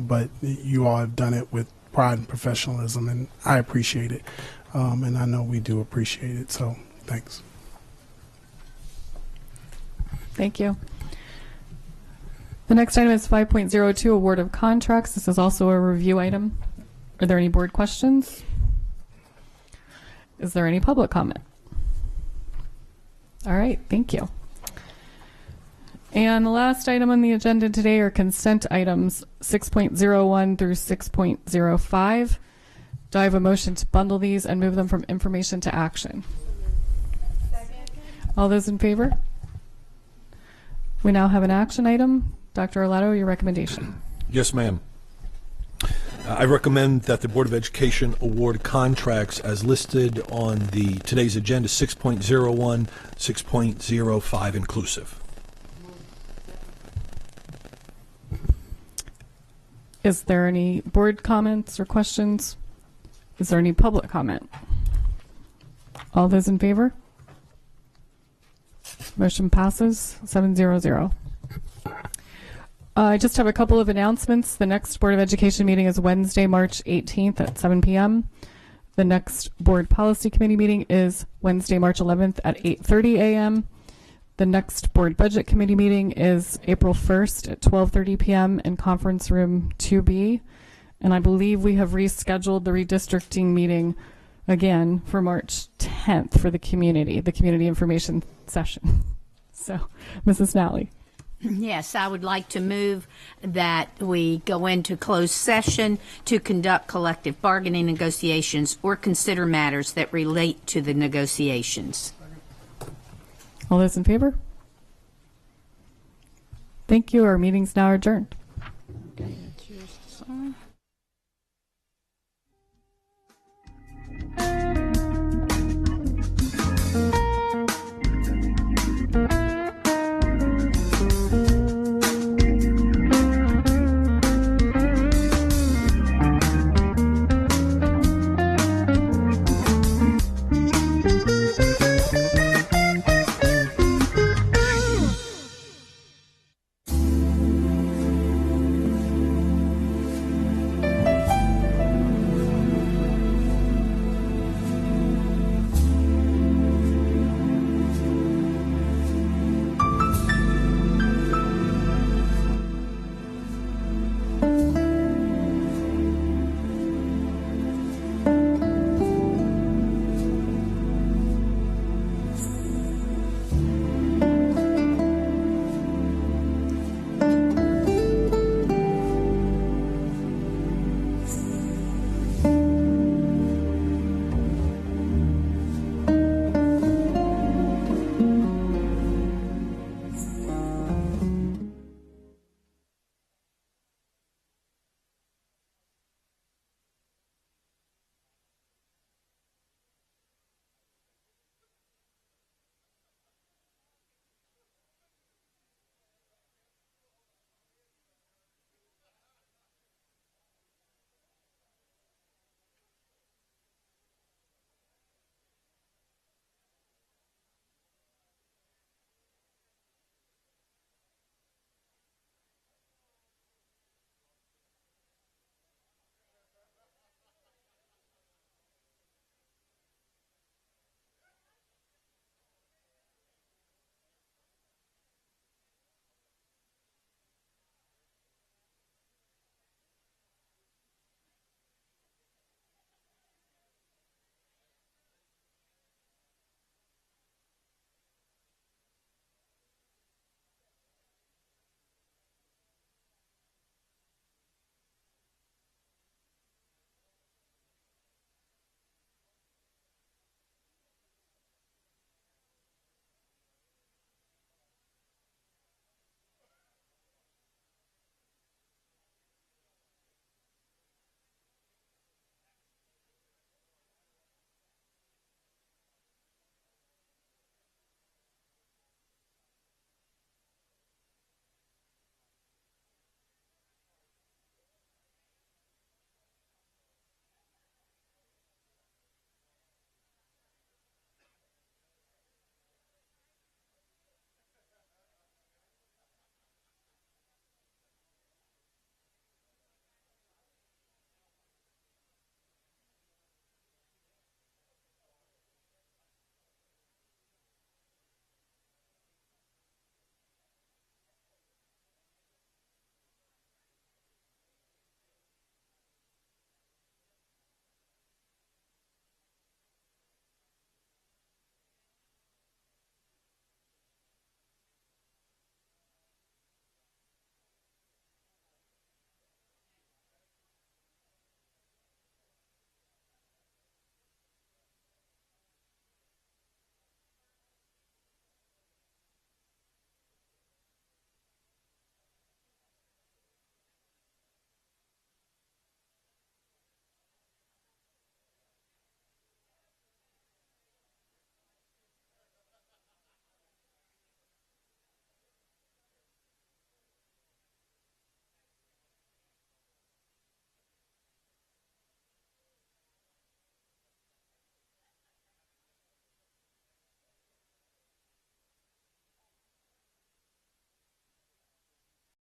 but you all have done it with pride and professionalism, and I appreciate it. And I know we do appreciate it, so thanks. Thank you. The next item is 5.02, award of contracts. This is also a review item. Are there any board questions? Is there any public comment? All right, thank you. And the last item on the agenda today are consent items 6.01 through 6.05. Do I have a motion to bundle these and move them from information to action? Second. All those in favor? We now have an action item. Dr. Arlato, your recommendation. Yes, ma'am. I recommend that the Board of Education award contracts as listed on today's agenda, 6.01, 6.05 inclusive. Is there any board comments or questions? Is there any public comment? All those in favor? Motion passes 7-0-0. I just have a couple of announcements. The next Board of Education meeting is Wednesday, March 18th at 7 p.m. The next Board Policy Committee meeting is Wednesday, March 11th at 8:30 a.m. The next Board Budget Committee meeting is April 1st at 12:30 p.m. in Conference Room 2B. And I believe we have rescheduled the redistricting meeting again for March 10th for the community information session. So, Mrs. Nally. Yes, I would like to move that we go into closed session to conduct collective bargaining negotiations or consider matters that relate to the negotiations. All those in favor? Thank you. Our meeting's now adjourned.